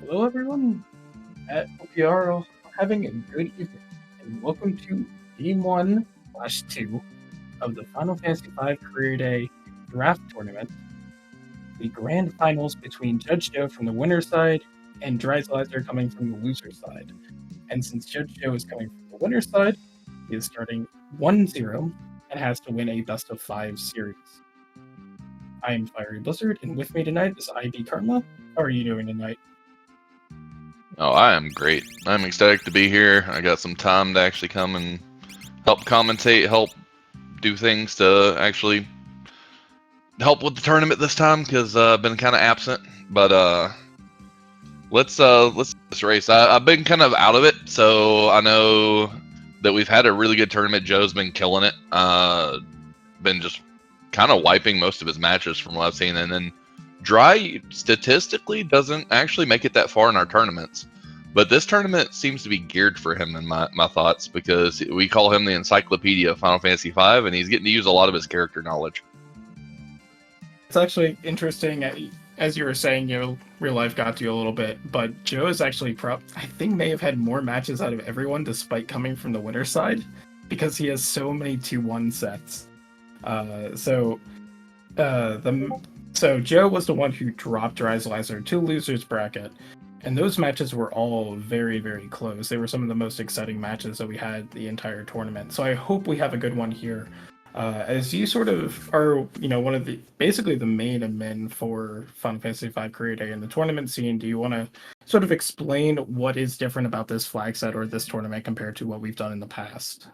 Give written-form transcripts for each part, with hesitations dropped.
Hello, everyone. Hope you are all having a good evening, and welcome to Game 1/2 of the Final Fantasy V Career Day Draft Tournament, the grand finals between Judgejoe from the winner's side and Dryzalizer coming from the loser's side. And since Judgejoe is coming from the winner's side, he is starting 1-0 and has to win a best-of-5 series. I am Fiery Blizzard, and with me tonight is ID Karma. How are you doing tonight? Oh, I am great. I'm ecstatic to be here. I got some time to actually come and help commentate, help do things to actually help with the tournament this time because I've been kind of absent. But let's this race. I've been kind of out of it, so I know that we've had a really good tournament. Joe's been killing it. Been just kind of wiping most of his matches from what I've seen, and then Dry statistically doesn't actually make it that far in our tournaments, but this tournament seems to be geared for him in my thoughts because we call him the encyclopedia of Final Fantasy V, and he's getting to use a lot of his character knowledge. It's actually interesting, as you were saying, real life got to you a little bit, but Joe is actually I think may have had more matches out of everyone despite coming from the winner's side because he has so many 2-1 sets. So Joe was the one who dropped Dryzalizer to loser's bracket, and those matches were all very, very close. They were some of the most exciting matches that we had the entire tournament. So I hope we have a good one here. As you sort of are, one of basically the main admin for Final Fantasy V Career Day in the tournament scene, do you want to sort of explain what is different about this flag set or this tournament compared to what we've done in the past?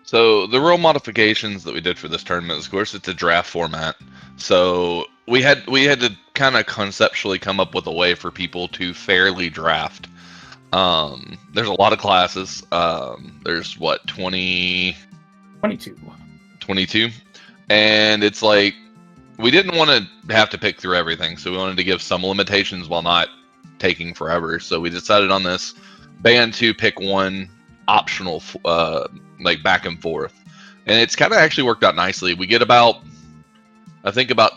So the real modifications that we did for this tournament, of course, it's a draft format. So we had to kind of conceptually come up with a way for people to fairly draft. There's a lot of classes. There's what, 22, and it's like we didn't want to have to pick through everything, so we wanted to give some limitations while not taking forever. So we decided on this band to pick one optional like back and forth, and it's kind of actually worked out nicely. We get about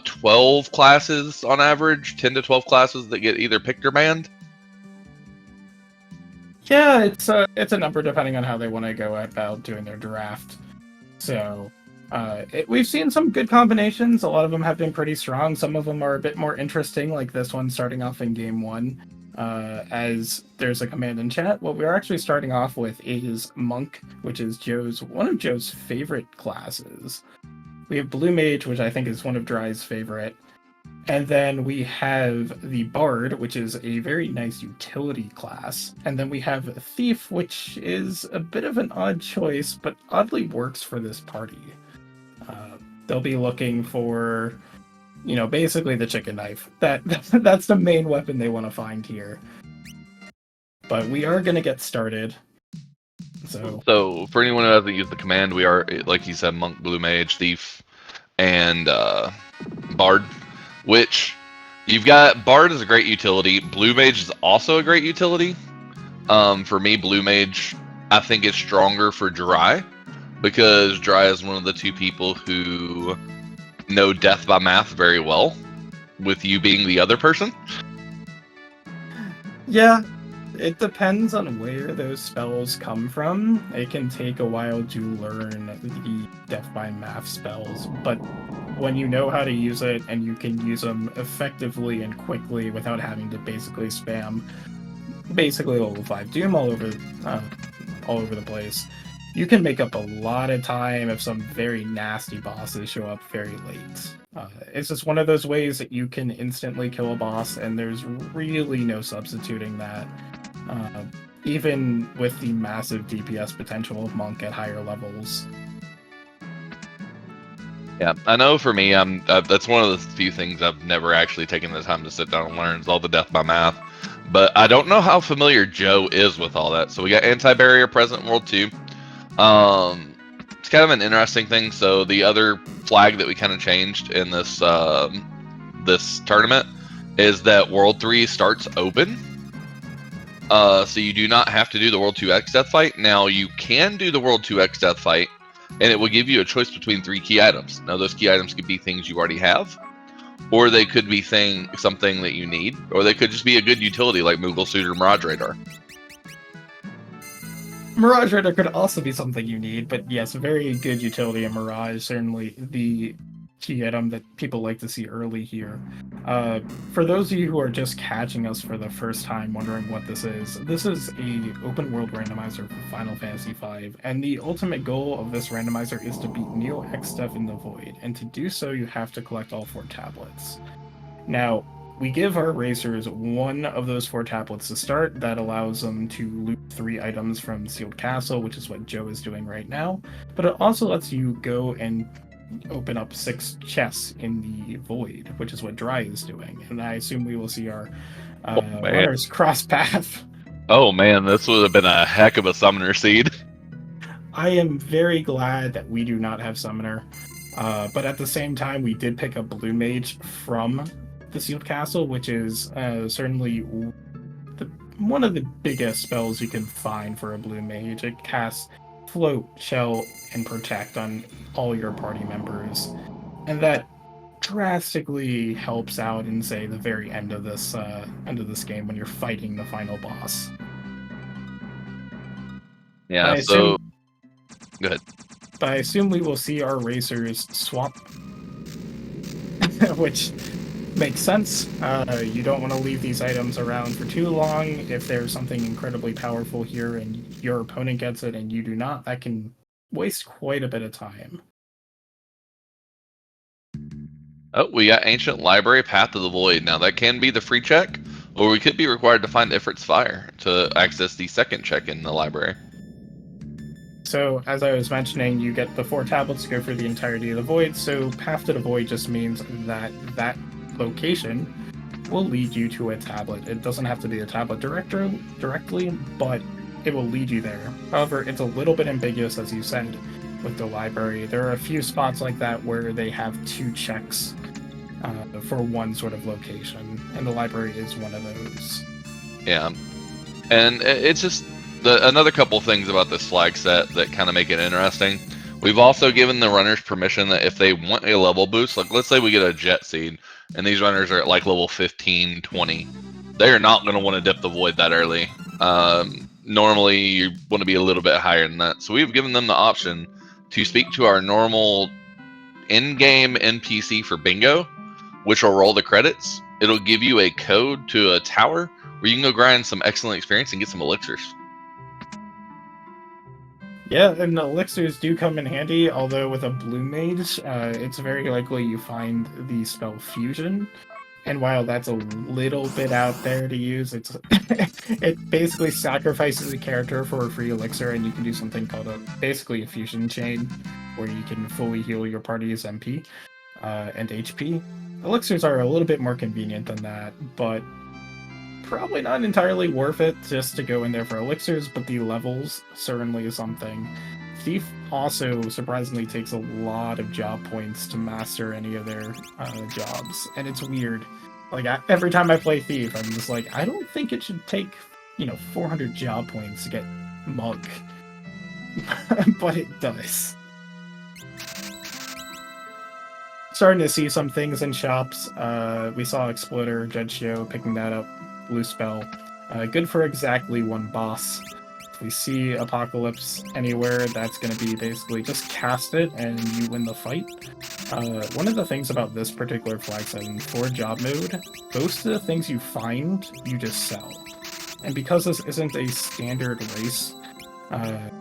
12 classes on average, 10 to 12 classes that get either picked or banned. Yeah, it's a number depending on how they want to go about doing their draft. So we've seen some good combinations. A lot of them have been pretty strong. Some of them are a bit more interesting, like this one starting off in game 1. As there's a command in chat, what we're actually starting off with is Monk, which is one of Joe's favorite classes. We have Blue Mage, which I think is one of Dry's favorite. And then we have the Bard, which is a very nice utility class. And then we have Thief, which is a bit of an odd choice, but oddly works for this party. They'll be looking for, basically the chicken knife. That's the main weapon they want to find here. But we are going to get started. So for anyone who hasn't used the command, we are, like you said, Monk, Blue Mage, Thief, and Bard. Which you've got. Bard is a great utility. Blue Mage is also a great utility. For me, Blue Mage, I think is stronger for Dry, because Dry is one of the two people who know Death by Math very well, with you being the other person. Yeah, it depends on where those spells come from. It can take a while to learn the Death by Math spells, but when you know how to use it and you can use them effectively and quickly without having to basically spam level 5 Doom all over the place, you can make up a lot of time if some very nasty bosses show up very late. It's just one of those ways that you can instantly kill a boss, and there's really no substituting that. Even with the massive DPS potential of Monk at higher levels. Yeah, I know for me, that's one of the few things I've never actually taken the time to sit down and learn is all the Death by Math. But I don't know how familiar Joe is with all that. So we got Anti-Barrier present in World 2. It's kind of an interesting thing. So the other flag that we kind of changed in this this tournament is that World 3 starts open. So you do not have to do the World 2 Exdeath fight. Now you can do the World 2 Exdeath fight, and it will give you a choice between 3 key items. Now those key items could be things you already have, or they could be something that you need, or they could just be a good utility like Moogle Suit or Mirage Radar. Mirage Radar could also be something you need, but yes, a very good utility in Mirage, certainly the key item that people like to see early here. For those of you who are just catching us for the first time, wondering what this is a open world randomizer for Final Fantasy V, and the ultimate goal of this randomizer is to beat Neo Exdeath in the Void, and to do so you have to collect all 4 tablets. Now, we give our racers one of those 4 tablets to start. That allows them to loot 3 items from Sealed Castle, which is what Joe is doing right now. But it also lets you go and open up 6 chests in the Void, which is what Dry is doing. And I assume we will see our runners cross path. Oh man, this would have been a heck of a summoner seed. I am very glad that we do not have Summoner. But at the same time, we did pick up Blue Mage from the Sealed Castle, which is certainly one of the biggest spells you can find for a Blue Mage. It casts Float, Shell, and Protect on all your party members, and that drastically helps out in, say, the very end of this game when you're fighting the final boss. Yeah, so go ahead. But I assume we will see our racers swap, which makes sense. You don't want to leave these items around for too long. If there's something incredibly powerful here and your opponent gets it and you do not, that can waste quite a bit of time. Oh, we got Ancient Library, Path of the Void. Now that can be the free check, or we could be required to find Ifrit's Fire to access the second check in the library. So, as I was mentioning, you get the 4 tablets to go through the entirety of the Void, so Path to the Void just means that that location will lead you to a tablet. It doesn't have to be a tablet directly, but it will lead you there. However, it's a little bit ambiguous, as you said, with the library. There are a few spots like that where they have 2 checks for one sort of location, and the library is one of those. Yeah, and it's just another couple things about this flag set that kind of make it interesting. We've also given the runners permission that if they want a level boost, like let's say we get a jet seed and these runners are at like level 15, 20, they are not going to want to dip the Void that early. Normally you want to be a little bit higher than that. So we've given them the option to speak to our normal in-game NPC for bingo, which will roll the credits. It'll give you a code to a tower where you can go grind some excellent experience and get some elixirs. Yeah, and elixirs do come in handy, although with a Blue Mage, it's very likely you find the spell Fusion. And while that's a little bit out there to use, it basically sacrifices a character for a free elixir, and you can do something called basically a fusion chain, where you can fully heal your party's MP and HP. Elixirs are a little bit more convenient than that, but probably not entirely worth it just to go in there for elixirs, but the levels certainly is something. Thief also surprisingly takes a lot of job points to master any of their jobs, and it's weird. Like, every time I play Thief, I'm just like, I don't think it should take, 400 job points to get Monk. But it does. Starting to see some things in shops. We saw Exploder, Judgejoe picking that up. Blue spell. Good for exactly 1 boss. If we see Apocalypse anywhere, that's going to be basically just cast it and you win the fight. One of the things about this particular flag set in 4 job mode, most of the things you find, you just sell. And because this isn't a standard race,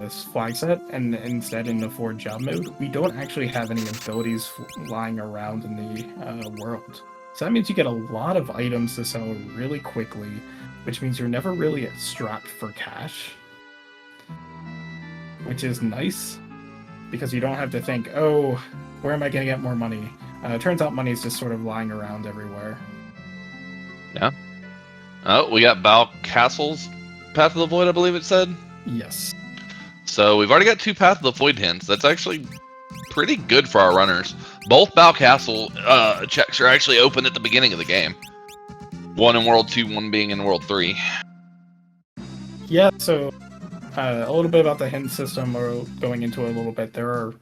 this flag set, and instead in the 4 job mode, we don't actually have any abilities lying around in the world. So that means you get a lot of items to sell really quickly, which means you're never really strapped for cash. Which is nice, because you don't have to think, oh, where am I going to get more money? It turns out money is just sort of lying around everywhere. Yeah. Oh, we got Bal Castle's Path of the Void, I believe it said? Yes. So we've already got 2 Path of the Void hints. That's actually pretty good for our runners. Both Bal Castle checks are actually open at the beginning of the game. 1 in World 2, 1 being in World 3. Yeah, so a little bit about the hint system we're going into a little bit. There are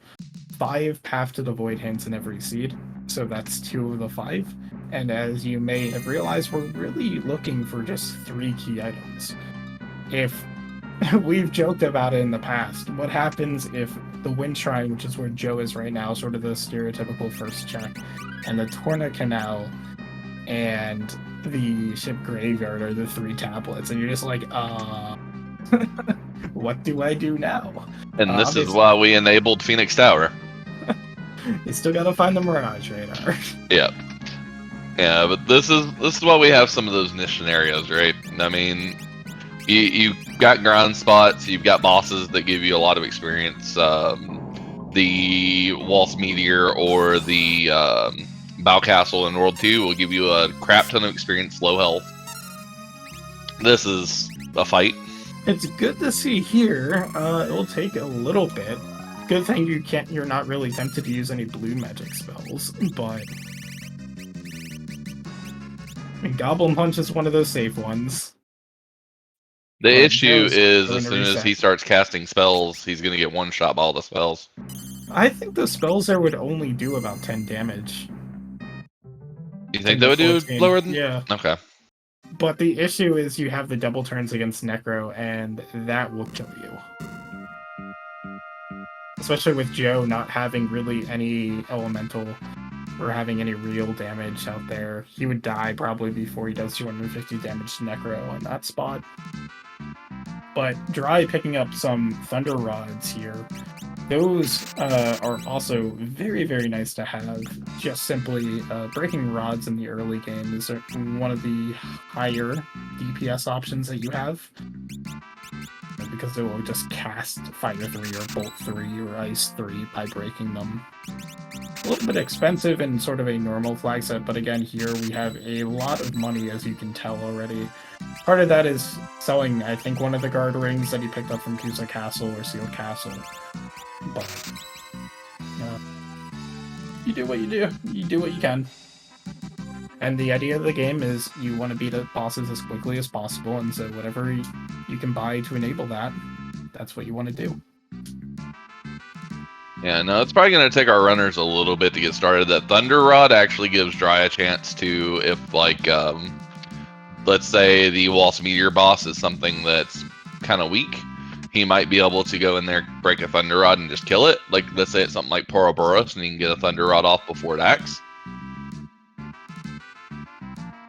5 Path to the Void hints in every seed, so that's 2 of the 5. And as you may have realized, we're really looking for just 3 key items. If we've joked about it in the past, what happens if the Wind Shrine, which is where Joe is right now, sort of the stereotypical first check, and the Torna Canal and the Ship Graveyard are the 3 tablets, and you're just like, what do I do now? And this is Obviously, why we enabled Phoenix Tower. you still gotta find the Mirage Radar. Yeah. Yeah, but this is why we have some of those niche scenarios, right? I mean, you got grind spots, you've got bosses that give you a lot of experience. The Waltz Meteor or the Bow Castle in World 2 will give you a crap ton of experience, low health. This is a fight. It's good to see here. It'll take a little bit. Good thing you're not really tempted to use any blue magic spells, but Goblin Punch is one of those safe ones. The issue is going as to soon as reset. he starts casting spells, he's going to get one shot by all the spells. I think the spells there would only do about 10 damage. You think they would do 14. lower than? Yeah. Okay. But the issue is you have the double turns against Necro, and that will kill you. Especially with Joe not having really any elemental or having any real damage out there. He would die probably before he does 250 damage to Necro on that spot. But Dry picking up some Thunder Rods here, those are also very, very nice to have. Just simply breaking rods in the early game is one of the higher DPS options that you have. Because they will just cast Fire 3 or Bolt 3 or Ice 3 by breaking them. A little bit expensive in sort of a normal flag set, but again, here we have a lot of money, as you can tell already. Part of that is selling, I think, one of the guard rings that he picked up from Cusa Castle or Sealed Castle. But you do what you do. You do what you can. And the idea of the game is you want to beat the bosses as quickly as possible, and so whatever you can buy to enable that, that's what you want to do. Yeah, no, it's probably going to take our runners a little bit to get started. That Thunder Rod actually gives Dry a chance to, if like, let's say the Waltz Meteor boss is something that's kind of weak, he might be able to go in there, break a Thunder Rod, and just kill it. Like, let's say it's something like Poroboros, and he can get a Thunder Rod off before it acts.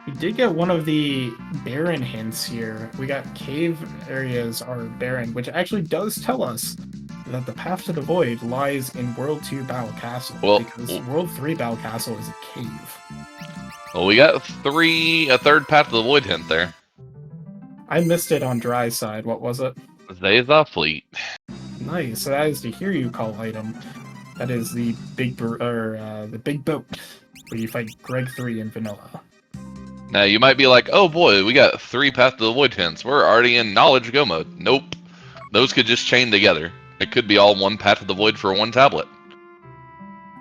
We did get one of the barren hints here. We got cave areas are barren, which actually does tell us that the path to the void lies in World 2 Battle Castle, because World 3 Battle Castle is a cave. Well, we got a third path to the void hint there. I missed it on Dry side. What was it? Zayza Fleet. Nice. So that is the Hear You Call item. That is the big boat where you fight Greg 3 in vanilla. Now, you might be like, oh boy, we got 3 Path to the Void hints. We're already in Knowledge Go mode. Nope. Those could just chain together. It could be all one Path to the Void for one tablet.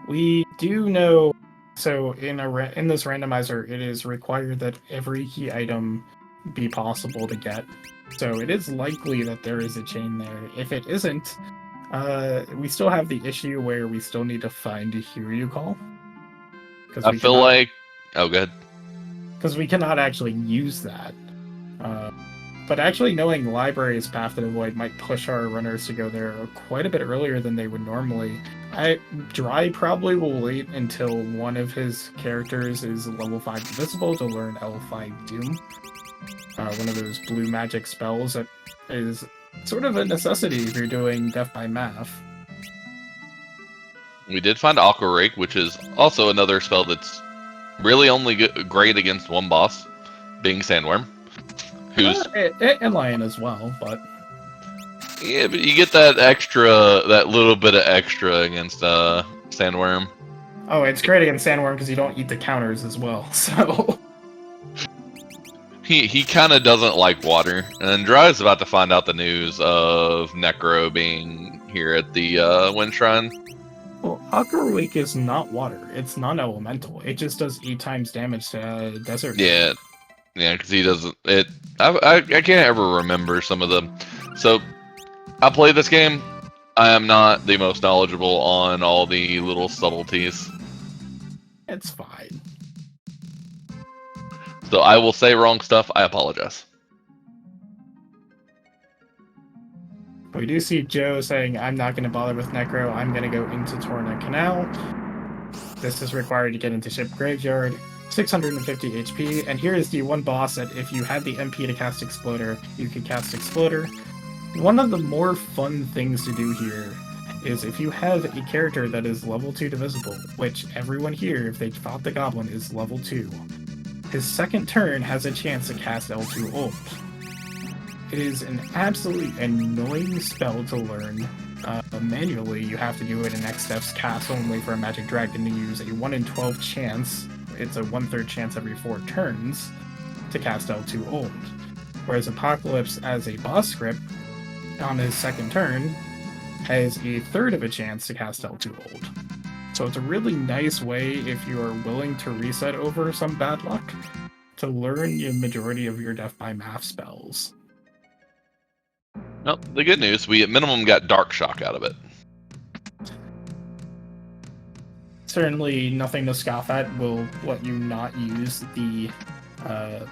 We do know, so in this randomizer, it is required that every key item be possible to get. So it is likely that there is a chain there. If it isn't, we still have the issue where we still need to find a Hear You Call. I feel like... Oh, go ahead. Because we cannot actually use that. But actually knowing Library's Path to the Void might push our runners to go there quite a bit earlier than they would normally. Dry probably will wait until one of his characters is level 5 Invisible to learn L5 Doom. One of those blue magic spells that is sort of a necessity if you're doing Death by Math. We did find Aqua Rake, which is also another spell that's really only great against one boss, being Sandworm. Who's and Lion as well, but yeah, but you get that little bit of extra against Sandworm. Oh, it's great against Sandworm because you don't eat the counters as well. So he kind of doesn't like water, and Dry's about to find out the news of Necro being here at the Wind Shrine. Well, Aqua Wake is not water. It's non-elemental. It just does 8 times damage to Desert. Yeah, because he doesn't. I can't ever remember some of them. So I play this game. I am not the most knowledgeable on all the little subtleties. It's fine. So I will say wrong stuff. I apologize. We do see Joe saying, I'm not going to bother with Necro, I'm going to go into Torna Canal. This is required to get into Ship Graveyard. 650 HP, and here is the one boss that if you had the MP to cast Exploder, you could cast Exploder. One of the more fun things to do here is if you have a character that is level 2 divisible, which everyone here, if they fought the Goblin, is level 2, his second turn has a chance to cast L2 ult. It is an absolutely annoying spell to learn. Manually, you have to do it in Exdeath's cast only for a Magic Dragon to use a 1 in 12 chance. It's a 1/3 chance every 4 turns to cast L2 ult. Whereas Apocalypse, as a boss script, on his second turn, has a third of a chance to cast L2 ult. So it's a really nice way, if you are willing to reset over some bad luck, to learn the majority of your Death by Math spells. Well, the good news, we at minimum got Dark Shock out of it. Certainly nothing to scoff at will let you not use the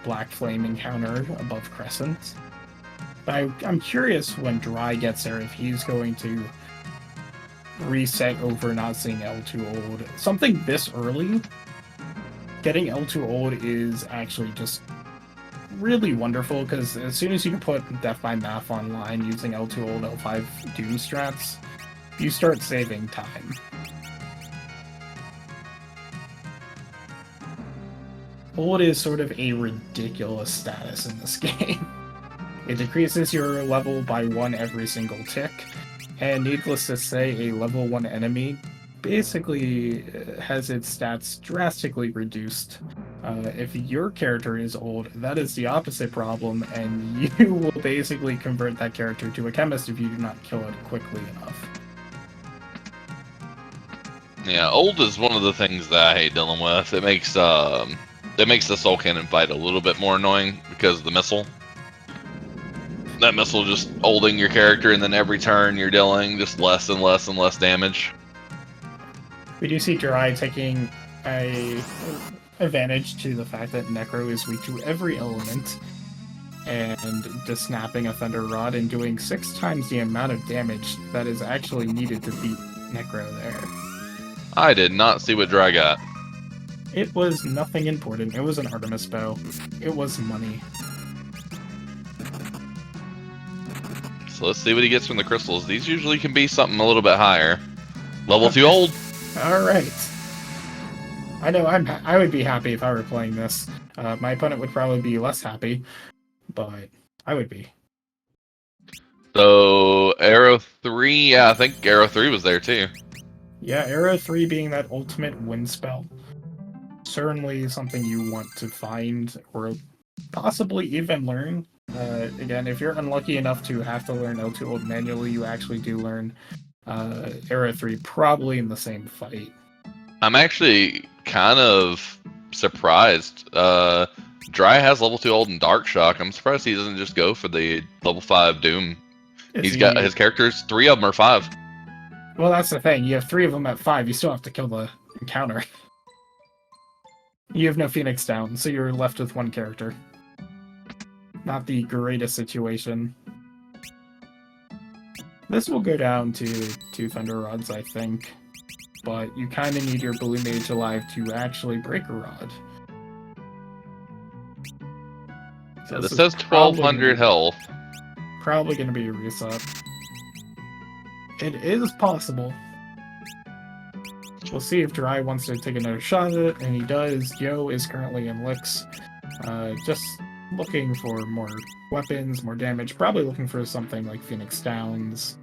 Black Flame encounter above Crescent. But I'm curious when Dry gets there if he's going to reset over not seeing L2 old. Something this early, getting L2 old is actually just really wonderful, because as soon as you can put Death by Math online using L2 old L5 Doom strats, you start saving time. Old is sort of a ridiculous status in this game. It decreases your level by 1 every single tick, and needless to say, a level 1 enemy basically has its stats drastically reduced. If your character is old, that is the opposite problem, and you will basically convert that character to a chemist if you do not kill it quickly enough. Yeah, old is one of the things that I hate dealing with. It makes the Soul Cannon fight a little bit more annoying because of the missile. That missile just holding your character, and then every turn you're dealing just less and less and less damage. We do see Jirai taking a advantage to the fact that Necro is weak to every element, and just snapping a Thunder Rod and doing 6 times the amount of damage that is actually needed to beat Necro there. I did not see what Dry got. It was nothing important. It was an Artemis bow. It was money. So let's see what he gets from the crystals. These usually can be something a little bit higher. Level 2 old. All right. I know I would be happy if I were playing this. My opponent would probably be less happy, but I would be. So Arrow 3, yeah, I think Arrow 3 was there too. Yeah, Arrow 3 being that ultimate wind spell. Certainly something you want to find or possibly even learn. Again, if you're unlucky enough to have to learn L2 old manually, you actually do learn Arrow 3 probably in the same fight. I'm actually kind of surprised. Dry has level 2 old and Dark Shock. I'm surprised he doesn't just go for the level 5 Doom. He's got his characters, 3 of them are 5. Well, that's the thing. You have 3 of them at 5. You still have to kill the encounter. You have no Phoenix down, so you're left with 1 character. Not the greatest situation. This will go down to 2 Thunder Rods, I think. But you kind of need your Blue Mage alive to actually break a rod. So this says 1200 health. Probably going to be a reset. It is possible. We'll see if Dry wants to take another shot at it, and he does. Yo is currently in licks. Just looking for more weapons, more damage. Probably looking for something like Phoenix Downs.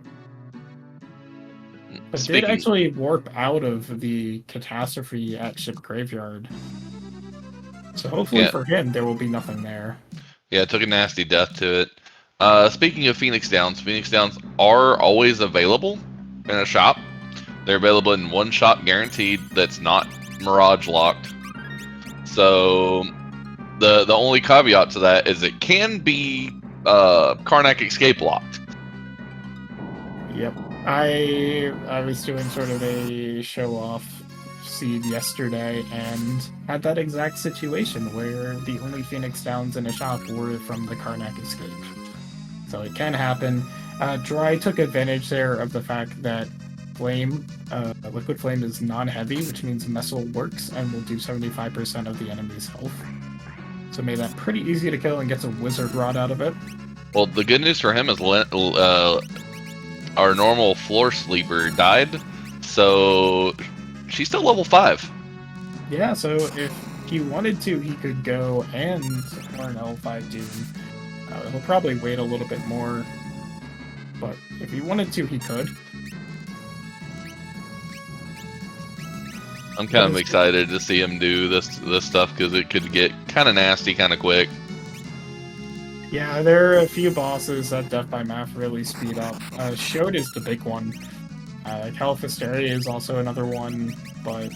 But did actually warp out of the catastrophe at Ship Graveyard. So hopefully for him, there will be nothing there. Yeah, it took a nasty death to it. Speaking of Phoenix Downs are always available in a shop. They're available in 1 shop guaranteed that's not Mirage locked. So the only caveat to that is it can be Karnak Escape locked. Yep. I was doing sort of a show-off Seed yesterday and had that exact situation where the only Phoenix Downs in a shop were from the Karnak escape. So it can happen. Dry took advantage there of the fact that Liquid Flame is non-heavy, which means Missile works and will do 75% of the enemy's health. So made that pretty easy to kill and gets a Wizard Rod out of it. Well, the good news for him is our normal floor sleeper died, so she's still level 5. Yeah, so if he wanted to, he could go and learn L5 Doom. He'll probably wait a little bit more, but if he wanted to, he could. I'm kind of excited to see him do this stuff because it could get kind of nasty kind of quick. Yeah, there are a few bosses that Death by Math really speed up. Shode is the big one. Califisteria is also another one, but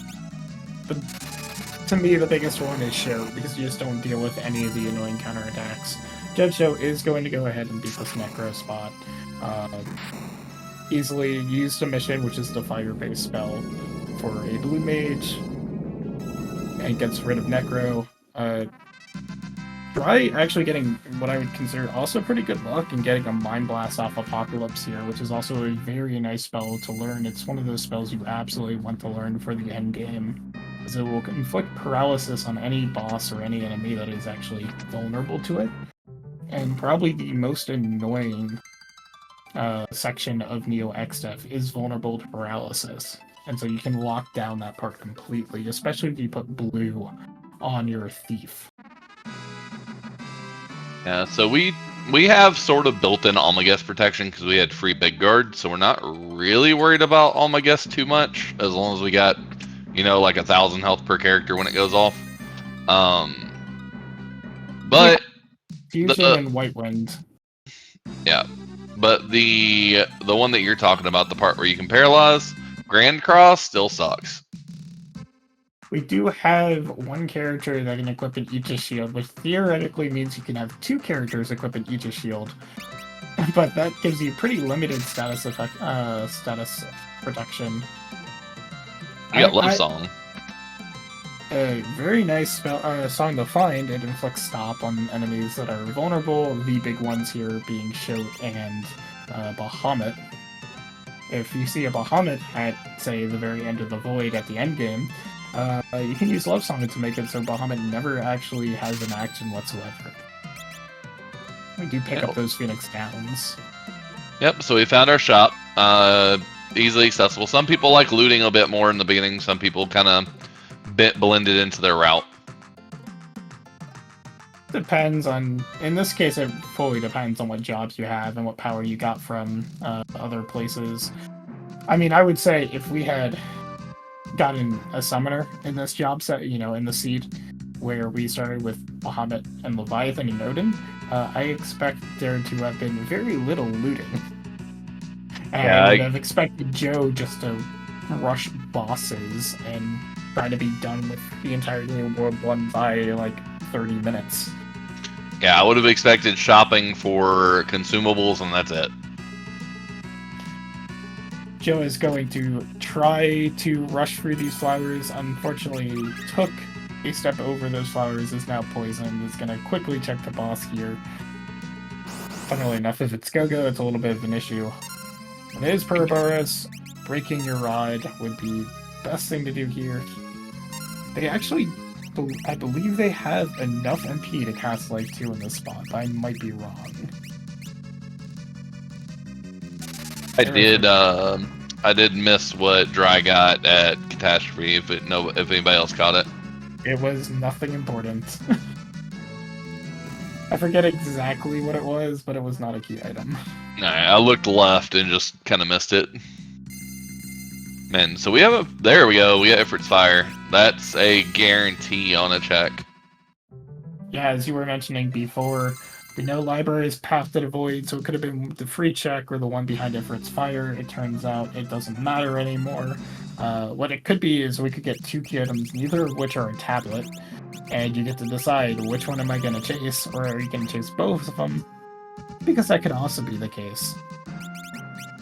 to me the biggest one is Shode because you just don't deal with any of the annoying counterattacks. Judgejoe is going to go ahead and beat this Necro spot. Easily used a mission, which is the fire-based spell for a blue mage, and gets rid of Necro. Dry actually getting what I would consider also pretty good luck in getting a Mind Blast off Apocalypse here, which is also a very nice spell to learn. It's one of those spells you absolutely want to learn for the end game, as it will inflict paralysis on any boss or any enemy that is actually vulnerable to it. And probably the most annoying section of Neo Exdeath is vulnerable to paralysis. And so you can lock down that part completely, especially if you put blue on your thief. Yeah, so we have sort of built-in Almaguest protection because we had free big guard, so we're not really worried about Almaguest too much as long as we got, like 1,000 health per character when it goes off. But Fusion and White Wind. Yeah, but the one that you're talking about, the part where you can paralyze, Grand Cross still sucks. We do have one character that can equip an Aegis Shield, which theoretically means you can have 2 characters equip an Aegis Shield. But that gives you pretty limited status protection. You got Love Song. A very nice song to find. It inflicts stop on enemies that are vulnerable, the big ones here being Shote and Bahamut. If you see a Bahamut at, say, the very end of the Void at the end game, you can use Love Song to make it so Bahamut never actually has an action whatsoever. We do pick up those Phoenix Downs. Yep, so we found our shop. Easily accessible. Some people like looting a bit more in the beginning. Some people kind of blended into their route. Depends on, in this case, it fully depends on what jobs you have and what power you got from other places. I mean, I would say if we had gotten a summoner in this job set, in the seed, where we started with Bahamut and Leviathan and Odin, I expect there to have been very little looting. And I would have expected Joe just to rush bosses and try to be done with the entire New World 1 by, 30 minutes. Yeah, I would have expected shopping for consumables, and that's it. Joe is going to try to rush through these flowers. Unfortunately, took a step over those flowers, is now poisoned, is going to quickly check the boss here. Funnily enough, if it's Go-Go, it's a little bit of an issue. When it is Purboros, breaking your rod would be the best thing to do here. They actually, I believe they have enough MP to cast Life 2 in this spot, but I might be wrong. I did miss what Dry got at Catastrophe, if anybody else caught it. It was nothing important. I forget exactly what it was, but it was not a key item. I looked left and just kind of missed it. Man, so there we go, we got Ifrit's Fire. That's a guarantee on a check. Yeah, as you were mentioning before, we know Library is Path to the Void, so it could have been the free check or the one behind Ifrit's Fire. It turns out it doesn't matter anymore. What it could be is we could get 2 key items, neither of which are a tablet, and you get to decide which one am I going to chase, or are you going to chase both of them? Because that could also be the case.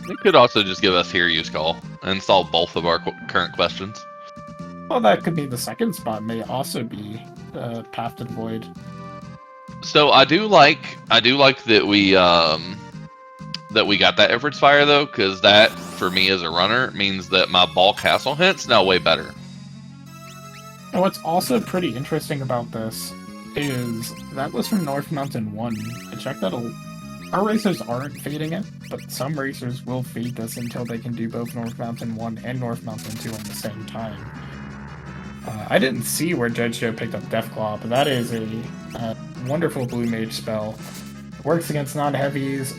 It could also just give us Here Use Call and solve both of our current questions. Well, that could be the second spot. May also be Path to the Void. So I do like that we got that Efforts Fire though, because that for me as a runner means that my ball castle hint's now way better. And what's also pretty interesting about this is that was from North Mountain 1. I checked that our racers aren't fading it, but some racers will fade this until they can do both North Mountain 1 and North Mountain 2 at the same time. I didn't see where Judgejoe picked up Deathclaw, but that is a wonderful blue mage spell. Works against non-heavies,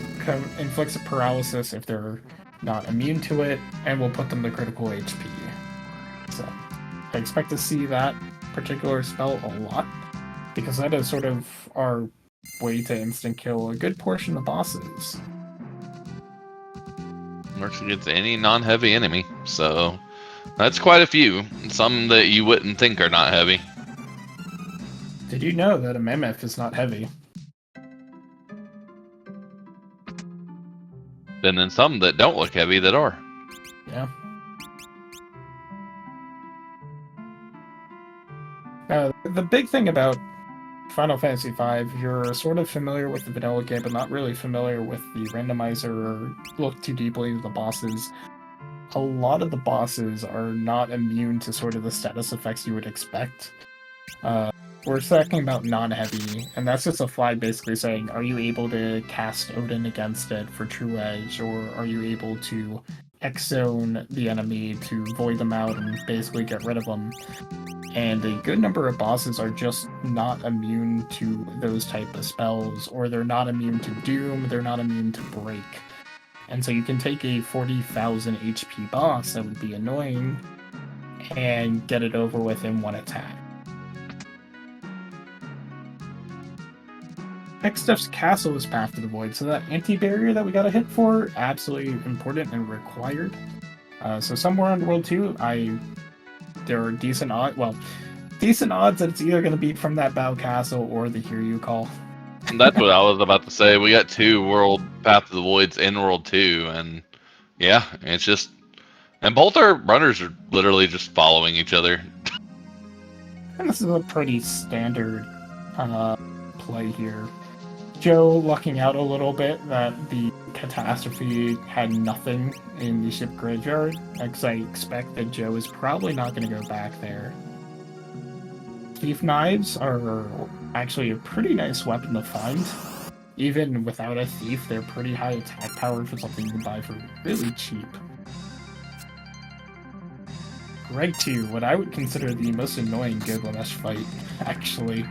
inflicts a paralysis if they're not immune to it, and will put them to critical HP. So I expect to see that particular spell a lot, because that is sort of our way to instant kill a good portion of bosses. Works against any non-heavy enemy, so that's quite a few. Some that you wouldn't think are not heavy. Did you know that a Mammoth is not heavy? And then some that don't look heavy that are. Yeah. The big thing about Final Fantasy V, you're sort of familiar with the vanilla game, but not really familiar with the randomizer or look too deeply into the bosses. A lot of the bosses are not immune to sort of the status effects you would expect. We're talking about non-heavy, and that's just a flag basically saying, are you able to cast Odin against it for True Edge, or are you able to X-zone the enemy to void them out and basically get rid of them? And a good number of bosses are just not immune to those type of spells, or they're not immune to Doom, they're not immune to Break. And so you can take a 40,000 HP boss that would be annoying and get it over with in one attack. Exdeath's castle is Path to the Void, so that anti-barrier that we got a hit for, absolutely important and required. So somewhere on World 2, there are decent odds that it's either going to be from that Bow Castle or the Hear You Call. That's what I was about to say. We got 2 World Path to the Voids in World 2, and yeah, it's just... And both our runners are literally just following each other. And this is a pretty standard play here. Joe lucking out a little bit that the catastrophe had nothing in the ship graveyard, because I expect that Joe is probably not going to go back there. Thief knives are actually a pretty nice weapon to find. Even without a thief, they're pretty high attack power for something you can buy for really cheap. Greg 2, what I would consider the most annoying Gilgamesh fight, actually.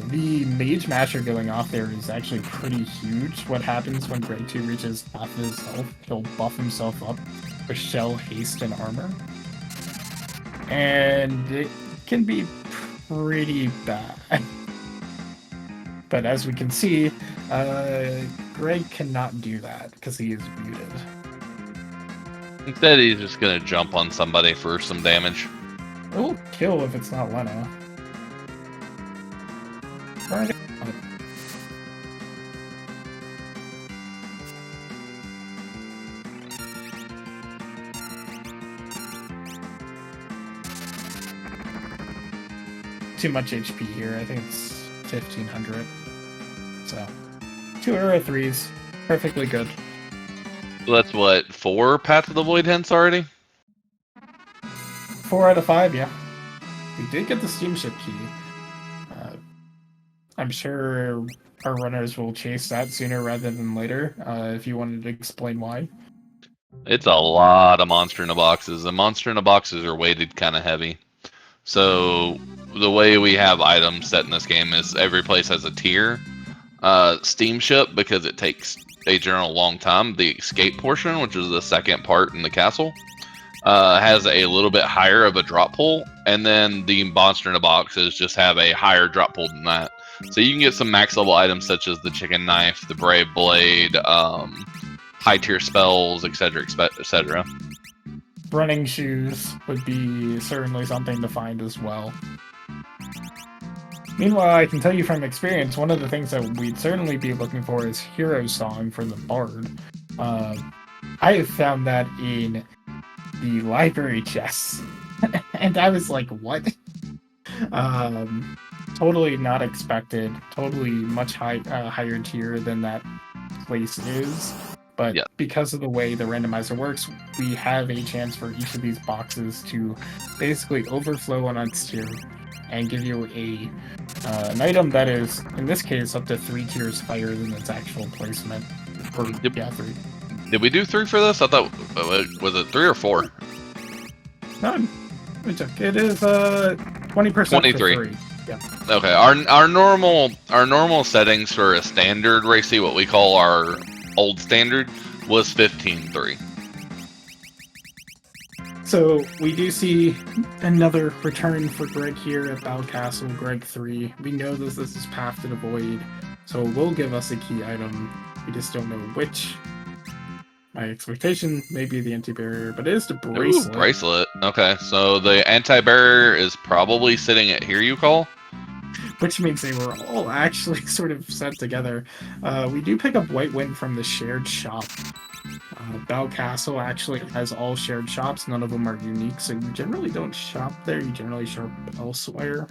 The Mage Masher going off there is actually pretty huge. What happens when Greg 2 reaches half of his health, he'll buff himself up with Shell, Haste, and Armor. And it can be pretty bad. But as we can see, Greg cannot do that because he is muted. Instead, he's just gonna jump on somebody for some damage. It will kill if it's not Leno. Right. Too much HP here. I think it's 1500. So 2 Era 3s. Perfectly good. So that's what, 4 Path to the Void hints already? 4 out of 5, yeah. We did get the steamship key. I'm sure our runners will chase that sooner rather than later, if you wanted to explain why. It's a lot of monster in the boxes. The monster in the boxes are weighted kind of heavy. So the way we have items set in this game is every place has a tier. Steamship, because it takes a general long time. The escape portion, which is the second part in the castle, has a little bit higher of a drop pull. And then the monster in the boxes just have a higher drop pull than that. So you can get some max level items such as the chicken knife, the brave blade, high tier spells, etc., etc. Running shoes would be certainly something to find as well. Meanwhile, I can tell you from experience, one of the things that we'd certainly be looking for is Hero Song for the Bard. I have found that in the library chests. And I was like, what? Totally not expected. Totally much higher tier than that place is. But Yeah. because of the way the randomizer works, we have a chance for each of these boxes to basically overflow on its tier and give you an item that is, in this case, up to 3 tiers higher than its actual placement. Yeah, 3. Did we do 3 for this? I thought, was it 3 or 4? No, it is 20% for 23. 3. Yeah. Okay, our normal settings for a standard racy, what we call our old standard, was 15-3. So we do see another return for Greg here at Battle Castle, Greg 3. We know this is Path to the Void, so it will give us a key item. We just don't know which. My expectation may be the anti-barrier, but it is the bracelet. Ooh, bracelet. Okay, so the anti-barrier is probably sitting at Hear You Call. Which means they were all actually sort of set together. We do pick up White Wind from the shared shop. Bell Castle actually has all shared shops. None of them are unique, so you generally don't shop there. You generally shop elsewhere.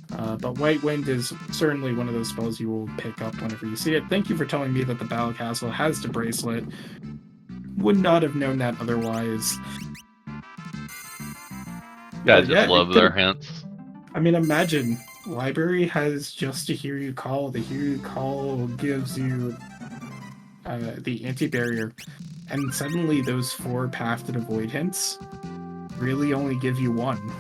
But White Wind is certainly one of those spells you will pick up whenever you see it. Thank you for telling me that the Battle Castle has the bracelet. Would not have known that otherwise. Yeah, I just love their hints. I mean, imagine library has just a Hear You Call. The Hear You Call gives you the anti-barrier, and suddenly those 4 Path to the Void hints really only give you 1.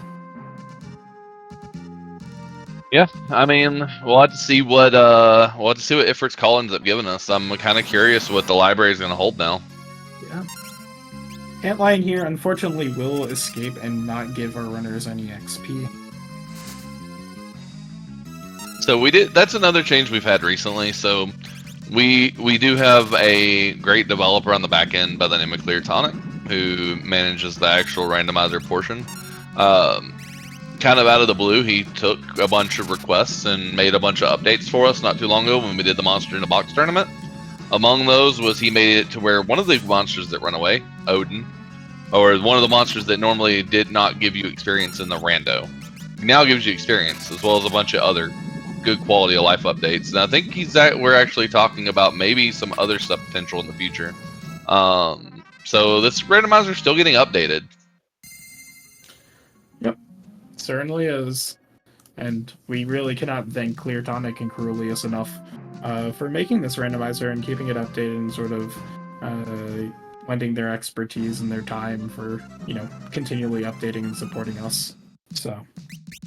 Yeah, I mean, we'll have to see what Ifrit's Call ends up giving us. I'm kind of curious what the library is going to hold now. Yeah. Antlion here, unfortunately, will escape and not give our runners any XP. So that's another change we've had recently. So we do have a great developer on the back end by the name of Clear Tonic, who manages the actual randomizer portion. Kind of out of the blue, he took a bunch of requests and made a bunch of updates for us not too long ago when we did the Monster in a Box tournament. Among those was he made it to where one of the monsters that run away, Odin, or one of the monsters that normally did not give you experience in the rando, now gives you experience, as well as a bunch of other good quality of life updates. And I think we're actually talking about maybe some other stuff potential in the future. So this randomizer is still getting updated. Yep, certainly is. And we really cannot thank Clear Tonic and Corullius enough for making this randomizer and keeping it updated and sort of lending their expertise and their time for, continually updating and supporting us. So,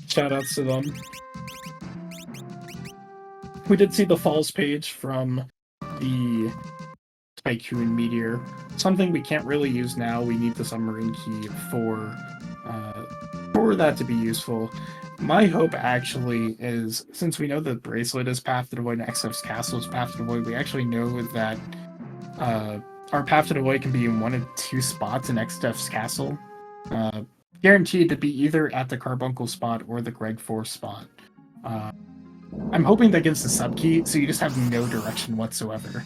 shout outs to them. We did see the Falls page from the Tycoon Meteor. Something we can't really use now. We need the submarine key for that to be useful. My hope actually is, since we know the bracelet is Path to the Void and XF's Castle is Path to the Void, we actually know that our Path to the Void can be in 1 of 2 spots in XF's Castle. Guaranteed to be either at the Carbuncle spot or the Greg 4 spot. I'm hoping that gives the sub key, so you just have no direction whatsoever.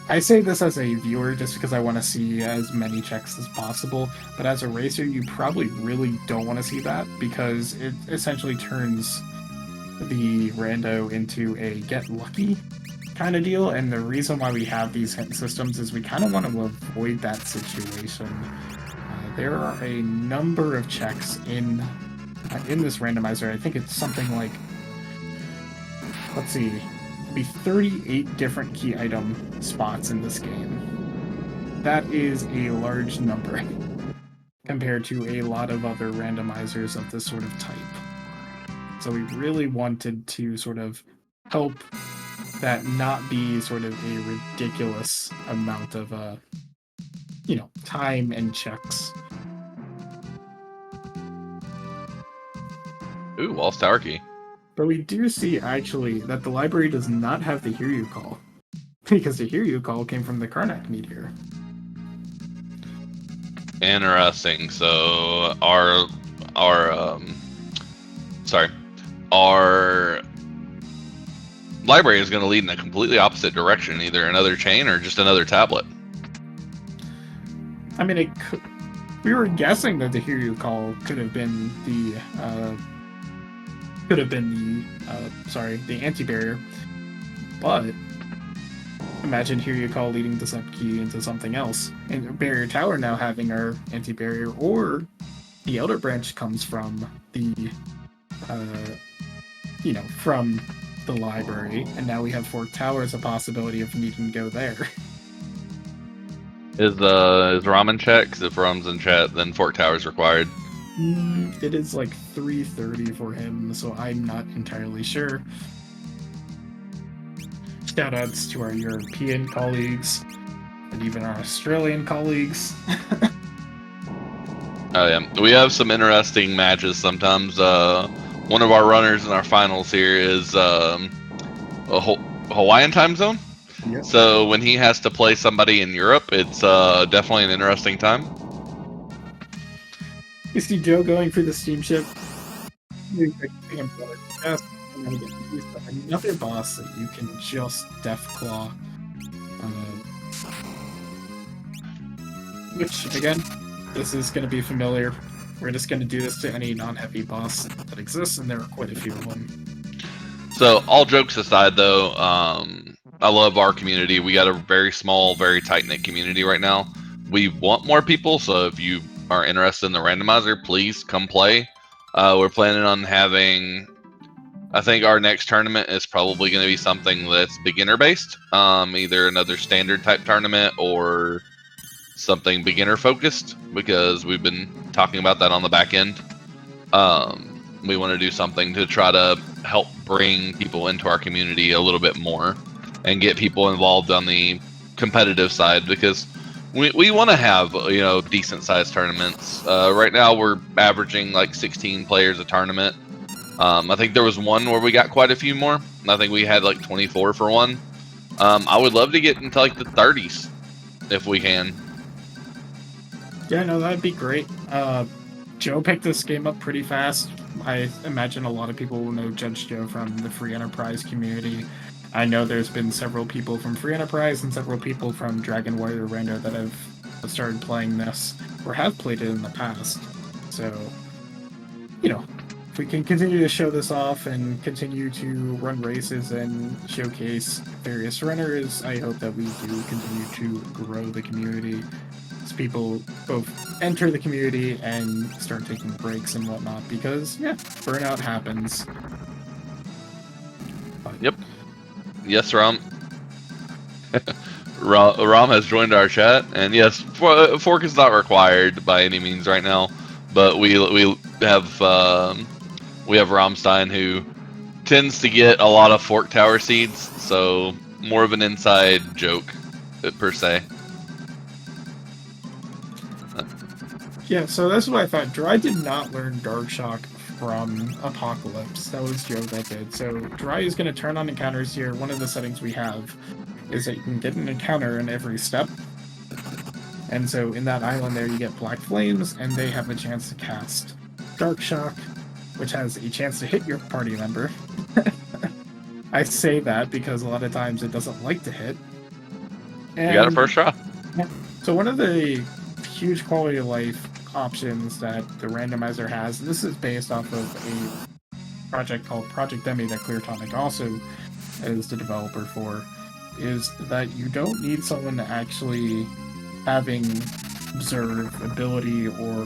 I say this as a viewer just because I want to see as many checks as possible, but as a racer, you probably really don't want to see that because it essentially turns the rando into a get lucky kind of deal, and the reason why we have these hint systems is we kind of want to avoid that situation. There are a number of checks in this randomizer. I think it's something like, let's see, be 38 different key item spots in this game. That is a large number compared to a lot of other randomizers of this sort of type. So we really wanted to sort of help that not be sort of a ridiculous amount of time and checks. Ooh, Walls Tower Key. But we do see, actually, that the library does not have the Hear You Call, because the Hear You Call came from the Karnak Meteor. Interesting. So our library is going to lead in a completely opposite direction, either another chain or just another tablet. I mean, We were guessing that the Hiryu call could have been the the anti-barrier, but imagine Hiryu call leading the sub-key into something else, and Barrier Tower now having our anti-barrier, or the Elder Branch comes from the from the library, and now we have Fork Tower as a possibility of needing to go there. Is Rom in chat? Because if Rom's in chat, then Fork Tower is required. It is like 3:30 for him, so I'm not entirely sure. Shoutouts to our European colleagues and even our Australian colleagues. Oh yeah, we have some interesting matches sometimes. One of our runners in our finals here is a Hawaiian time zone. Yep. So when he has to play somebody in Europe, it's definitely an interesting time. You see Joe going for the steamship. Another boss that you can just Deathclaw. Which, again, this is going to be familiar. We're just going to do this to any non-heavy boss that exists, and there are quite a few of them. So, all jokes aside, though, I love our community. We got a very small, very tight-knit community right now. We want more people, so if you are interested in the randomizer, please come play. We're planning on having... I think our next tournament is probably going to be something that's beginner-based. Either another standard-type tournament or something beginner-focused, because we've been talking about that on the back end. We want to do something to try to help bring people into our community a little bit more and get people involved on the competitive side, because we want to have, decent sized tournaments. Right now we're averaging like 16 players a tournament. I think there was one where we got quite a few more. I think we had like 24 for one. I would love to get into like the 30s if we can. Yeah, no, that'd be great. Joe picked this game up pretty fast. I imagine a lot of people will know Judgejoe from the Free Enterprise community. I know there's been several people from Free Enterprise and several people from Dragon Warrior Rando that have started playing this or have played it in the past. So, if we can continue to show this off and continue to run races and showcase various runners, I hope that we do continue to grow the community as people both enter the community and start taking breaks and whatnot, because, burnout happens. Yep. Yes, Rom. Rom has joined our chat, and yes, fork is not required by any means right now, but we have Romstein, who tends to get a lot of Fork Tower seeds, so more of an inside joke per se. Yeah, so that's what I thought. Dry did not learn Dark Shock from Apocalypse. That was Joe that did. So Dry is going to turn on encounters here. One of the settings we have is that you can get an encounter in every step. And so in that island there, you get Black Flames, and they have a chance to cast Dark Shock, which has a chance to hit your party member. I say that because a lot of times it doesn't like to hit. And, you got it first try. Yeah. So one of the huge quality of life options that the randomizer has, and this is based off of a project called Project Demi that Cleartonic also is the developer for, is that you don't need someone to actually having observe ability or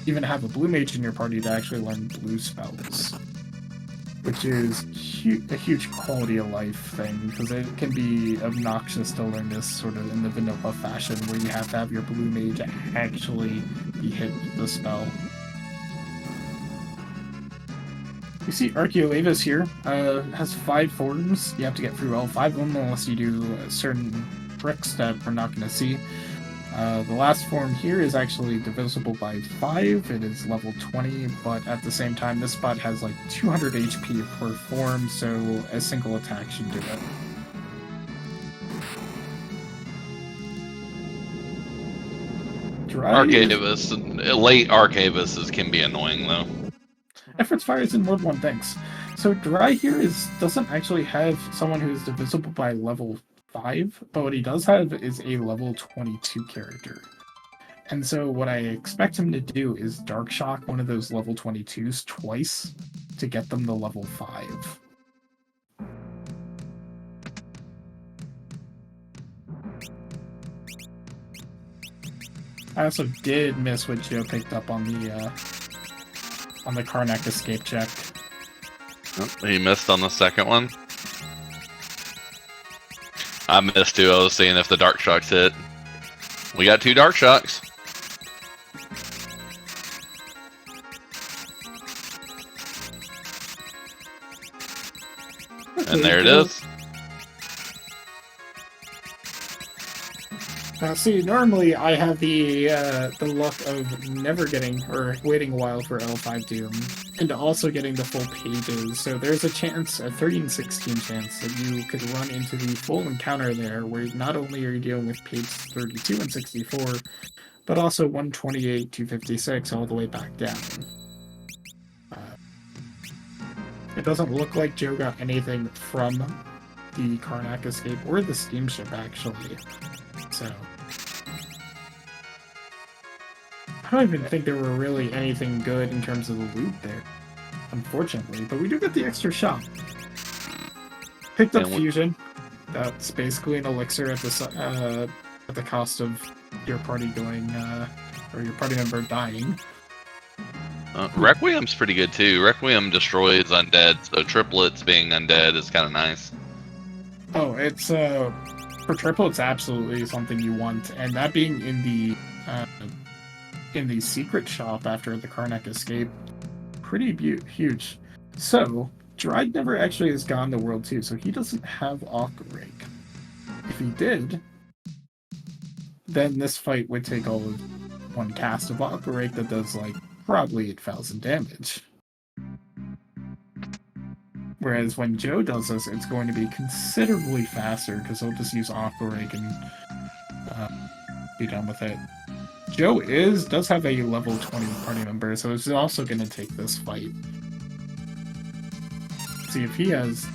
even have a blue mage in your party to actually learn blue spells, which is a huge quality of life thing, because it can be obnoxious to learn this sort of in the vanilla fashion where you have to have your blue mage actually be hit with the spell. You see Archaeolavis here has 5 forms. You have to get through all 5 of them unless you do certain tricks that we're not going to see. The last form here is actually divisible by 5. It is level 20, but at the same time, this spot has like 200 HP per form, so a single attack should do it. Archivist, late Archivists can be annoying though. Efforts fires in Mode 1, thanks. So Dry here doesn't actually have someone who is divisible by level 5, but what he does have is a level 22 character. And so what I expect him to do is Dark Shock one of those level 22s twice to get them to level 5. I also did miss what Joe picked up on the Karnak escape check. Oh, he missed on the second one. I missed too. I was seeing if the Dark Shocks hit. We got 2 Dark Shocks. And there it is. See, normally I have the luck of never getting or waiting a while for L5 Doom, and also getting the full pages. So there's a chance, a 30-16 chance, that you could run into the full encounter there, where not only are you dealing with page 32 and 64, but also 128, 256, all the way back down. It doesn't look like Joe got anything from the Karnak escape or the steamship, actually. So I don't even think there were really anything good in terms of the loot there, unfortunately. But we do get the extra shop. Picked up Fusion. That's basically an elixir at the cost of your party going or your party member dying. Requiem's pretty good too. Requiem destroys undead, so triplets being undead is kind of nice. Oh, it's for triplets absolutely something you want, and that being in the secret shop after the Karnak escape, pretty huge. So Dryde never actually has gone to World 2, so he doesn't have Aquarake. If he did, then this fight would take all of one cast of Aquarake that does like probably 8,000 damage. Whereas when Joe does this, it's going to be considerably faster because he'll just use Aquarake and be done with it. Joe does have a level 20 party member, so he's also going to take this fight. See if he has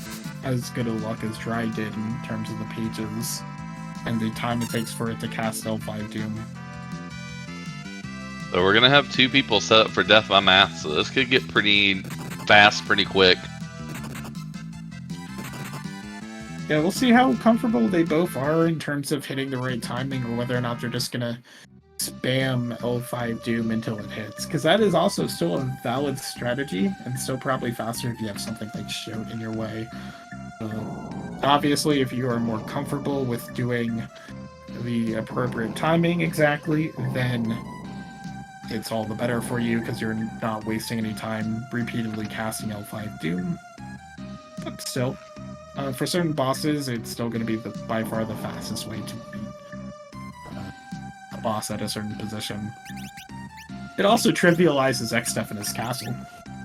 as good a luck as Dry did in terms of the pages and the time it takes for it to cast L5 Doom. So we're going to have 2 people set up for death by math, so this could get pretty fast, pretty quick. Yeah, we'll see how comfortable they both are in terms of hitting the right timing, or whether or not they're just going to spam L5 Doom until it hits. Because that is also still a valid strategy, and still probably faster if you have something like Shout in your way. Obviously, if you are more comfortable with doing the appropriate timing exactly, then it's all the better for you, because you're not wasting any time repeatedly casting L5 Doom. But still, for certain bosses, it's still going to be by far the fastest way to beat a boss at a certain position. It also trivializes Exdeath in his castle,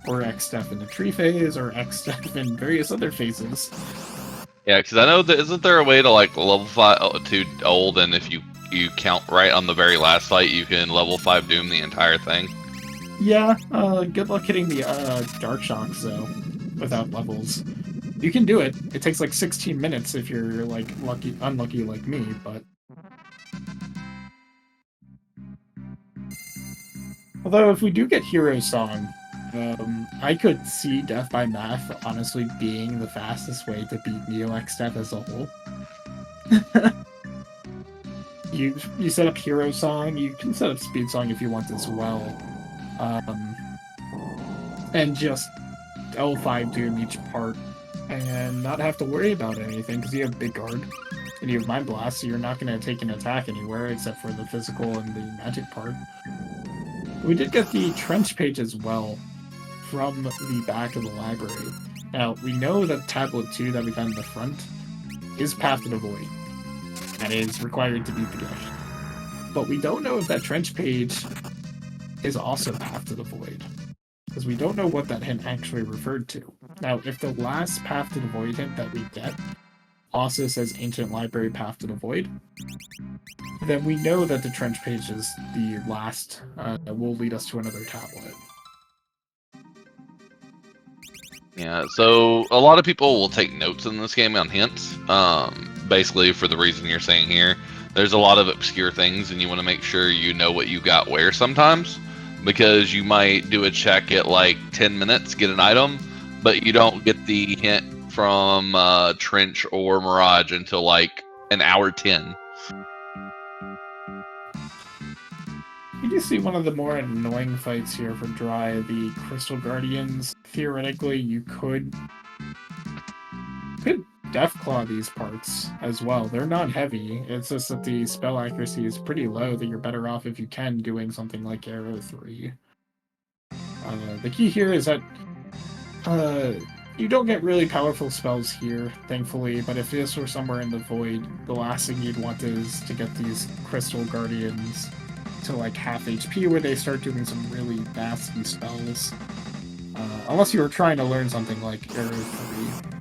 or Exdeath in the tree phase, or Exdeath in various other phases. Yeah, because I know that isn't there a way to like level 5 to old, and if you count right on the very last fight, you can level 5 Doom the entire thing? Yeah, good luck hitting the Dark Shocks though, without levels. You can do it. It takes like 16 minutes if you're like unlucky like me, but although if we do get Hero Song, I could see Death by Math honestly being the fastest way to beat Neo Exdeath as a whole. You set up Hero Song, you can set up Speed Song if you want as well. And just L5 Doom each part and not have to worry about anything because you have Big Guard and you have Mind Blast, so you're not going to take an attack anywhere except for the physical and the magic part. We did get the trench page as well from the back of the library. Now, we know that Tablet 2 that we got in the front is Path to the Void and is required to beat the gift. But we don't know if that trench page is also Path to the Void, because we don't know what that hint actually referred to. Now, if the last Path to the Void hint that we get also says Ancient Library Path to the Void, then we know that the trench page is the last that will lead us to another tablet. Yeah, so a lot of people will take notes in this game on hints, basically for the reason you're saying here. there's a lot of obscure things, and you want to make sure you know what you got where sometimes, because you might do a check at like 10 minutes, get an item, but you don't get the hint from Trench or Mirage until like an hour 10. You do see one of the more annoying fights here for Dry, the Crystal Guardians. Theoretically, you could Deathclaw these parts as well. They're not heavy. It's just that the spell accuracy is pretty low, that you're better off if you can doing something like Arrow 3. The key here is that you don't get really powerful spells here, thankfully, but if this were somewhere in the void, the last thing you'd want is to get these Crystal Guardians to like half HP where they start doing some really nasty spells. Unless you were trying to learn something like Arrow 3.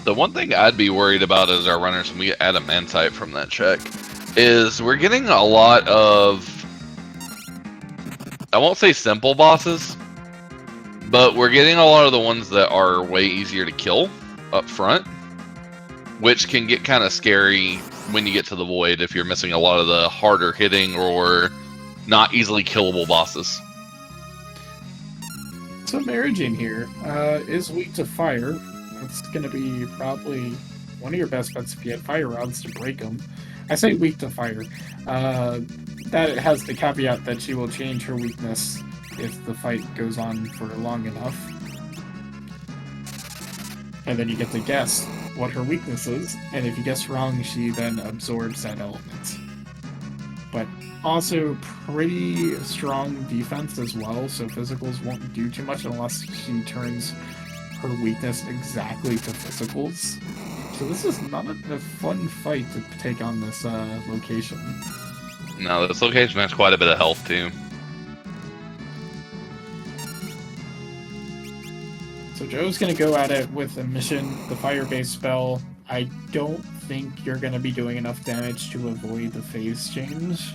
The one thing I'd be worried about as our runners when we get Adamantite from that check is we're getting a lot of, I won't say simple bosses, but we're getting a lot of the ones that are way easier to kill up front, which can get kind of scary when you get to the void if you're missing a lot of the harder hitting or not easily killable bosses. So Marigine here is weak to fire. It's going to be probably one of your best bets if you had fire rods to break them. I say weak to fire. That has the caveat that she will change her weakness if the fight goes on for long enough. And then you get to guess what her weakness is, and if you guess wrong, she then absorbs that element. But also pretty strong defense as well, so physicals won't do too much unless she turns her weakness exactly to physicals. So this is not a fun fight to take on this location. No, this location has quite a bit of health too. So Joe's going to go at it with a mission, the fire-based spell. I don't think you're going to be doing enough damage to avoid the phase change.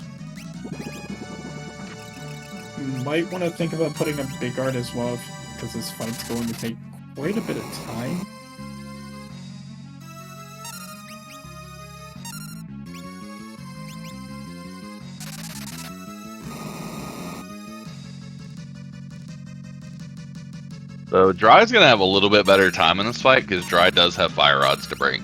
You might want to think about putting a big guard as well, because this fight's going to take quite a bit of time. So Dry's going to have a little bit better time in this fight because Dry does have fire rods to break.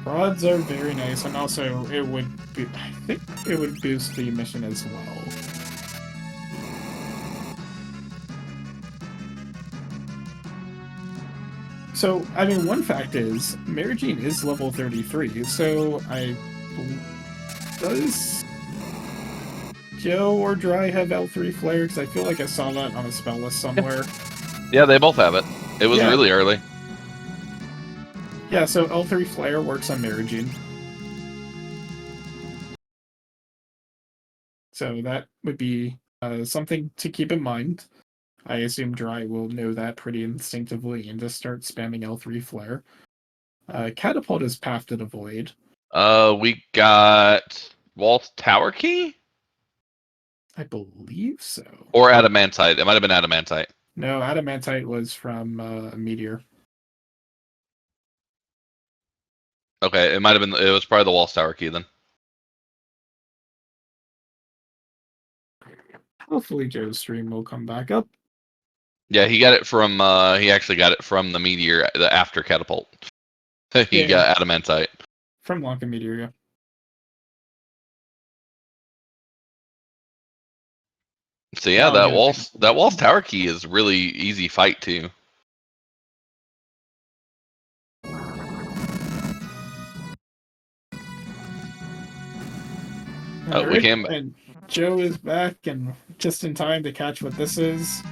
Rods are very nice, and also it would be, I think it would boost the mission as well. So, I mean, one fact is, Marigine is level 33, so does Joe or Dry have L3 Flare? Because I feel like I saw that on a spell list somewhere. Yeah, they both have it. It was really early. Yeah, so L3 Flare works on Marigine. So that would be something to keep in mind. I assume Dry will know that pretty instinctively and just start spamming L3 Flare. Catapult is Path to the Void. We got Walt's Tower Key? I believe so. Or Adamantite. It might have been Adamantite. No, Adamantite was from Meteor. Okay, it might have been. It was probably the Walt's Tower Key then. Hopefully Joe's stream will come back up. Yeah, he got it from. He actually got it from the Meteor, the after Catapult. He got Adamantite from Lanka Meteor. Yeah. So yeah, that Walt's Tower Key is really easy fight too. Oh, we came. And Joe is back, and just in time to catch what this is.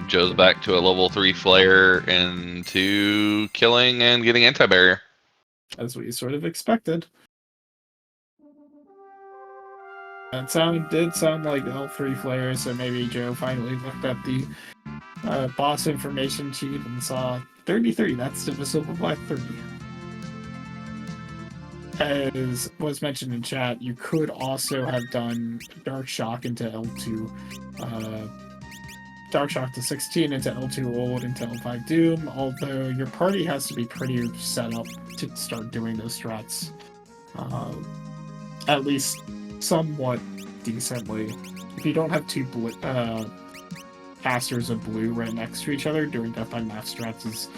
Joe's back to a level 3 Flare and to killing and getting anti-barrier. As we sort of expected. That did sound like L3 Flare, so maybe Joe finally looked at the boss information sheet and saw 33. That's divisible by 30. As was mentioned in chat, you could also have done Dark Shock into L2 Darkshock to 16 into L2 Old into L5 Doom, although your party has to be pretty set up to start doing those strats. At least somewhat decently. If you don't have two casters of blue right next to each other, doing Death by Math strats is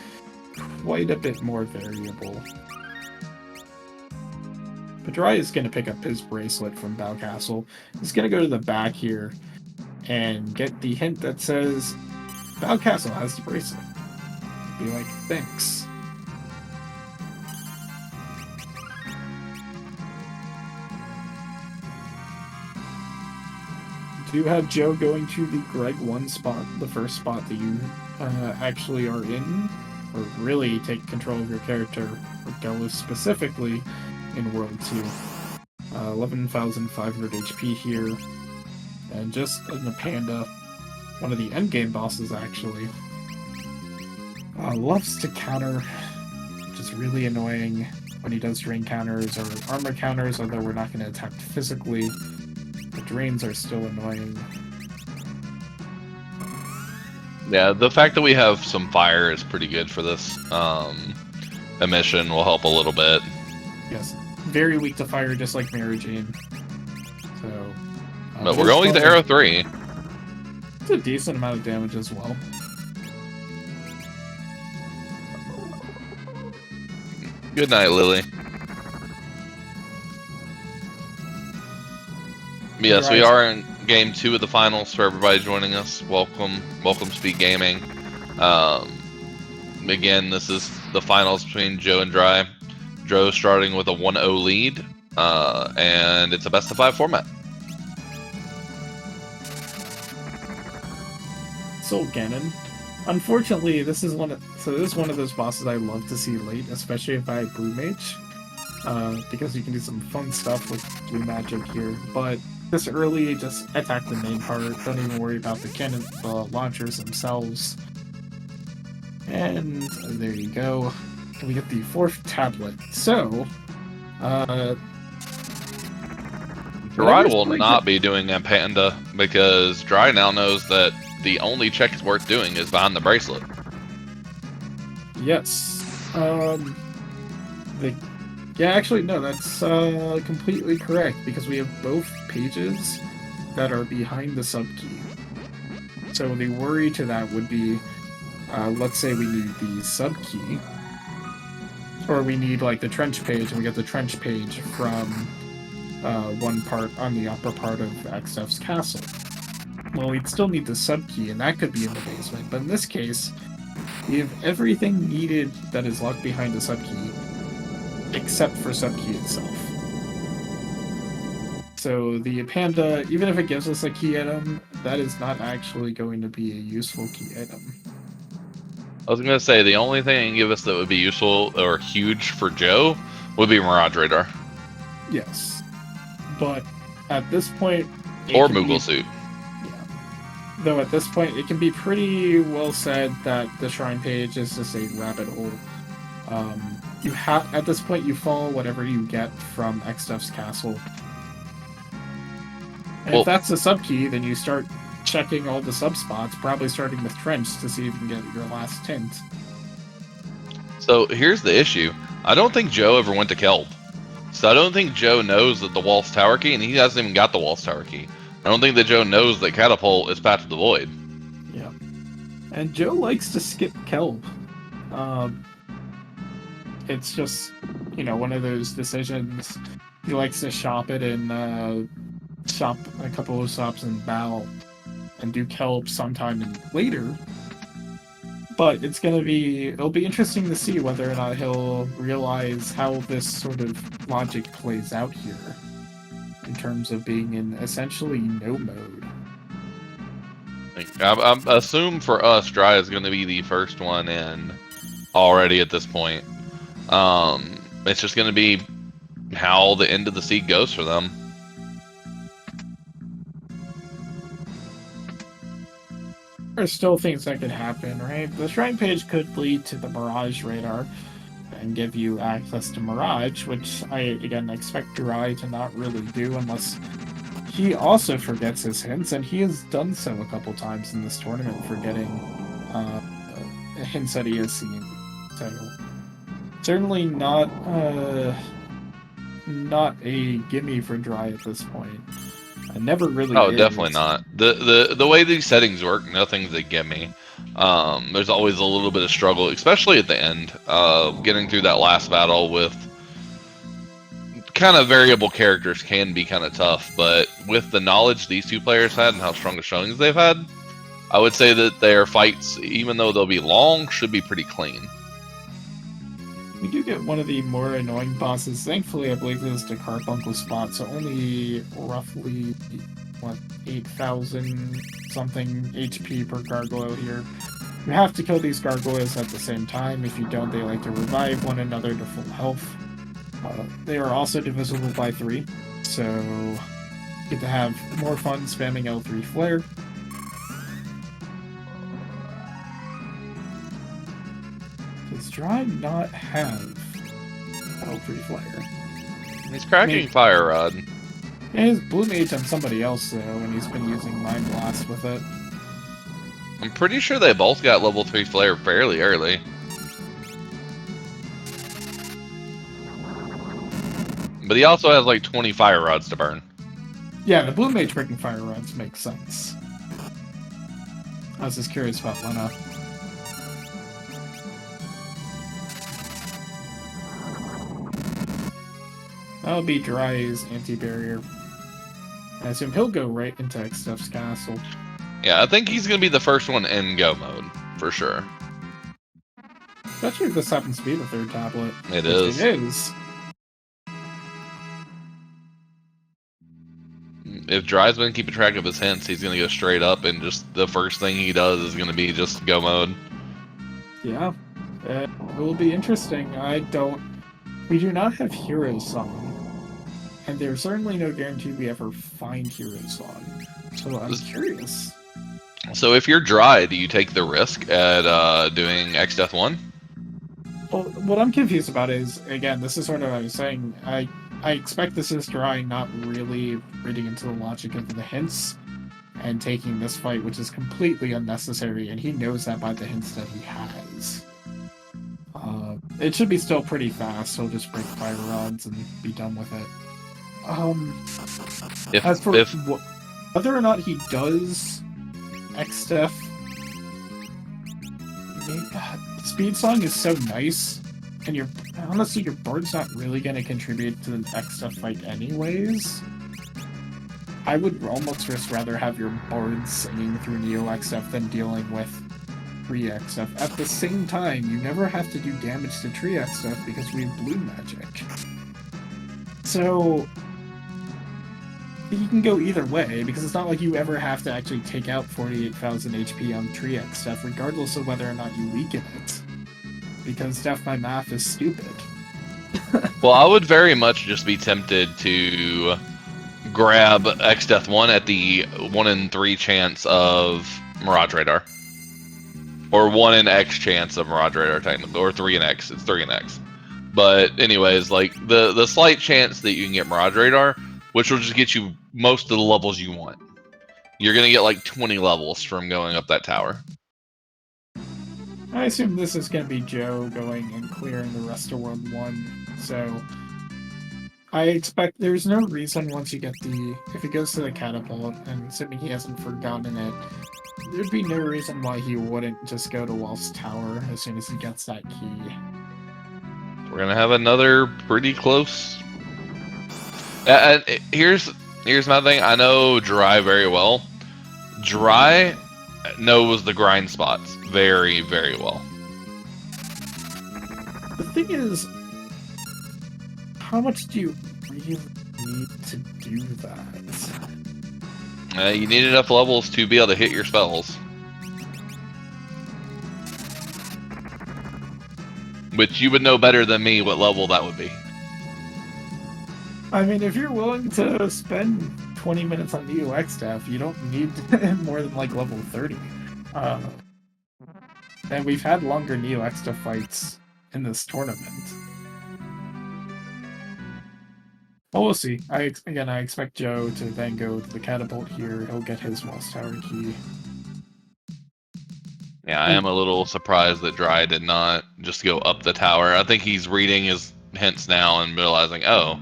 quite a bit more variable. But Dry is going to pick up his bracelet from Balcastle. He's going to go to the back here and get the hint that says Balcastle has the bracelet. Be like, thanks. Do have Joe going to the Greg 1 spot, the first spot that you actually are in, or really take control of your character, or Gellis specifically, in World 2. 11,500 HP here, and just in the Panda, one of the endgame bosses actually, loves to counter, which is really annoying when he does drain counters or armor counters, although we're not going to attack physically. The drains are still annoying. Yeah, the fact that we have some fire is pretty good for this emission will help a little bit. Yes, very weak to fire, just like Mary Jane. So, but we're going to Arrow 3. It's a decent amount of damage as well. Good night, Lily. Yes, we are in game 2 of the finals for everybody joining us. Welcome, Speed Gaming. Again, this is the finals between Joe and Dry. Joe starting with a 1-0 lead, and it's a best-of-5 format. Soul Ganon. Unfortunately, this is one of those bosses I love to see late, especially if I have Blue Mage, because you can do some fun stuff with Blue Magic here. But this early, just attack the main part. Don't even worry about the launchers themselves. And there you go. We get the 4th tablet. So, Dry will not be doing a Panda because Dry now knows that the only check is worth doing is behind the bracelet. Yes. Yeah, actually, no, that's completely correct, because we have both pages that are behind the subkey. So the worry to that would be, let's say we need the subkey, or we need, like, the trench page, and we get the trench page from one part on the upper part of Exdeath's castle. Well, we'd still need the subkey, and that could be in the basement, but in this case, we have everything needed that is locked behind the subkey, except for subkey itself. So the Panda, even if it gives us a key item, that is not actually going to be a useful key item. I was going to say, the only thing it can give us that would be useful or huge for Joe would be Mirage Radar. Yes. But at this point... Or Moogle Suit. Yeah. Though at this point, it can be pretty well said that the Shrine page is just a rabbit hole. At this point, you follow whatever you get from Exdeath's castle. And if that's the subkey, then you start checking all the subspots, probably starting with Trench to see if you can get your last tint. So here's the issue. I don't think Joe ever went to Kelp. So I don't think Joe knows that the Waltz Tower key, and he hasn't even got the Waltz Tower key. I don't think that Joe knows that Catapult is Path to the Void. Yeah. And Joe likes to skip Kelp. It's just, one of those decisions. He likes to shop it in, shop a couple of shops in Val and do Kelp sometime later. But it'll be interesting to see whether or not he'll realize how this sort of logic plays out here in terms of being in essentially no mode. I assume for us, Dry is going to be the first one in already at this point. It's just going to be how the end of the seed goes for them. There's still things that could happen, right? The Shrine page could lead to the Mirage Radar and give you access to Mirage, which I, again, expect Dry to not really do unless he also forgets his hints, and he has done so a couple times in this tournament, forgetting hints that he has seen. So certainly not a gimme for Dry at this point. I never really. Oh, definitely not. The way these settings work, nothing's a gimme. There's always a little bit of struggle, especially at the end. Getting through that last battle with kind of variable characters can be kind of tough, but with the knowledge these two players had and how strong the showings they've had, I would say that their fights, even though they'll be long, should be pretty clean. We do get one of the more annoying bosses. Thankfully, I believe it is the Carbuncle spot, so only roughly, 8,000 something HP per gargoyle here. You have to kill these gargoyles at the same time. If you don't, they like to revive one another to full health. They are also divisible by 3, so you get to have more fun spamming L3 Flare. Does Dry not have L3 Flare? He's cracking Fire Rod. Yeah, his Blue Mage on somebody else, though, and he's been using Mind Blast with it. I'm pretty sure they both got level 3 Flare fairly early. But he also has like 20 Fire Rods to burn. Yeah, the Blue Mage breaking Fire Rods makes sense. I was just curious about Lena. That'll be Dry's anti-barrier. I assume he'll go right into Exdeath's castle. Yeah, I think he's going to be the first one in go mode, for sure. Especially if this happens to be the 3rd tablet. It is. It is. If Dry's been keeping track of his hints, he's going to go straight up, and just the first thing he does is going to be just go mode. Yeah. It will be interesting. We do not have Hero Song. And there's certainly no guarantee we ever find Hero Song. So I'm curious. So if you're Dry, do you take the risk at doing Exdeath 1? Well, what I'm confused about is, again, this is sort of what I was saying. I expect this is Dry not really reading into the logic of the hints and taking this fight, which is completely unnecessary, and he knows that by the hints that he has. It should be still pretty fast. He'll just break Fire Rods and be done with it. As for whether or not he does Exdeath, Speed Song is so nice, and honestly, your Bard's not really going to contribute to the Exdeath fight anyways. I would almost just rather have your Bard singing through Neo Exdeath than dealing with Tree Exdeath. At the same time, you never have to do damage to Tree Exdeath because we have Blue Magic. So you can go either way, because it's not like you ever have to actually take out 48,000 HP on Tree Exdeath, regardless of whether or not you weaken it. Because Death by Math is stupid. Well, I would very much just be tempted to grab Exdeath 1 at the 1 in 3 chance of Mirage Radar. Or 1 in X chance of Mirage Radar, technically. Or 3 in X. It's 3 in X. But anyways, like, the slight chance that you can get Mirage Radar, which will just get you most of the levels you want. You're going to get like 20 levels from going up that tower. I assume this is going to be Joe going and clearing the rest of World 1, so I expect there's no reason once you get if he goes to the catapult, and assuming he hasn't forgotten it, there'd be no reason why he wouldn't just go to Wolf's Tower as soon as he gets that key. We're going to have another pretty close... And here's my thing. I know Dry very well. Dry knows the grind spots very, very well. The thing is, how much do you really need to do that? You need enough levels to be able to hit your spells. Which you would know better than me what level that would be. I mean, if you're willing to spend 20 minutes on Neo Exdeath, you don't need more than like level 30. And we've had longer Neo Exdeath fights in this tournament. Well, we'll see. Again, I expect Joe to then go to the catapult here. He'll get his Walls Tower key. Yeah, I am a little surprised that Dry did not just go up the tower. I think he's reading his hints now and realizing, oh.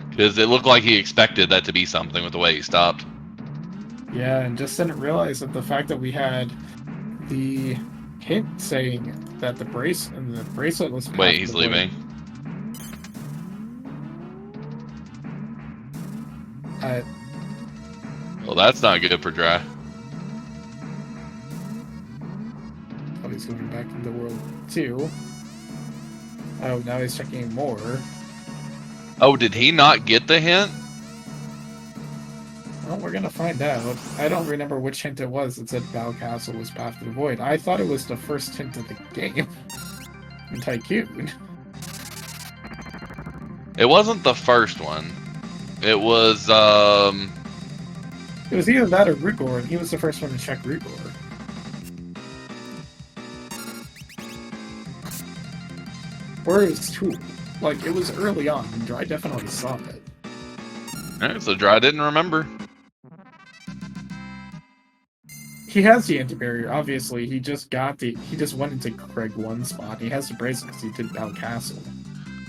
Because it looked like he expected that to be something with the way he stopped. Yeah, and just didn't realize that the fact that we had the hint saying that the bracelet was Wait, past he's the void. leaving. Well, that's not good for Dry. Oh, he's going back into World 2. Oh, now he's checking more. Oh, did he not get the hint? Well, we're gonna find out. I don't remember which hint it was that said Val Castle was Path to the Void. I thought it was the first hint of the game in Tycoon. It wasn't the first one. It was, It was either that or Rugor, and he was the first one to check Rugor. Or it was Tool. Like, it was early on, and I definitely saw it. Alright, so Dry didn't remember. He has the anti-barrier, obviously. He just went into Craig 1 spot. He has the bracelet because he did Val Castle.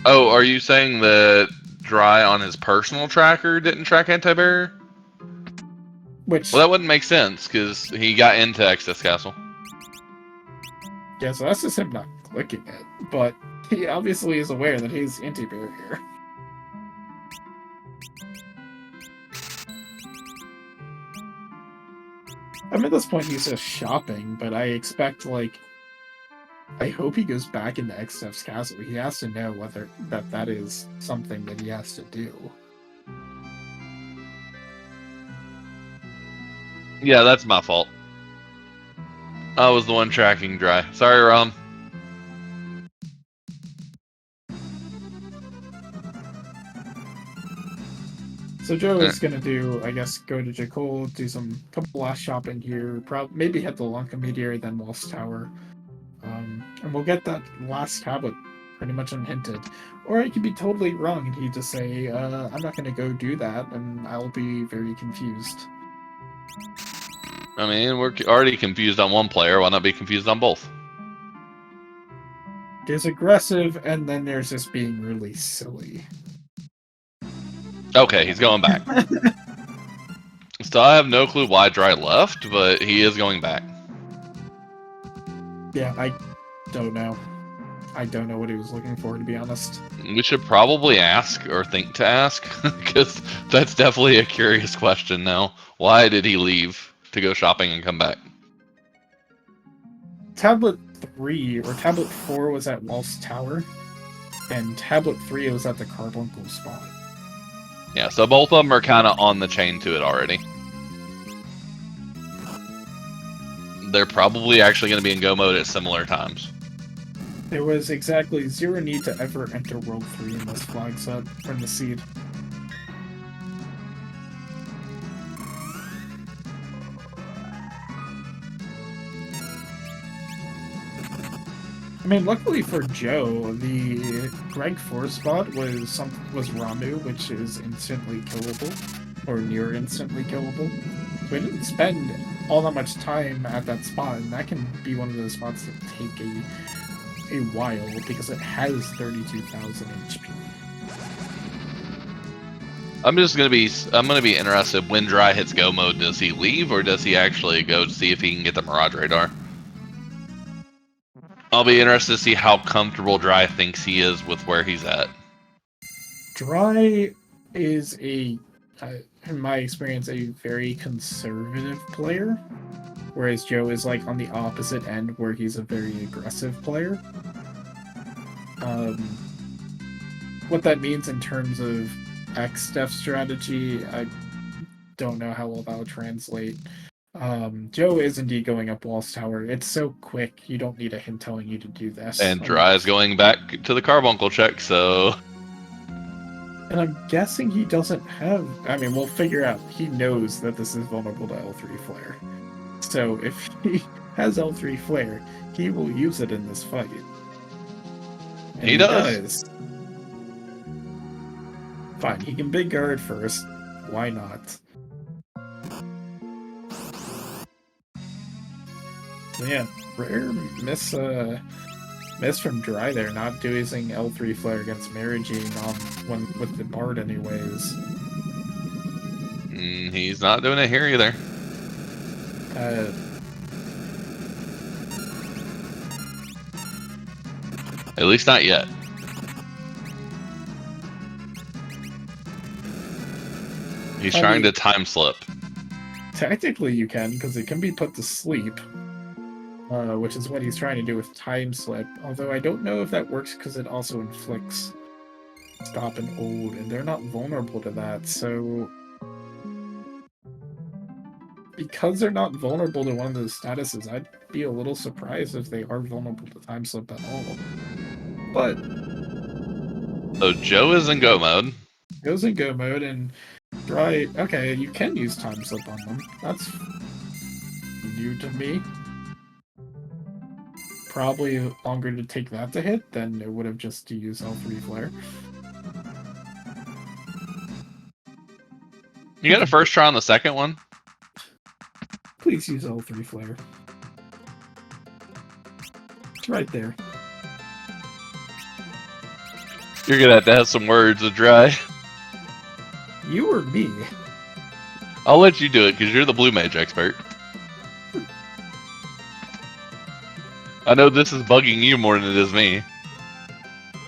Oh, are you saying that Dry on his personal tracker didn't track anti-barrier? Which, Well, that wouldn't make sense, because he got into Exdeath Castle. yeah, so that's just him not clicking it. But he obviously is aware that he's anti-barrier. I mean, at this point, he's just shopping, but I expect, like, I hope he goes back into Exdeath's Castle. He has to know whether that is something that he has to do. Yeah, that's my fault. I was the one tracking Dry. Sorry, Rom. So Joe is gonna do, I guess, go to Jakol, do some couple last shopping here, maybe hit the Lanka Meteor, then Walls Tower, and we'll get that last tablet pretty much unhinted. Or I could be totally wrong, and he'd just say, "I'm not gonna go do that," and I'll be very confused. I mean, we're already confused on one player. Why not be confused on both? There's aggressive, and then there's just being really silly. Okay, he's going back. Still, I have no clue why Dry left, but he is going back. Yeah, I don't know. I don't know what he was looking for, to be honest. We should probably ask, or think to ask, because that's definitely a curious question now. Why did he leave to go shopping and come back? Tablet 3, or Tablet 4 was at Walls Tower, and Tablet 3 was at the Carbuncle spot. Yeah, so both of them are kind of on the chain to it already. They're probably actually going to be in go mode at similar times. There was exactly zero need to ever enter World 3 in this flag set from the seed. I mean, luckily for Joe, the Greg 4 spot was Ramu, which is instantly killable, or near instantly killable. So we didn't spend all that much time at that spot, and that can be one of those spots that take a while because it has 32,000 HP. I'm gonna be interested when Dry hits go mode. Does he leave, or does he actually go to see if he can get the Mirage Radar? I'll be interested to see how comfortable Dry thinks he is with where he's at. Dry is in my experience, a very conservative player, whereas Joe is like on the opposite end, where he's a very aggressive player. What that means in terms of Exdeath strategy, I don't know how well that will translate. Joe is indeed going up Walls Tower. It's so quick, you don't need a hint telling you to do this. And Dry is going back to the Carbuncle check, so... And I'm guessing he doesn't have... I mean, we'll figure out. He knows that this is vulnerable to L3 Flare. So if he has L3 Flare, he will use it in this fight. And He does. Fine, he can big guard first. Why not? So yeah, rare miss from Dry there, not doing L3 flare against Marigine when with the Bard anyways. He's not doing it here either. At least not yet. He's trying to time slip. Technically you can, because it can be put to sleep. Which is what he's trying to do with time slip. Although I don't know if that works because it also inflicts stop and hold, and they're not vulnerable to that, so because they're not vulnerable to one of those statuses, I'd be a little surprised if they are vulnerable to time slip at all. But so Joe is in go mode. Goes in go mode, and Dry. Okay, you can use time slip on them. That's new to me. Probably longer to take that to hit than it would have just to use L3 flare. You got a first try on the second one? Please use L3 flare. It's right there. You're gonna have to have some words with Dry. You or me? I'll let you do it because you're the blue mage expert. I know this is bugging you more than it is me.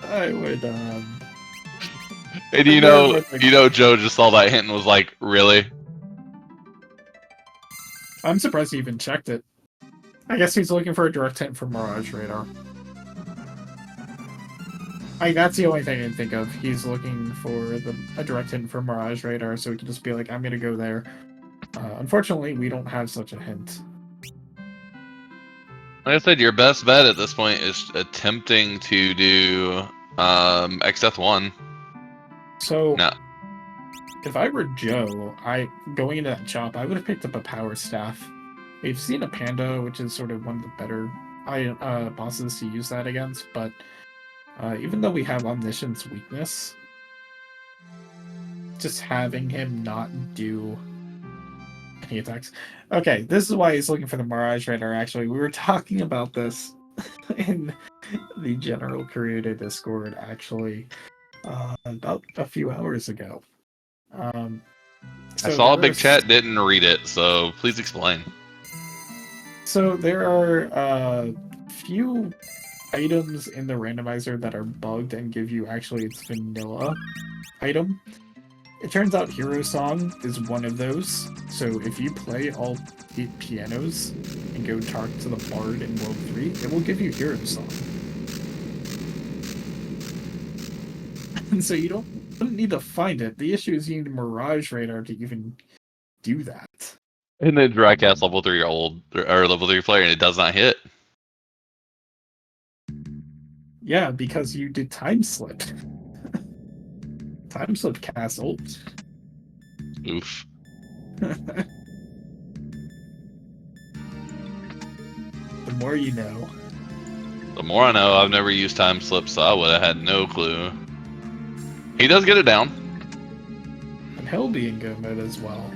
I would, And you know, Joe just saw that hint and was like, really? I'm surprised he even checked it. I guess he's looking for a direct hint for Mirage Radar. That's the only thing I can think of. He's looking for a direct hint for Mirage Radar, so he can just be like, I'm gonna go there. Unfortunately, we don't have such a hint. Like I said, your best bet at this point is attempting to do Exdeath 1. So, no. If I were Joe, going into that chop, I would have picked up a Power Staff. We've seen a Panda, which is sort of one of the better bosses to use that against, but even though we have Omniscience weakness, just having him not do any attacks. Okay, this is why he's looking for the Mirage Radar, actually. We were talking about this in the General Creator Discord, actually, about a few hours ago. I saw a big chat, didn't read it, so please explain. So there are a few items in the randomizer that are bugged and give you actually its vanilla item. It turns out Hero Song is one of those. So if you play all 8 pianos and go talk to the Bard in World 3, it will give you Hero Song. And so you don't need to find it. The issue is you need Mirage Radar to even do that. And then Dry cast level 3 or level 3 player and it does not hit. Yeah, because you did Time Slip. Time Slip cast ult. Oof. The more you know. The more I know, I've never used Time Slip, so I would have had no clue. He does get it down. And he'll be in go mode as well.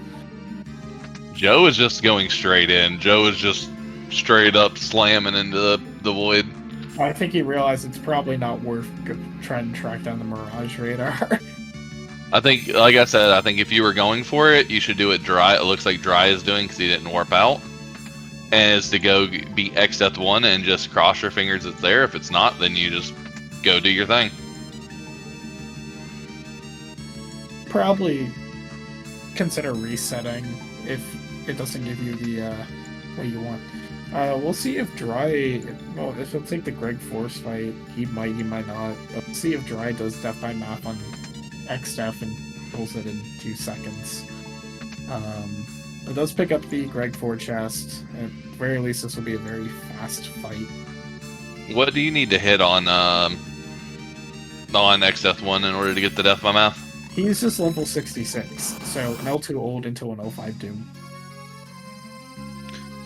Joe is just going straight in. Joe is just straight up slamming into the void. I think he realized it's probably not worth trying to track down the Mirage Radar. I think, like I said, I think if you were going for it, you should do it Dry. It looks like Dry is doing because he didn't warp out. And is to go beat Exdeath 1 and just cross your fingers it's there. If it's not, then you just go do your thing. Probably consider resetting if it doesn't give you the what you want. We'll see if Dry, well, if he'll take the Greg Force fight, he might not. But we'll see if Dry does Death by Math on Exdeath and pulls it in 2 seconds. It does pick up the Greg 4 chest. At the very least, this will be a very fast fight. What do you need to hit on Exdeath 1 in order to get the Death by Math? He's just level 66, so an L2 old into an L5 Doom.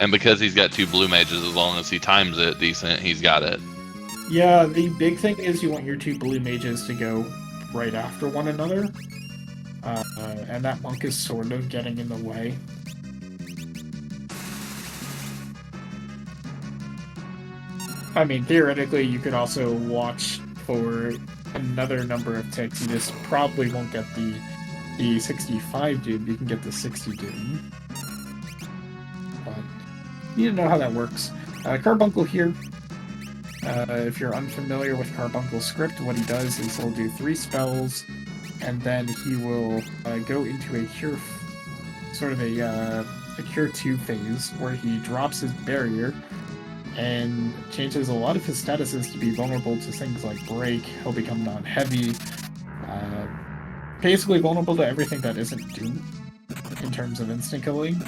And because he's got 2 blue mages, as long as he times it decent, he's got it. Yeah, the big thing is you want your 2 blue mages to go right after one another. And that monk is sort of getting in the way. I mean, theoretically, you could also watch for another number of ticks. You just probably won't get the 65 Doom. You can get the 60 Doom. But you need to know how that works. Carbuncle here. If you're unfamiliar with Carbuncle's script, what he does is he'll do 3 spells, and then he will go into a cure, sort of a cure 2 phase, where he drops his barrier and changes a lot of his statuses to be vulnerable to things like break. He'll become non-heavy, basically vulnerable to everything that isn't Doom in terms of instant killing.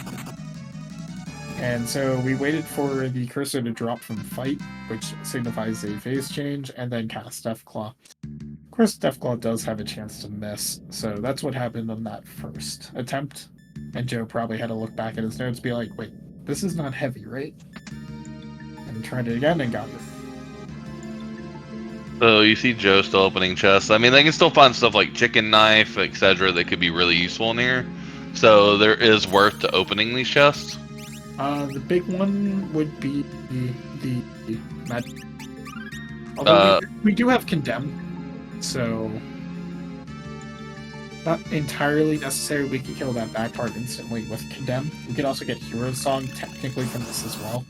And so we waited for the cursor to drop from Fight, which signifies a phase change, and then cast Deathclaw. Of course, Deathclaw does have a chance to miss, so that's what happened on that first attempt. And Joe probably had to look back at his notes and be like, wait, this is not heavy, right? And tried it again and got it. So you see Joe still opening chests. I mean, they can still find stuff like chicken knife, etc. that could be really useful in here. So there is worth to opening these chests. The big one would be the magic. Although we do have Condemn, so not entirely necessary. We could kill that back part instantly with Condemn. We could also get Hero's Song technically from this as well.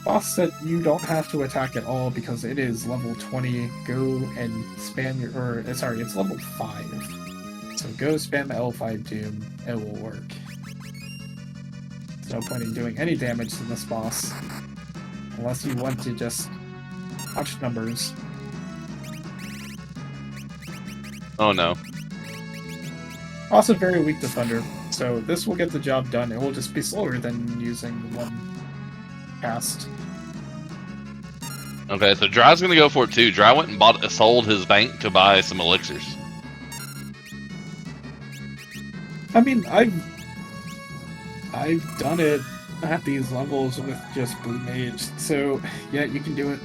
Boss that you don't have to attack at all because it is level 20. Go and spam your, it's level 5. So go spam L5 Doom, it will work. There's no point in doing any damage to this boss, unless you want to just watch numbers. Oh no. Also very weak to Thunder, so this will get the job done. It will just be slower than using one cast. Okay, so Dry's gonna go for it too. Dry went and sold his bank to buy some elixirs. I mean, I've done it at these levels with just Blue Mage, so yeah, you can do it.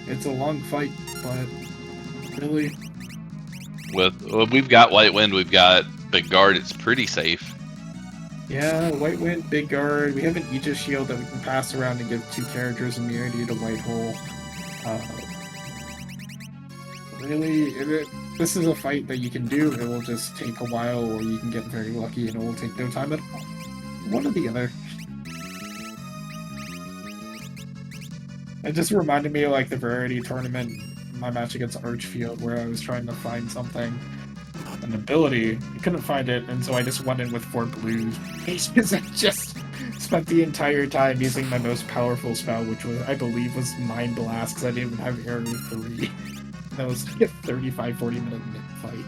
It's a long fight, but really, We've got White Wind, we've got Big Guard. It's pretty safe. yeah, White Wind, Big Guard. We have an Aegis Shield that we can pass around and give 2 characters immunity to White Hole. Really, this is a fight that you can do. It will just take a while, or you can get very lucky and it will take no time at all. One or the other. It just reminded me of like the Rarity tournament, my match against Archfield, where I was trying to find something, an ability. I couldn't find it, and so I just went in with 4 blue pages and just spent the entire time using my most powerful spell, which was, I believe, was Mind Blast, because I didn't even have Arrow 3. That was like a 35-40 minute fight.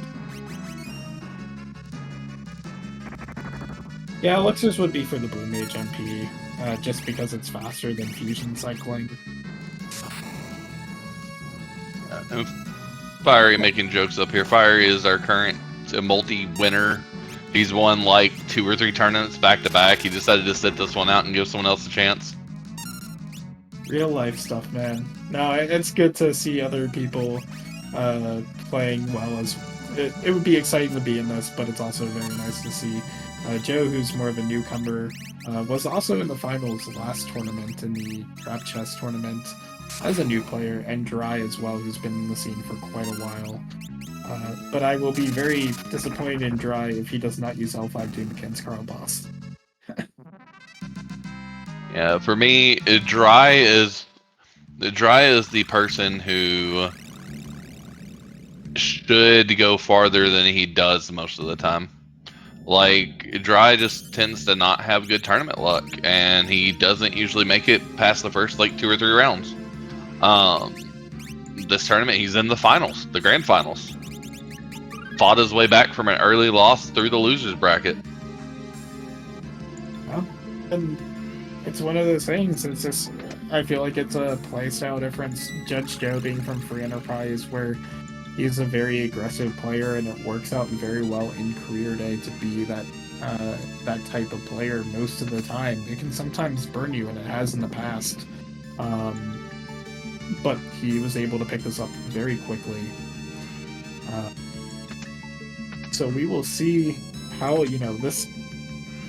Yeah, Elixirs would be for the Blue Mage MP, just because it's faster than Fusion Cycling. Fiery making jokes up here. Fiery is our current multi-winner. He's won like 2 or 3 tournaments back to back. He decided to sit this one out and give someone else a chance. Real life stuff, man. No, it's good to see other people playing well. As it would be exciting to be in this, but it's also very nice to see Joe, who's more of a newcomer, was also in the finals last tournament, in the Trap Chest tournament, as a new player, and Dry as well, who's been in the scene for quite a while. But I will be very disappointed in Dry if he does not use L5 Doom against Carl Boss. Yeah, for me, Dry is the person who should go farther than he does most of the time. Like, Dry just tends to not have good tournament luck, and he doesn't usually make it past the first like 2 or 3 rounds. This tournament, he's in the finals, the grand finals. Fought his way back from an early loss through the losers bracket. Well, and it's one of those things. It's just, I feel like it's a playstyle difference. Judgejoe being from Free Enterprise, where he's a very aggressive player, and it works out very well in Career Day to be that type of player most of the time. It can sometimes burn you, and it has in the past. but he was able to pick this up very quickly. So we will see how, you know, this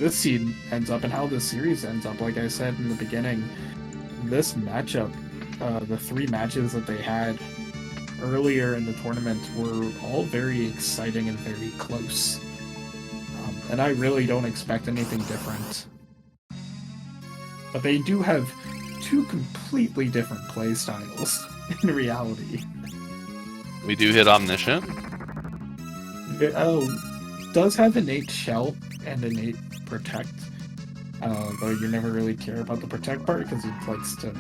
seed ends up and how this series ends up. Like I said in the beginning, this matchup, the 3 matches that they had earlier in the tournament were all very exciting and very close. And I really don't expect anything different. But they do have 2 completely different play styles in reality. We do hit Omniscient. It does have innate shell and innate protect, though you never really care about the protect part because he likes to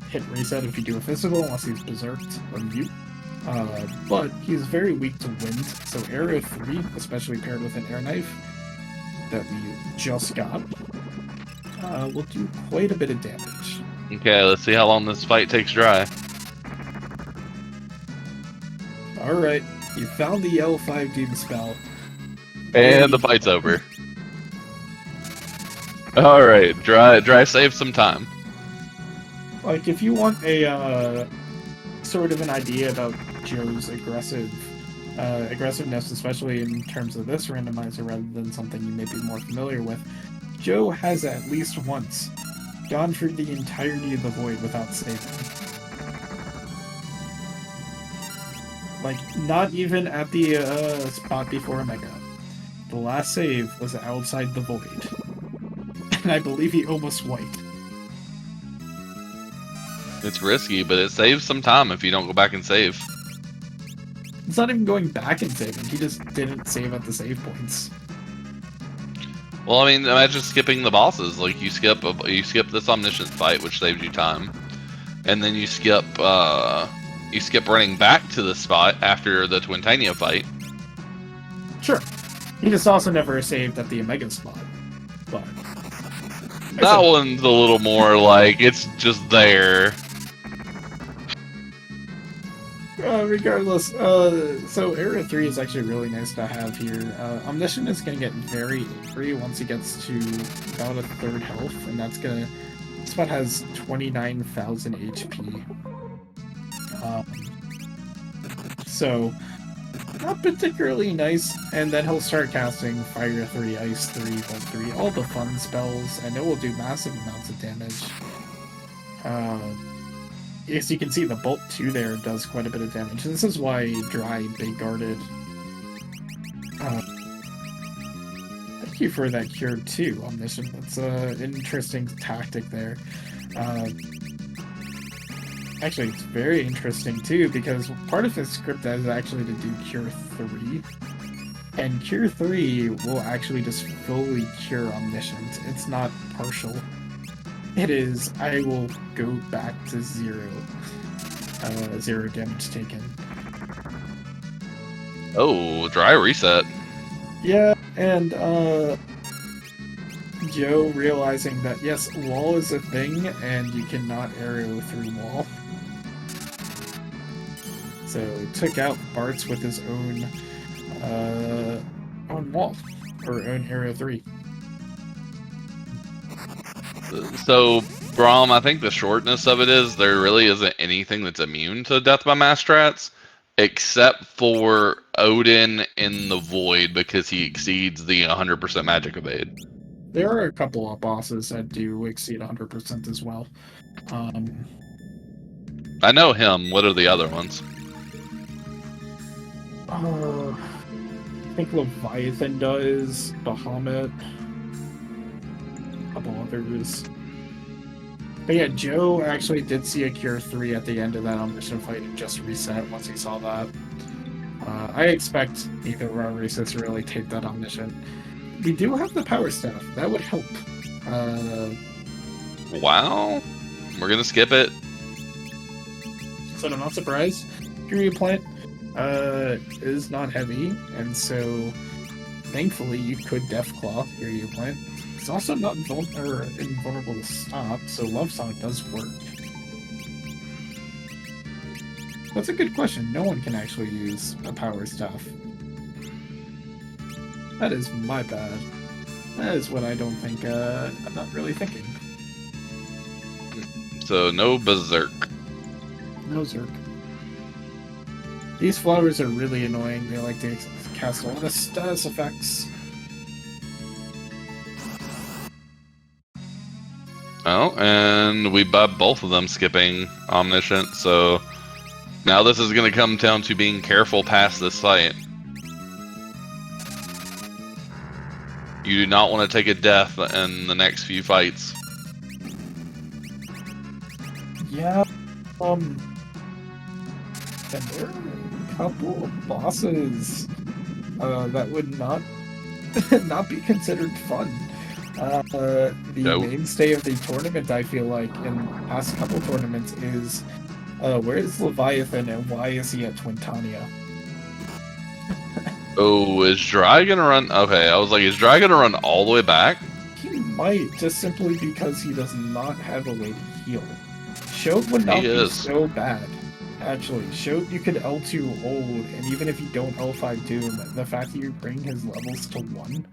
hit reset if you do a physical unless he's berserked or mute. But he's very weak to wind, so area 3, especially paired with an air knife that we just got, will do quite a bit of damage. Okay, let's see how long this fight takes Dry. Alright, you found the L5 Doom spell. And the fight's over. Alright, Dry saved some time. Like, if you want a, sort of an idea about Joe's aggressiveness, especially in terms of this randomizer rather than something you may be more familiar with, Joe has at least once gone through the entirety of the void without saving. Like, not even at the spot before Omega. The last save was outside the void. And I believe he almost wiped. It's risky, but it saves some time if you don't go back and save. It's not even going back and saving, he just didn't save at the save points. Well, I mean, imagine skipping the bosses. Like, you skip this Omniscient fight, which saves you time. And then you skip running back to the spot after the Twintania fight. Sure. He just also never saved at the Omega spot. But that one's a little more like, it's just there. Regardless, so Area 3 is actually really nice to have here. Omniscient is going to get very angry once he gets to about a third health, and this spot has 29,000 HP. So, not particularly nice, and then he'll start casting Fire 3, Ice 3, Volt 3, all the fun spells, and it will do massive amounts of damage. As you can see, the Bolt 2 there does quite a bit of damage. This is why Dry big guarded. Thank you for that Cure 2, Omniscient. That's an interesting tactic there. Actually, it's very interesting too, because part of his script is actually to do Cure 3. And Cure 3 will actually just fully cure Omniscient. It's not partial. It is, I will go back to 0. 0 damage taken. Oh, Dry reset. Yeah, and Joe realizing that, yes, wall is a thing, and you cannot arrow through wall. So, took out Bart's with his own wall, or own Area 3. So, Braum, I think the shortness of it is there really isn't anything that's immune to death by mass strats, except for Odin in the Void because he exceeds the 100% magic evade. There are a couple of bosses that do exceed 100% as well. I know him. What are the other ones? I think Leviathan does, Bahamut, a couple others. But yeah, Joe actually did see a Cure 3 at the end of that Omniscient fight and just reset once he saw that. I expect either of our races to really take that Omniscient. We do have the Power Staff. That would help. Wow. We're going to skip it. So I'm not surprised. Period Plant is not heavy, and so thankfully you could Deathclaw Period Plant. It's also not invulnerable to stop, so Love Song does work. That's a good question. No one can actually use a Power Staff. That is my bad. That is what I don't think, I'm not really thinking. So, no Berserk. No Zerk. These flowers are really annoying. They like to cast a lot of status effects. Oh, and we buy both of them skipping Omniscient, so now this is going to come down to being careful past this fight. You do not want to take a death in the next few fights. Yeah, and there are a couple of bosses that would not not be considered fun. The mainstay of the tournament, I feel like, in the past couple tournaments is where is Leviathan and why is he at Twintania? Oh, is Dry gonna run? Okay, I was like, is Dry gonna run all the way back? He might, just simply because he does not have a way to heal. Shoat would not be so bad. Actually, Shoat you could L2 hold, and even if you don't L5 Doom, the fact that you bring his levels to 1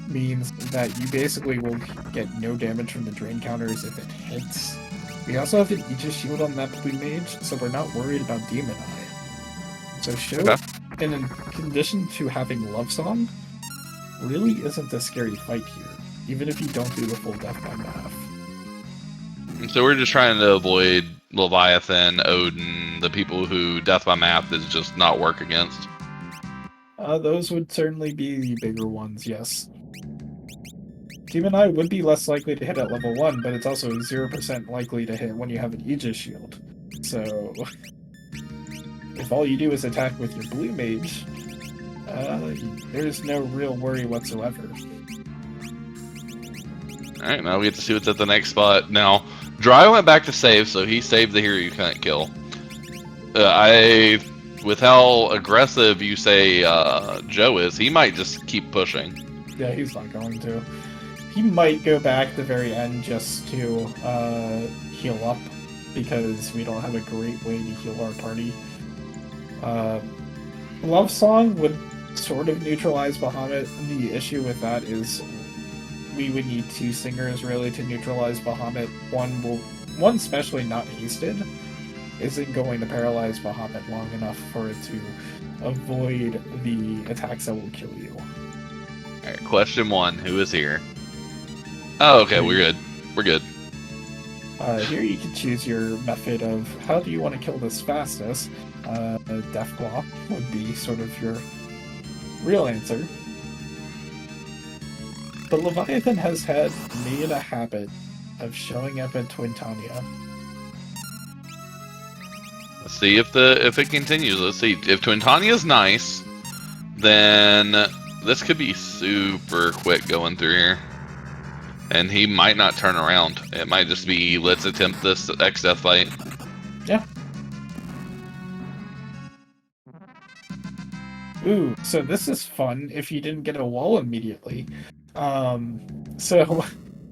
means that you basically will get no damage from the drain counters if it hits. We also have an Aegis shield on that blue mage, so we're not worried about Demon Eye. So Shoat, in condition to having Love Song, really isn't a scary fight here, even if you don't do the full death by math. So we're just trying to avoid Leviathan, Odin, the people who death by math is just not work against. Those would certainly be the bigger ones, yes. Demon Eye would be less likely to hit at level 1, but it's also 0% likely to hit when you have an Aegis shield. So, if all you do is attack with your blue mage, there's no real worry whatsoever. Alright, now we get to see what's at the next spot. Now, Dry went back to save, so he saved the hero you can't kill. With how aggressive you say Joe is, he might just keep pushing. Yeah, he's not going to. He might go back at the very end just to heal up, because we don't have a great way to heal our party. Love Song would sort of neutralize Bahamut. The issue with that is we would need 2 singers really to neutralize Bahamut. One especially not hasted isn't going to paralyze Bahamut long enough for it to avoid the attacks that will kill you. Alright, question 1, who is here? Oh, okay, we're good. We're good. Here you can choose your method of how do you want to kill this fastest. Deathclaw would be sort of your real answer. But Leviathan has made a habit of showing up at Twintania. Let's see if it continues. Let's see. If Twintania's nice, then this could be super quick going through here. And he might not turn around. It might just be, let's attempt this Exdeath fight. Yeah. Ooh, so this is fun if you didn't get a wall immediately. So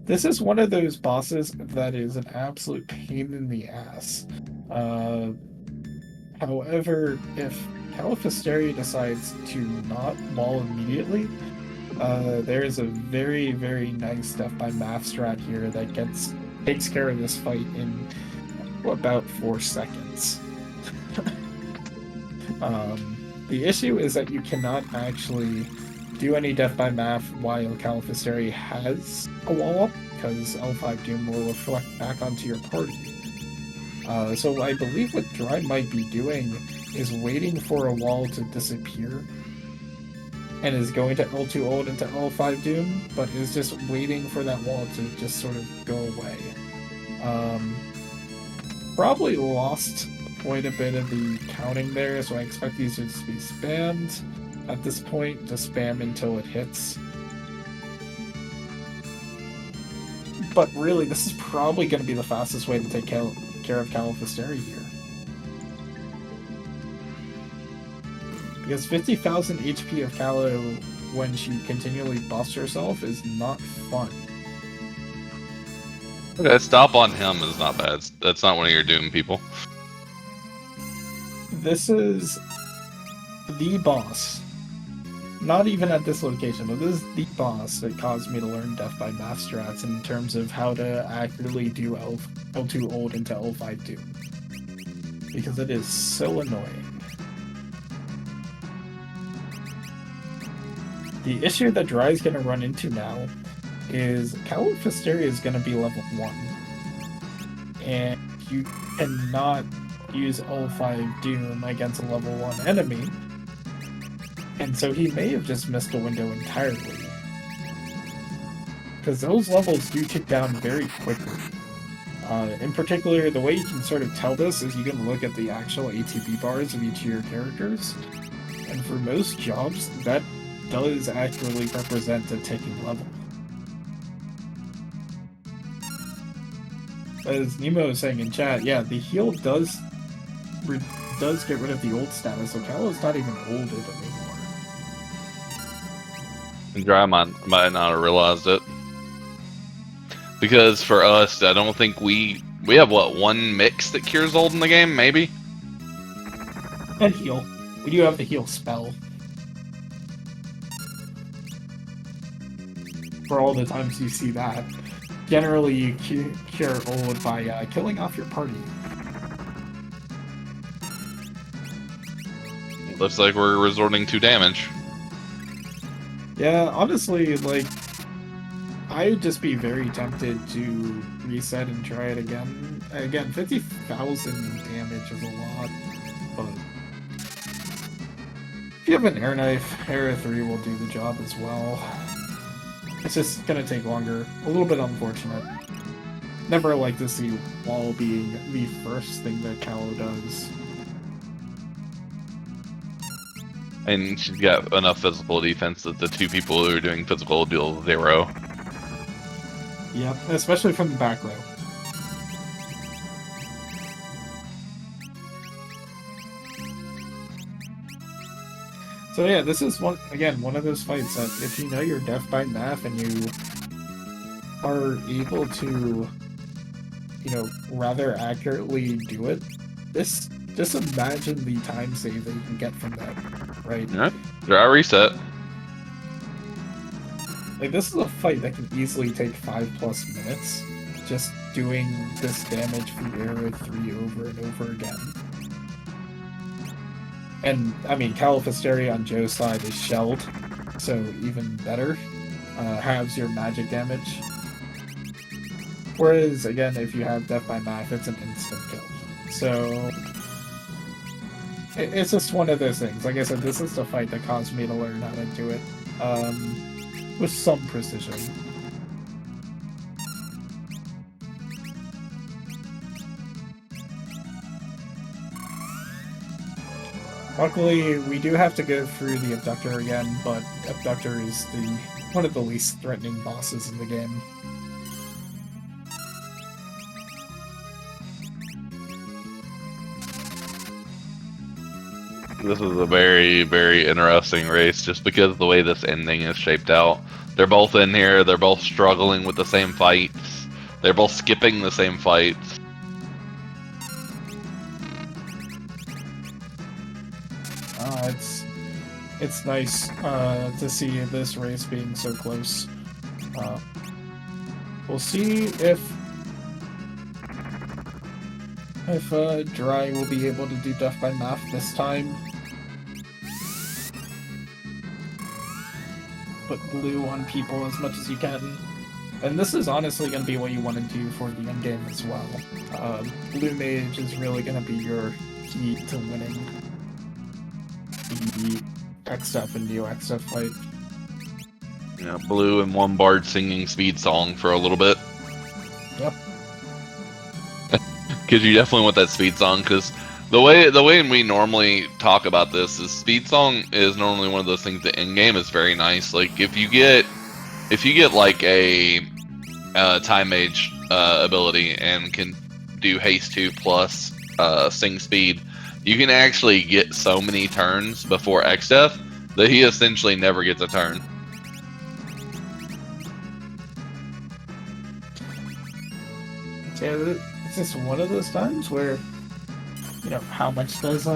this is one of those bosses that is an absolute pain in the ass. However, if Califisteria decides to not wall immediately, there is a very, very nice death by math strat here that takes care of this fight in about 4 seconds. The issue is that you cannot actually do any death by math while Califisteria has a wall up, because L5 Doom will reflect back onto your party. So I believe what Dry might be doing is waiting for a wall to disappear, and is going to L2 ult into L5 Doom, but is just waiting for that wall to just sort of go away. Probably lost quite a bit of the counting there, so I expect these to just be spammed at this point. Just spam until it hits. But really, this is probably going to be the fastest way to take care of Califisteria here. Because 50,000 HP of Calo when she continually buffs herself is not fun. Okay, stop on him is not bad. That's not one of your Doom people. This is the boss. Not even at this location, but this is the boss that caused me to learn Death by Math strats in terms of how to accurately do L2 ult into L5 Doom. because it is so annoying. The issue that Dry's going to run into now is Coward Hysteria is going to be level 1. And you cannot use L5 Doom against a level 1 enemy. And so he may have just missed a window entirely. Because those levels do tick down very quickly. In particular, the way you can sort of tell this is you can look at the actual ATB bars of each of your characters. And for most jobs, that does accurately represent a ticking level. As Nemo was saying in chat, yeah, the heal does get rid of the old status, so Callow's not even olded anymore. And Dry might not have realized it. Because for us, I don't think we have, what, one mix that cures old in the game, maybe? And heal. We do have the heal spell. For all the times you see that. Generally, you cure old by killing off your party. Looks like we're resorting to damage. Yeah, honestly, like, I'd just be very tempted to reset and try it again. Again, 50,000 damage is a lot, but if you have an air knife, Air 3 will do the job as well. It's just gonna take longer. A little bit unfortunate. Never like to see wall being the first thing that Callow does. And she's got enough physical defense that the two people who are doing physical deal 0. Yep, especially from the back row. So yeah, this is one of those fights that if you know your death by math and you are able to, rather accurately do it, just imagine the time save that you can get from that, right? Yeah, Dry reset. Like, this is a fight that can easily take 5+ minutes, just doing this damage from Arrow 3 over and over again. And, I mean, Call of Hysteria on Joe's side is shelled, so even better. Halves your magic damage. Whereas, again, if you have Death by Math, it's an instant kill. So, it's just one of those things. Like I said, this is the fight that caused me to learn how to do it. With some precision. Luckily, we do have to go through the Abductor again, but Abductor is one of the least threatening bosses in the game. This is a very, very interesting race just because of the way this ending is shaped out. They're both in here, they're both struggling with the same fights, they're both skipping the same fights. It's nice to see this race being so close. We'll see if Dry will be able to do Death by Math this time. Put blue on people as much as you can. And this is honestly going to be what you want to do for the end game as well. Blue Mage is really going to be your key to winning the Exdeath and Neo Exdeath fight. Yeah, blue and one bard singing speed song for a little bit. Yep. Because you definitely want that speed song. Because the way we normally talk about this is speed song is normally one of those things that in game is very nice. Like if you get like a time mage ability and can do haste 2 plus sing speed, you can actually get so many turns before Exdeath that he essentially never gets a turn. Yeah, it's just one of those times where, how much does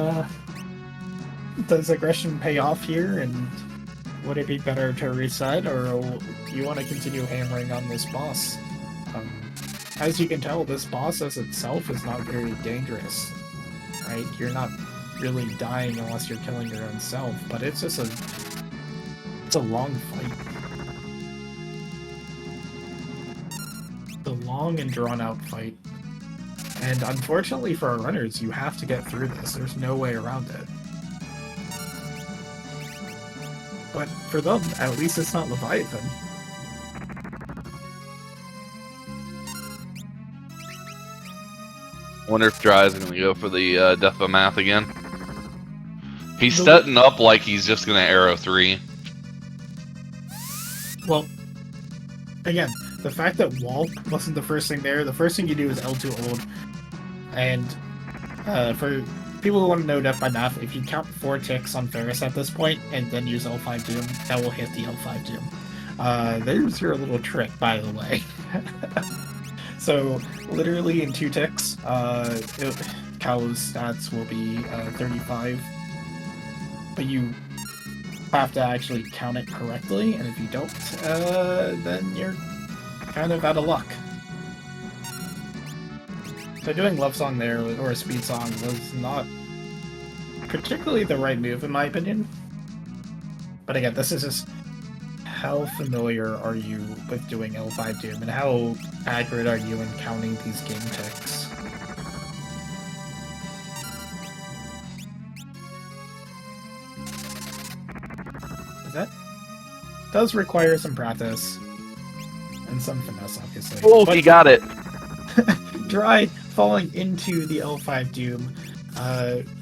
aggression pay off here, and would it be better to reset, or do you want to continue hammering on this boss? As you can tell, this boss as itself is not very dangerous. right? You're not really dying unless you're killing your own self, but it's just it's a long fight. It's a long and drawn out fight. And unfortunately for our runners, you have to get through this. There's no way around it. But for them, at least it's not Leviathan. I wonder if Dry is going to go for the Death of Math again. He's setting up like he's just going to arrow 3. Well, again, the fact that Wall wasn't the first thing there, the first thing you do is L2 old. And for people who want to know Death by Math, if you count 4 ticks on Ferris at this point and then use L5 Doom, that will hit the L5 Doom. There's your little trick, by the way. So, literally in 2 ticks, Cow's stats will be 35. But you have to actually count it correctly, and if you don't, then you're kind of out of luck. So doing Love Song there, or a Speed Song, was not particularly the right move, in my opinion. But again, this is just how familiar are you with doing L5 Doom, and how accurate are you in counting these game ticks? That does require some practice, and some finesse, obviously. Oh, he got it! Dry falling into the L5 Doom,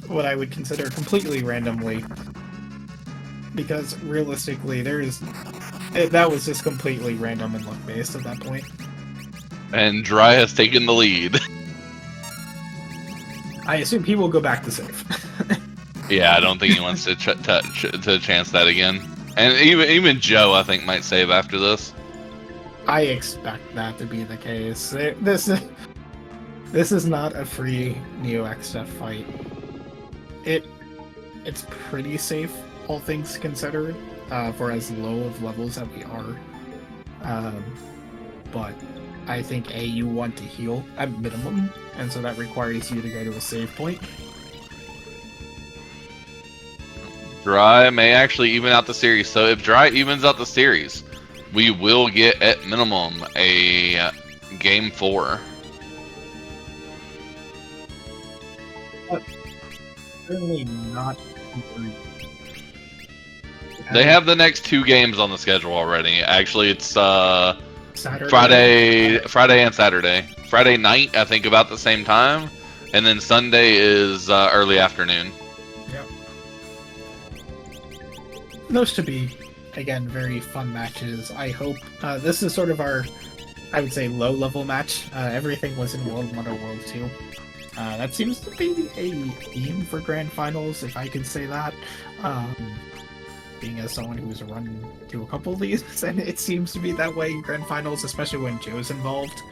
what I would consider completely randomly, because realistically, that was just completely random and luck-based at that point. And Dry has taken the lead. I assume he will go back to save. Yeah, I don't think he wants to chance that again. And even Joe, I think, might save after this. I expect that to be the case. This is not a free Neo Exdeath fight. It's pretty safe, all things considered, for as low of levels that we are. But I think you want to heal at minimum, and so that requires you to go to a save point. Dry may actually even out the series. So if Dry evens out the series, we will get at minimum a game 4. But certainly not. They have the next 2 games on the schedule already. Actually, it's Saturday. Friday and Saturday. Friday night, I think, about the same time, and then Sunday is early afternoon. Yep. Those should be, again, very fun matches. I hope this is sort of our, I would say, low-level match. Everything was in World 1 or World 2. That seems to be a theme for Grand Finals, if I could say that. Being as someone who's run to a couple of these, and it seems to be that way in Grand Finals, especially when Joe's involved.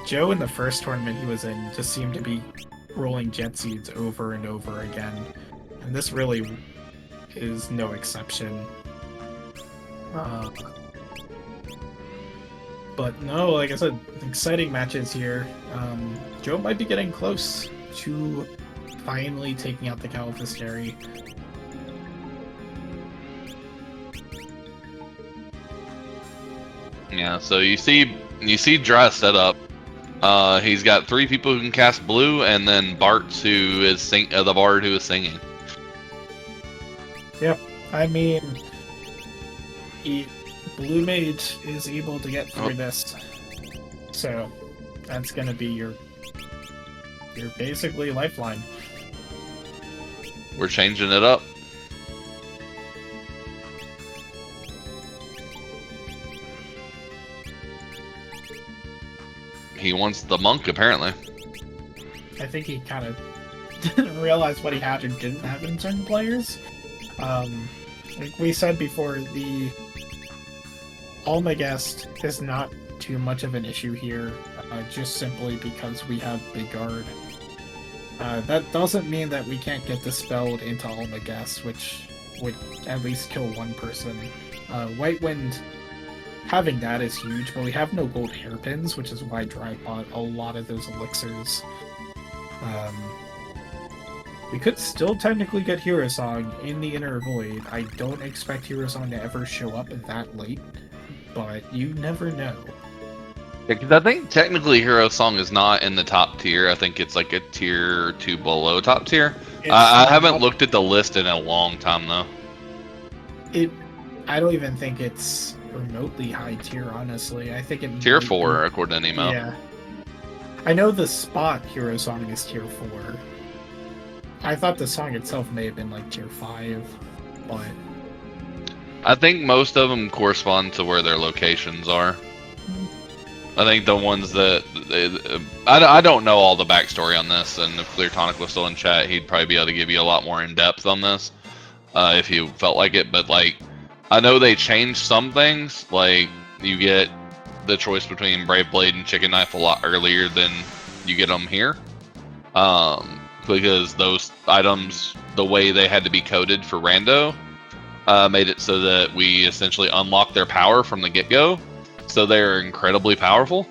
Joe, in the first tournament he was in, just seemed to be rolling Jet Seeds over and over again, and this really is no exception. But no, like I said, exciting matches here. Joe might be getting close to finally taking out the Califisteri. Yeah, so you see Dry set up. He's got 3 people who can cast blue, and then Bart, who is the bard who is singing. Yep, I mean, Blue Mage is able to get through this, so that's gonna be your basically lifeline. We're changing it up. He wants the monk, apparently. I think he kind of didn't realize what he had and didn't have in certain players. Like we said before, the Almagest is not too much of an issue here, just simply because we have Big Guard. That doesn't mean that we can't get dispelled into Almagest, which would at least kill one person. White Wind, having that is huge, but we have no gold hairpins, which is why Dry bought a lot of those elixirs. We could still technically get Hero Song in the Inner Void. I don't expect Hero Song to ever show up that late, but you never know. Yeah, 'cause I think technically Hero Song is not in the top tier. I think it's like a tier 2 below top tier. I haven't looked at the list in a long time though. I don't even think it's remotely high tier, honestly. I think it Tier might 4 be, according to Nemo. yeah. I know the spot Hero Song is tier 4. I thought the song itself may have been like tier 5, but I think most of them correspond to where their locations are. I think the ones that I don't know all the backstory on this, and if Clear Tonic was still in chat, he'd probably be able to give you a lot more in depth on this if he felt like it. But like, I know they changed some things. Like you get the choice between Brave Blade and Chicken Knife a lot earlier than you get them here, because those items, the way they had to be coded for rando, made it so that we essentially unlock their power from the get-go. So they're incredibly powerful.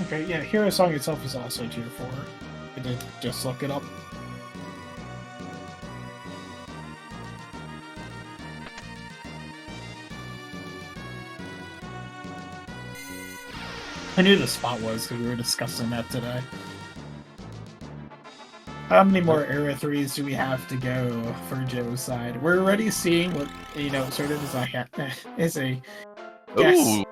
okay, yeah, Hero Song itself is also tier 4. I did just look it up. I knew the spot was because we were discussing that today. How many more Era 3s do we have to go for Joe's side? We're already seeing what, sort of is a guess Ooh,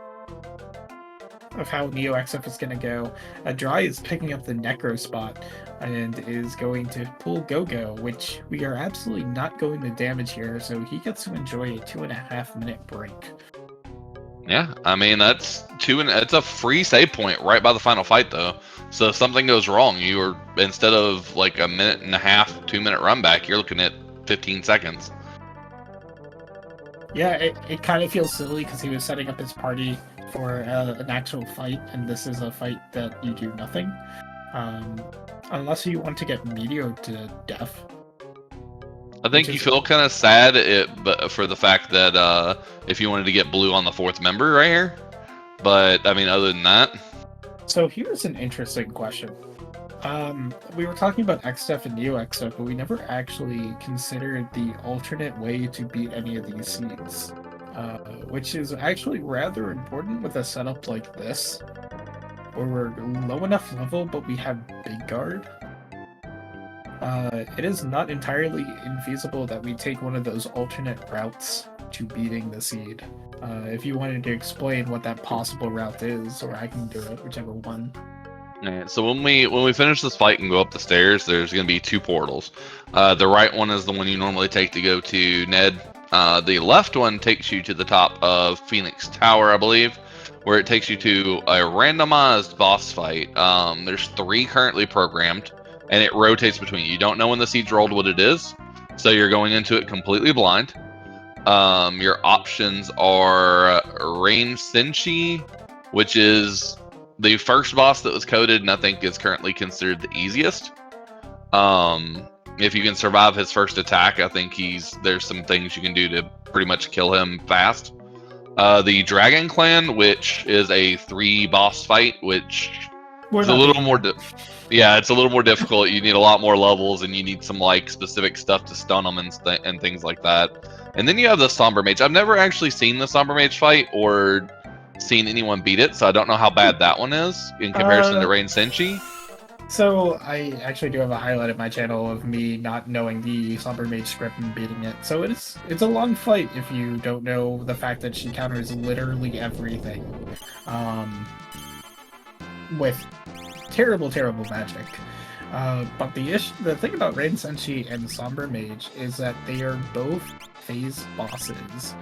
of how Neo Exdeath is going to go. Dry is picking up the Necro spot and is going to pull Go-Go, which we are absolutely not going to damage here, so he gets to enjoy a 2.5-minute break. yeah. I mean, that's it's a free save point right by the final fight, though. So if something goes wrong, you are, instead of like a 1.5, 2-minute run back, you're looking at 15 seconds. Yeah, it kind of feels silly because he was setting up his party for an actual fight, and this is a fight that you do nothing. Unless you want to get Meteor to death. I think you feel kind of sad but for the fact that if you wanted to get blue on the 4th member right here. But, I mean, other than that. So here's an interesting question. We were talking about Exdeath and Neo Exdeath, but we never actually considered the alternate way to beat any of these seeds. Which is actually rather important with a setup like this, where we're low enough level, but we have Big Guard. It is not entirely infeasible that we take one of those alternate routes to beating the seed. If you wanted to explain what that possible route is, or I can do it, whichever one. Alright, so when we finish this fight and go up the stairs, there's going to be 2 portals. The right one is the one you normally take to go to Ned. The left one takes you to the top of Phoenix Tower, I believe, where it takes you to a randomized boss fight. There's 3 currently programmed, and it rotates between you. You don't know when the seed's rolled what it is, so you're going into it completely blind. Your options are Rain Senshi, which is the first boss that was coded, and I think is currently considered the easiest. If you can survive his first attack, I think there's some things you can do to pretty much kill him fast. The Dragon Clan, which is a 3 boss fight, which is a little more it's a little more difficult. You need a lot more levels, and you need some like specific stuff to stun them and things like that. And then you have the Somber Mage. I've never actually seen the Somber Mage fight or seen anyone beat it, so I don't know how bad that one is in comparison to Rain Senshi. So I actually do have a highlight of my channel of me not knowing the Somber Mage script and beating it. So it's a long fight if you don't know the fact that she counters literally everything. With terrible magic. But the thing about Rain Senshi and Somber Mage is that they are both phase bosses.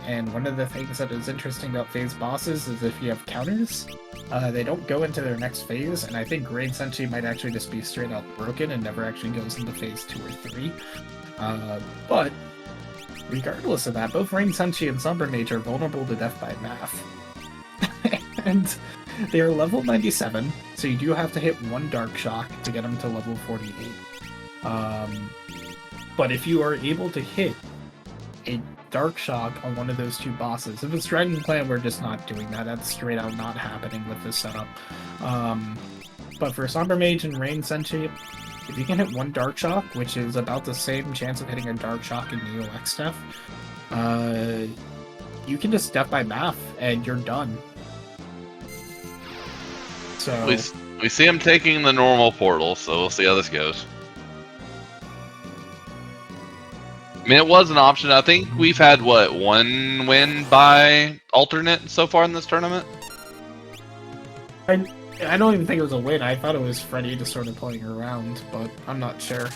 And one of the things that is interesting about phase bosses is if you have counters, they don't go into their next phase, and I think Rain Senshi might actually just be straight out broken and never actually goes into phase 2 or 3. But regardless of that, both Rain Senshi and Somber Mage are vulnerable to death by math. And they are level 97, so you do have to hit 1 Dark Shock to get them to level 48. But if you are able to hit a Dark Shock on one of those 2 bosses, if it's Dragon Clan, we're just not doing that. That's straight out not happening with this setup. But for Somber Mage and Rain Sentient, if you can hit one Dark Shock, which is about the same chance of hitting a Dark Shock in Neo Exdeath, you can just Death by Math and you're done. So we see him taking the normal portal, so we'll see how this goes. I mean, it was an option. I think we've had, what, one win by alternate so far in this tournament? I don't even think it was a win. I thought it was Freddy just sort of playing around, but I'm not sure.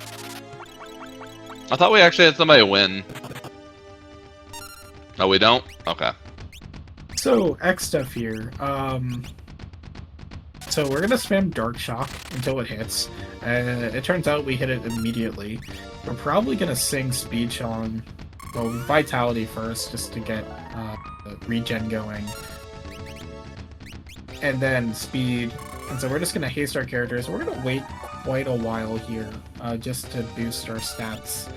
I thought we actually had somebody win. No, we don't? Okay. So, Exdeath here. So we're gonna spam Dark Shock until it hits. It turns out we hit it immediately. We're probably gonna sing Speed Song, well, Vitality first, just to get regen going. And then Speed. And so we're just gonna haste our characters. We're gonna wait quite a while here, just to boost our stats.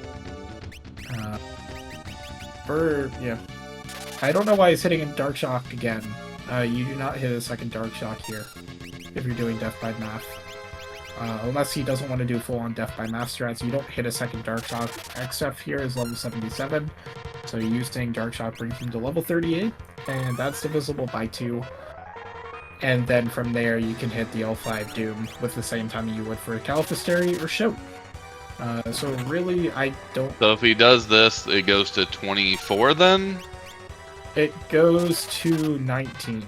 Yeah. I don't know why he's hitting a Dark Shock again. You do not hit a second Dark Shock here if you're doing Death by Math. Unless he doesn't want to do full-on Death by Math strats, you don't hit a second Dark Shock. XF here is level 77, so using Dark Shock brings him to level 38, and that's divisible by 2. And then from there, you can hit the L5 Doom with the same time you would for a Caliphisteri or Shout. So really, I don't... So if he does this, it goes to 24 then? It goes to 19.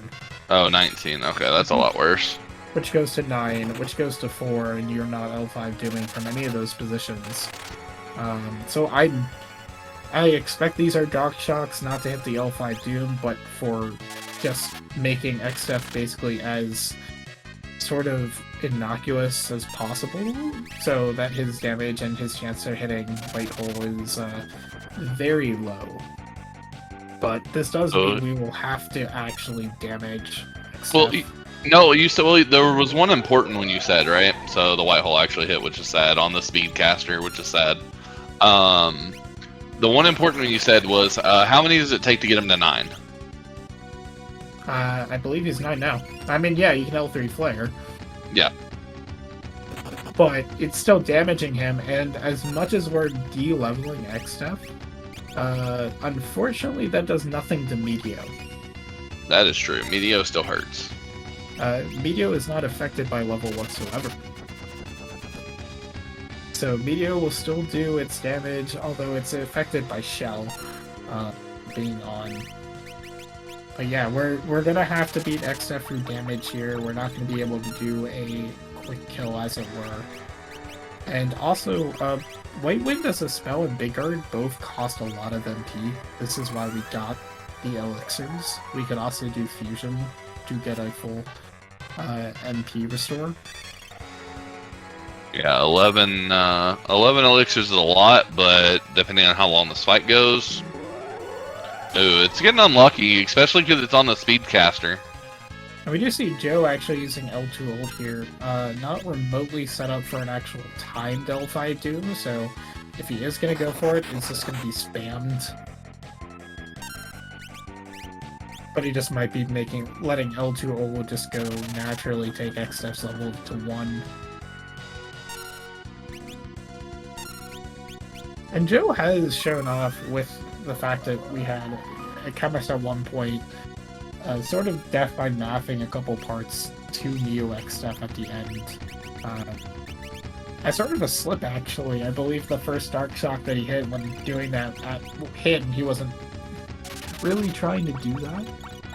Oh, 19. Okay, that's a lot worse. Which goes to 9, which goes to 4, and you're not L5 doing from any of those positions. So I expect these are Dark Shocks not to hit the L5 Doom, but for just making Exdeath basically as sort of innocuous as possible, so that his damage and his chance of hitting White Hole is very low. But this does mean we will have to actually damage Exdeath. Well, no, you said, well, there was one important one you said, right? So the White Hole actually hit, which is sad, on the Speedcaster, which is sad. The one important one you said was, how many does it take to get him to 9? I believe he's 9 now. I mean, yeah, you can L3 Flare. Yeah. But it's still damaging him, and as much as we're de-leveling Exdeath, unfortunately that does nothing to Meteo. That is true. Meteo still hurts. Meteo is not affected by level whatsoever. So Meteo will still do its damage, although it's affected by Shell being on. But yeah, we're gonna have to beat Exdeath through damage here. We're not gonna be able to do a quick kill, as it were. And also, White Wind as a spell and Big Guard both cost a lot of MP. This is why we got the elixirs. We could also do Fusion to get a full MP restore. Yeah, 11 elixirs is a lot, but depending on how long this fight goes, ooh, it's getting unlucky, especially because it's on the Speedcaster. And we do see Joe actually using L2 ult here, not remotely set up for an actual timed L5 Doom, so if he is going to go for it, it's just going to be spammed. But he just might be letting L2 ult just go naturally take Exdeath's level to 1. And Joe has shown off with the fact that we had a chemist at one point, sort of death by mathing a couple parts to Neo Exdeath at the end. As sort of a slip, actually. I believe the first Dark Shock that he hit when doing that hit, he wasn't really trying to do that.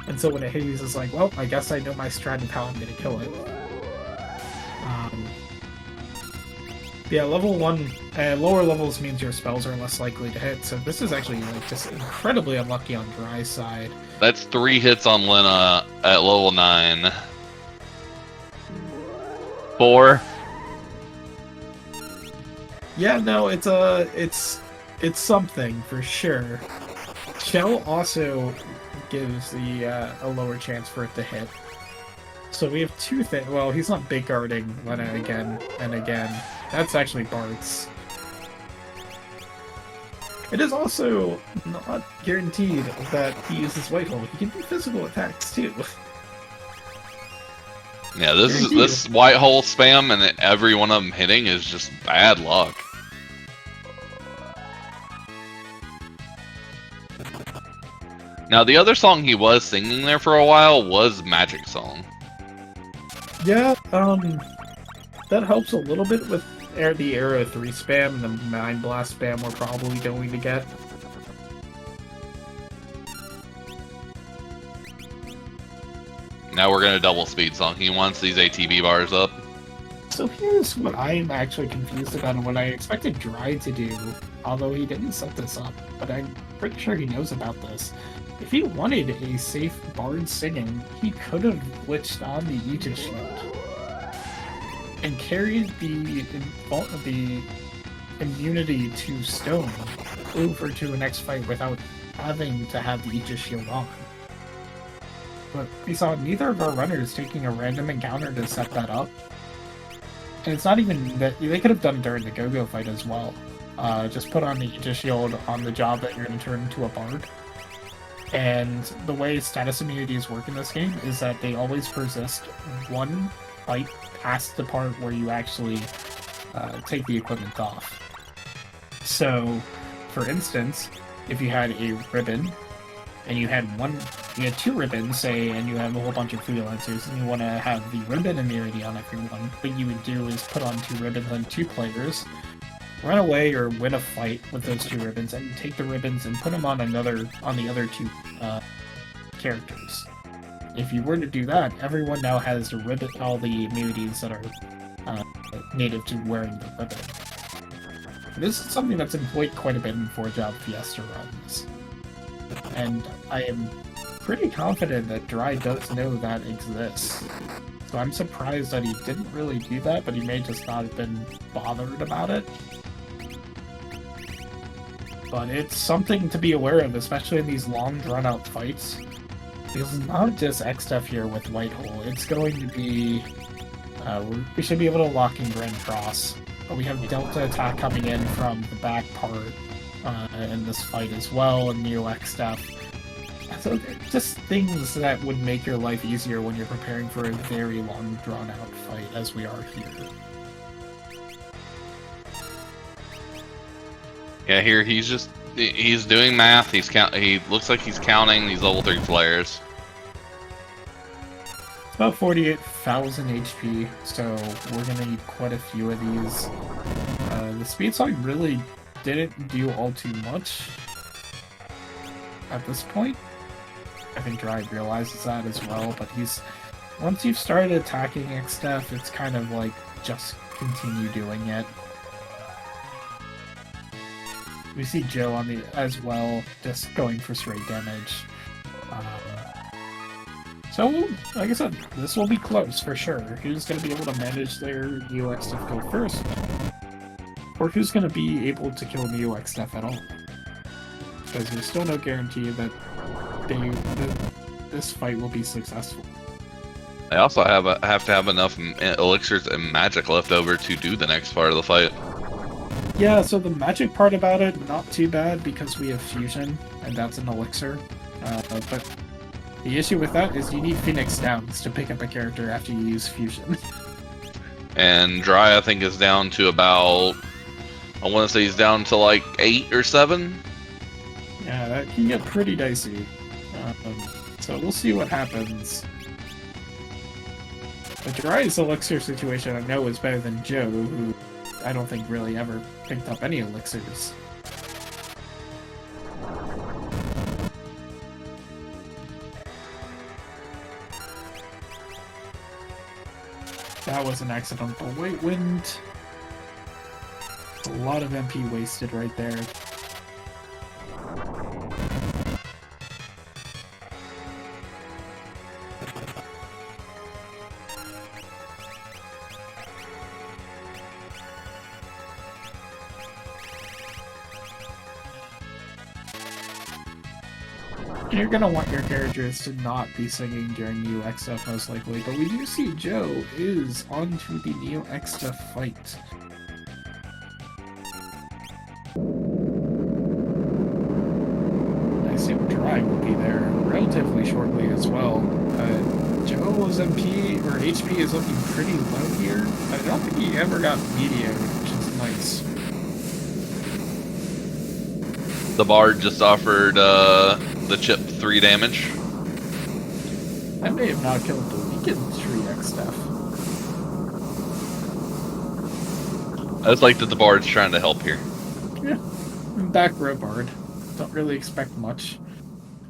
And so when it hit, he's just like, well, I guess I know my strat and how I'm going to kill it. Yeah, level 1, lower levels means your spells are less likely to hit, so this is actually like just incredibly unlucky on Dry's side. That's 3 hits on Lena at level 9. 4. Yeah, no, it's something for sure. Shell also gives the a lower chance for it to hit. So we have 2 things. Well, he's not big guarding Lena again and again. That's actually Bart's. It is also not guaranteed that he uses White Hole. He can do physical attacks too. Yeah, this is Guarantee you. this white hole spam and every one of them hitting is just bad luck. Now the other song he was singing there for a while was Magic Song. Yeah, that helps a little bit with the Arrow 3 spam and the Mind Blast spam we're probably going to get. Now we're gonna double speed song. He wants these ATB bars up. So here's what I'm actually confused about and what I expected Dry to do, although he didn't set this up, but I'm pretty sure he knows about this. If he wanted a safe bard singing, he could have glitched on the Aegis Shield and carried the immunity to stone over to the next fight without having to have the Aegis Shield on. But we saw neither of our runners taking a random encounter to set that up. And it's not even that they could have done it during the Go-Go fight as well. Just put on the Aegis Shield on the job that you're going to turn into a bard. And the way status immunities work in this game is that they always persist one fight past the part where you actually take the equipment off. So, for instance, if you had a ribbon and you had two ribbons, say, and you have a whole bunch of freelancers, and you want to have the ribbon immunity on everyone, what you would do is put on 2 ribbons on 2 players, run away or win a fight with those 2 ribbons, and take the ribbons and put them on the other 2 characters. If you were to do that, everyone now has the ribbon, all the immunities that are native to wearing the ribbon. This is something that's employed quite a bit in 4-job Fiesta runs. And I am pretty confident that Dry does know that exists. So I'm surprised that he didn't really do that, but he may just not have been bothered about it. But it's something to be aware of, especially in these long drawn-out fights. Because it's not just Exdeath here with Whitehole, it's going to be... we should be able to lock in Grand Cross, but we have Delta attack coming in from the back part in this fight as well, and Neo Exdeath. So just things that would make your life easier when you're preparing for a very long drawn-out fight, as we are here. Yeah, here he's doing math. He looks like he's counting these level 3 flares. It's about 48,000 HP, so we're gonna need quite a few of these. The speed song really didn't do all too much at this point. I think Dry realizes that as well, but once you've started attacking Exdeath, it's kind of like just continue doing it. We see Joe as well, just going for straight damage. So, like I said, this will be close for sure. Who's going to be able to manage their Neo Exdeath kill first? Or who's going to be able to kill Neo Exdeath at all? Because there's still no guarantee that this fight will be successful. They also have to have enough elixirs and magic left over to do the next part of the fight. Yeah, so the magic part about it, not too bad because we have fusion, and that's an elixir. But the issue with that is you need Phoenix Downs to pick up a character after you use fusion. And Dry, I think, is down to about... I want to say he's down to like 8 or 7. Yeah, that can get pretty dicey. So we'll see what happens. The Dry's elixir situation I know is better than Joe, who I don't think really ever picked up any elixirs. That was an accidental white wind. A lot of MP wasted right there. You're gonna want your characters to not be singing during Neo Exdeath most likely, but we do see Joe is onto the Neo Exdeath fight. I assume Dry will be there relatively shortly as well. Joe's MP or HP is looking pretty low here. I don't think he ever got media, which is nice. The Bard just offered the chip 3 damage. I may have not killed the weakened Tree Exdeath. I just like that the Bard's trying to help here. Yeah, back row Bard. Don't really expect much.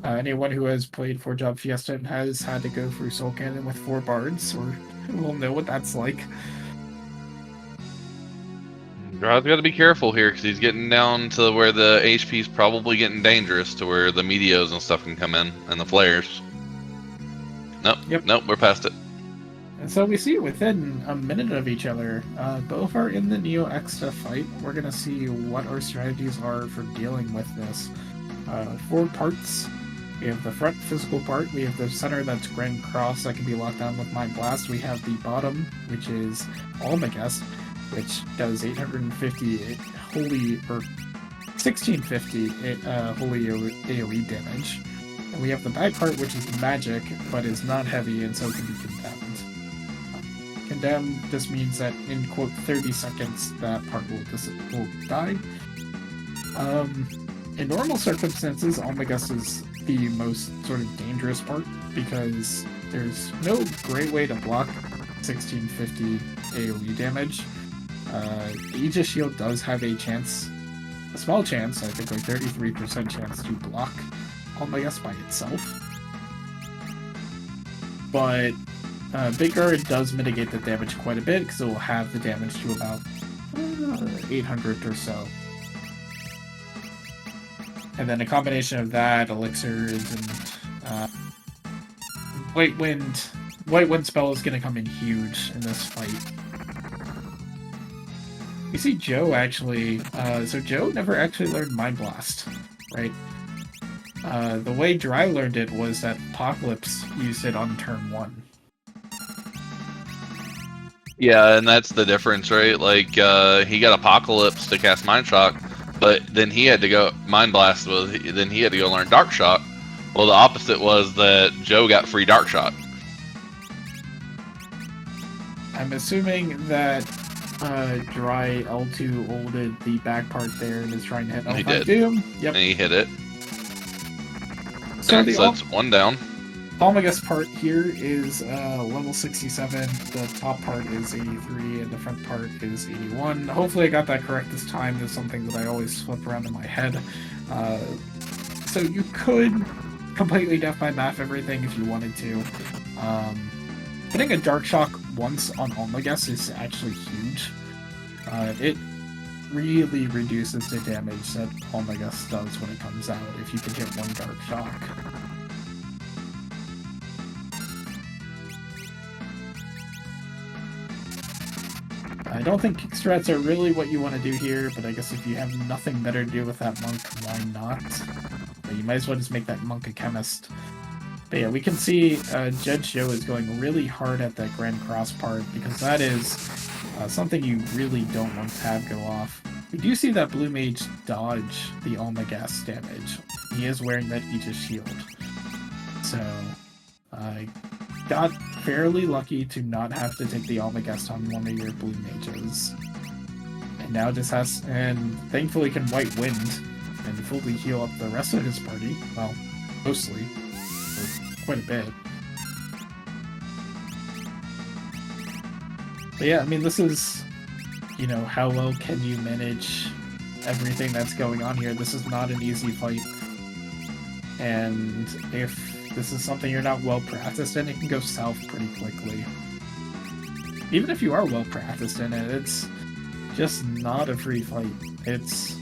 Anyone who has played 4-Job Fiesta and has had to go through Soul Cannon with 4 Bards will know what that's like. Dry's got to be careful here because he's getting down to where the HP's probably getting dangerous to where the Meteos and stuff can come in and the flares. Nope, we're past it. And so we see within a minute of each other, both are in the Neo Exdeath fight. We're going to see what our strategies are for dealing with this. 4 parts. We have the front physical part, we have the center that's Grand Cross that can be locked down with Mind Blast, we have the bottom, which is Almagest, which does 850 holy, or 1650 holy AoE damage. And we have the back part, which is magic, but is not heavy and so can be condemned. Condemned just means that in, quote, 30 seconds, that part will die. In normal circumstances, Almagest is the most sort of dangerous part because there's no great way to block 1650 AoE damage. Aegis Shield does have a small chance, I think like 33% chance to block Almagest by itself. But Big Guard does mitigate the damage quite a bit because it will have the damage to about 800 or so. And then a combination of that, elixirs, and White Wind spell is going to come in huge in this fight. You see Joe actually, so Joe never actually learned Mind Blast, right? The way Dry learned it was that Apocalypse used it on turn 1. Yeah, and that's the difference, right? Like, he got Apocalypse to cast Mind Shock, but then he had to go Mind Blast. Then he had to go learn Dark Shot. Well, the opposite was that Joe got free Dark Shot. I'm assuming that Dry L2 ulted the back part there and is trying to hit L5 He did. Doom. Yep. And he hit it. So that's 1 down. Almagest part here is level 67, the top part is 83, and the front part is 81. Hopefully I got that correct this time. There's something that I always flip around in my head. So you could completely death by math everything if you wanted to. Putting a Dark Shock once on Almagest is actually huge. It really reduces the damage that Almagest does when it comes out if you can hit 1 Dark Shock. I don't think kick strats are really what you want to do here, but I guess if you have nothing better to do with that monk, why not? But you might as well just make that monk a chemist. But yeah, we can see Judgejoe is going really hard at that Grand Cross part, because that is something you really don't want to have go off. We do see that Blue Mage dodge the Almagest damage. He is wearing that Aegis Shield. So, I got fairly lucky to not have to take the Almagest on one of your Blue Mages. And now just has, and thankfully can White Wind and fully heal up the rest of his party. Well, mostly. For quite a bit. But yeah, I mean, this is, you know, how well can you manage everything that's going on here? This is not an easy fight. And if this is something you're not well practiced in, it can go south pretty quickly. Even if you are well practiced in it, it's just not a free fight. It's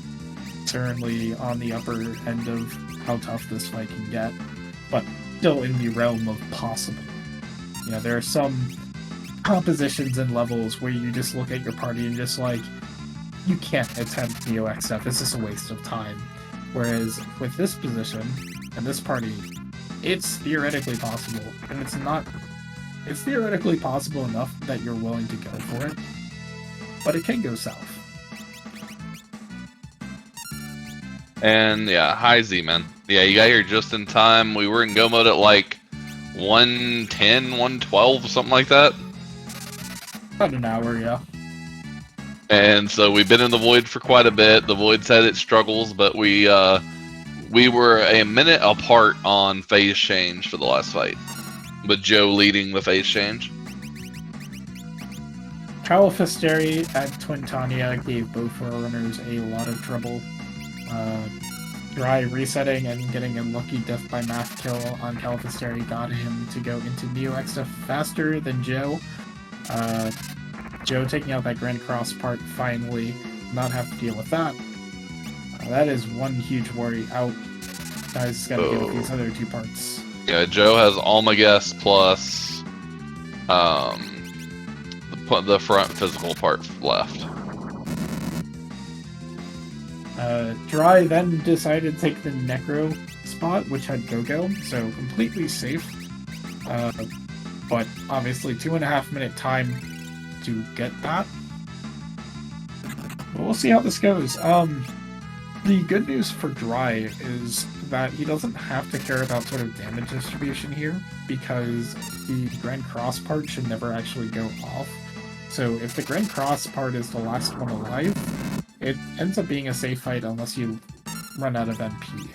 certainly on the upper end of how tough this fight can get, but still in the realm of possible. You know, there are some compositions and levels where you just look at your party and just like, you can't attempt Neo Exdeath, it's just a waste of time. Whereas with this position and this party, it's theoretically possible, and it's theoretically possible enough that you're willing to go for it, but it can go south. And yeah, hi Z man. Yeah, you got here just in time. We were in go mode at like 110, 112, something like that. About an hour, yeah. And so we've been in the void for quite a bit. The void's had its struggles, but we were a minute apart on phase change for the last fight, with Joe leading the phase change. Califasteri at Twintania gave both forerunners a lot of trouble. Dry resetting and getting a lucky death by math kill on Califasteri got him to go into Neo Exdeath faster than Joe. Joe taking out that Grand Cross part finally, not have to deal with that. That is one huge worry out. Guys got to deal with these other 2 parts. Yeah, Joe has Almaguest plus the front physical part left. Dry then decided to take the Necro spot, which had Go-Go, so completely safe. But obviously 2.5 minute time to get that. But we'll see how this goes. The good news for Dry is that he doesn't have to care about sort of damage distribution here, because the Grand Cross part should never actually go off. So if the Grand Cross part is the last one alive, it ends up being a safe fight unless you run out of MP.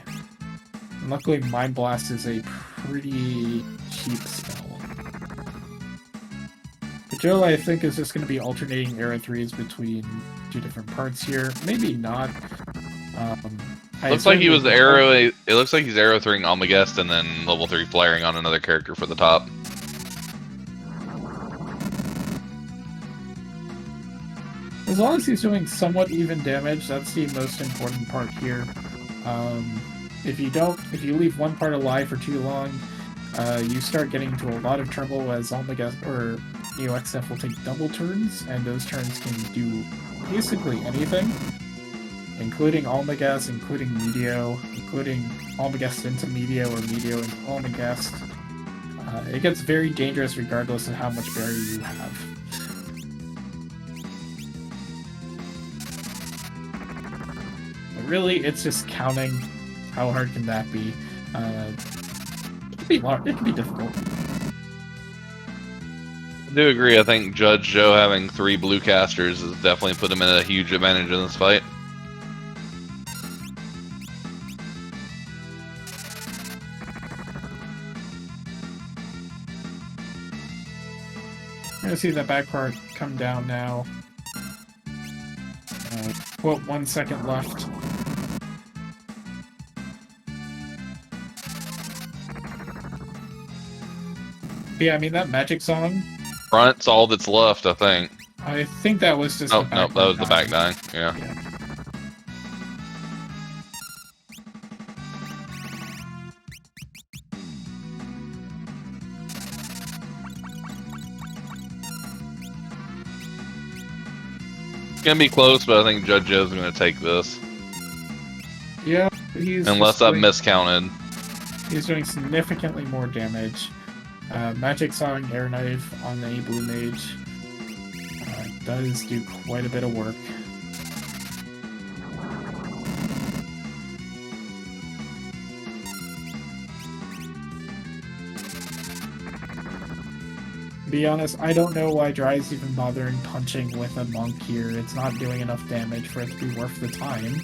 And luckily Mind Blast is a pretty cheap spell. But Joe, I think, is just going to be alternating Arrow 3s between 2 different parts here. Maybe not. Looks like he was arrow. It looks like he's arrow 3ing Almaguest and then level 3 flaring on another character for the top. As long as he's doing somewhat even damage, that's the most important part here. If you leave one part alive for too long, you start getting into a lot of trouble, as Almaguest or Neo Exdeath will take double turns, and those turns can do basically anything, including Almaguest, including Medio, including Almaguest into Medio or Medio into Almaguest. It gets very dangerous regardless of how much barrier you have. But really, it's just counting. How hard can that be? It can be difficult. I do agree. I think Judgejoe having 3 blue casters has definitely put him in a huge advantage in this fight. We're gonna see that back part come down now. 1 second left. Yeah, I mean, that magic song. Front's all that's left, I think. I think that was just. Oh, no, that was the back dying. Yeah. It's gonna be close, but I think Judgejoe's gonna take this. Yeah, he's. Unless I've miscounted. He's doing significantly more damage. Magic Song Air Knife on the Blue Mage does do quite a bit of work. To be honest, I don't know why Dry's even bothering punching with a monk here. It's not doing enough damage for it to be worth the time.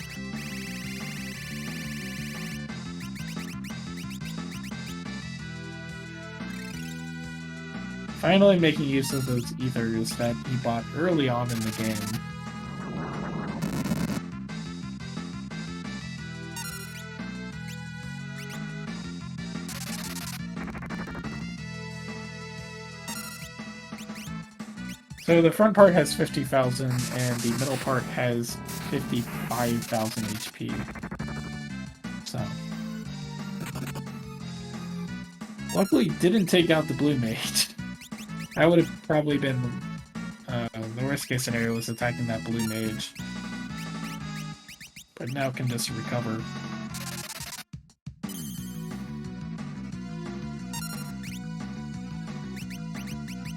Finally making use of those ethers that he bought early on in the game. So the front part has 50,000 and the middle part has 55,000 HP. So. Luckily didn't take out the blue mage. That would have probably been the worst case scenario, was attacking that blue mage. But now can just recover.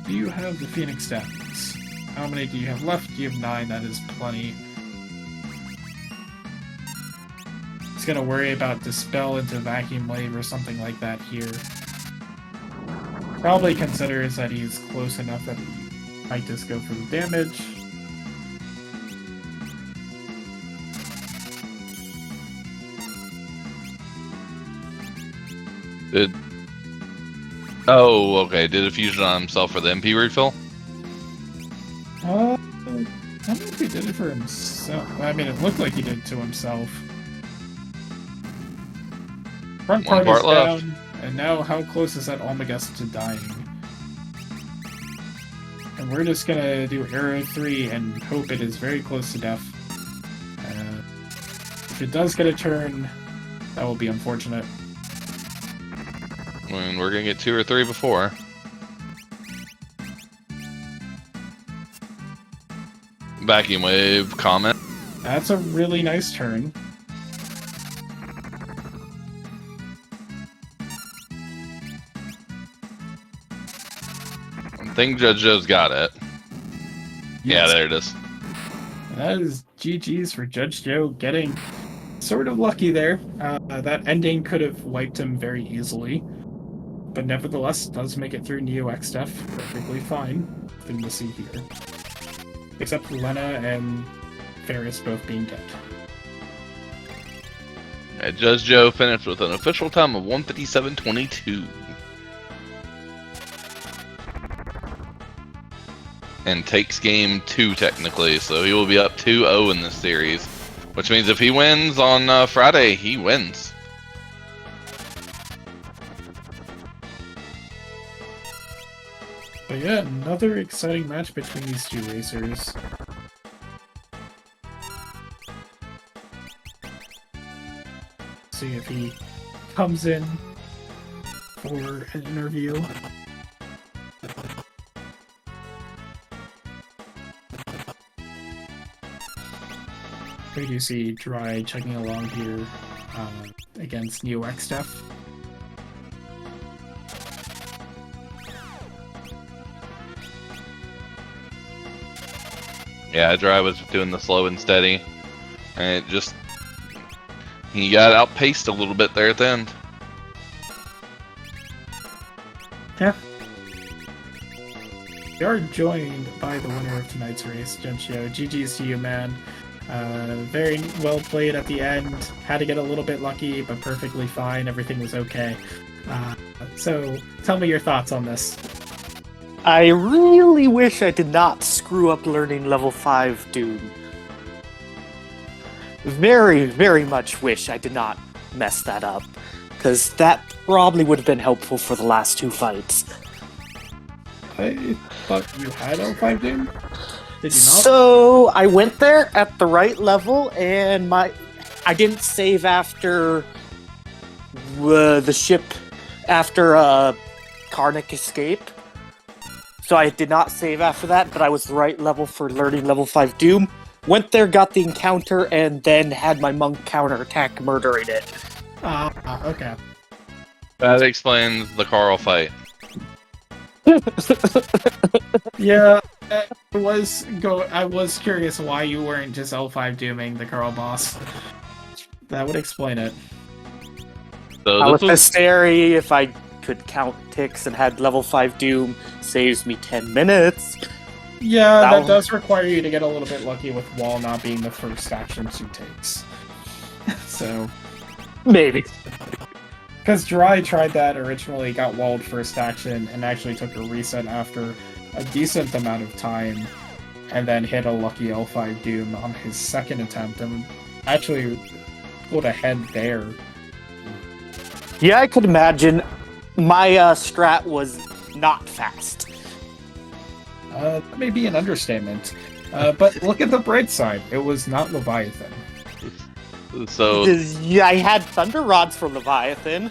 Do you have the Phoenix stats? How many do you have left? You have 9, that is plenty. Just gonna worry about Dispel into Vacuum Wave or something like that here. Probably considers that he's close enough that he might just go for the damage. Oh, okay. Did a fusion on himself for the MP refill? I don't know if he did it for himself. I mean, it looked like he did it to himself. Front part is left. down, and now how close is that Almagus to dying? And we're just gonna do arrow 3 and hope it is very close to death. If it does get a turn, that will be unfortunate. I mean, we're gonna get 2 or 3 before. Vacuum wave comment. That's a really nice turn. I think Judgejoe's got it. Yeah, there it is. That is GG's for Judgejoe getting sort of lucky there. That ending could have wiped him very easily. But nevertheless, does make it through Neo Exdeath perfectly fine. Nothing to see here. Except for Lena and Ferris both being dead. Yeah, Judgejoe finished with an official time of 1:57.22. And takes game 2 technically, so he will be up 2-0 in this series. Which means if he wins on Friday, he wins. But yeah, another exciting match between these two racers. See if he comes in for an interview. We do see Dry chugging along here against Neo Exdeath. Yeah, Dry was doing the slow and steady. And it just... he got outpaced a little bit there at the end. Yeah. We are joined by the winner of tonight's race, Judgejoe. GG's to you, man. Very well played at the end. Had to get a little bit lucky, but perfectly fine. Everything was okay. So, tell me your thoughts on this. I really wish I did not screw up learning level 5 Doom. Very, very much wish I did not mess that up, because that probably would have been helpful for the last 2 fights. I thought you had L5 Doom? Did you not? So, I went there at the right level, and I didn't save after the ship, after Karnak escape. So I did not save after that, but I was the right level for learning level 5 Doom. Went there, got the encounter, and then had my monk counterattack, murdering it. Okay. That explains the Carl fight. Yeah, I was curious why you weren't just L5 Dooming the Carl boss. That would explain it. So I was this was... hysteria if I could count ticks and had level 5 Doom, saves me 10 minutes. Yeah, that does require you to get a little bit lucky with Wall not being the first action she takes. So... maybe. Because Dry tried that originally, got walled first action, and actually took a reset after a decent amount of time, and then hit a lucky L5 Doom on his second attempt, and actually pulled ahead there. Yeah, I could imagine. My strat was not fast. That may be an understatement. But look at the bright side. It was not Leviathan. So... yeah, I had Thunder Rods for Leviathan.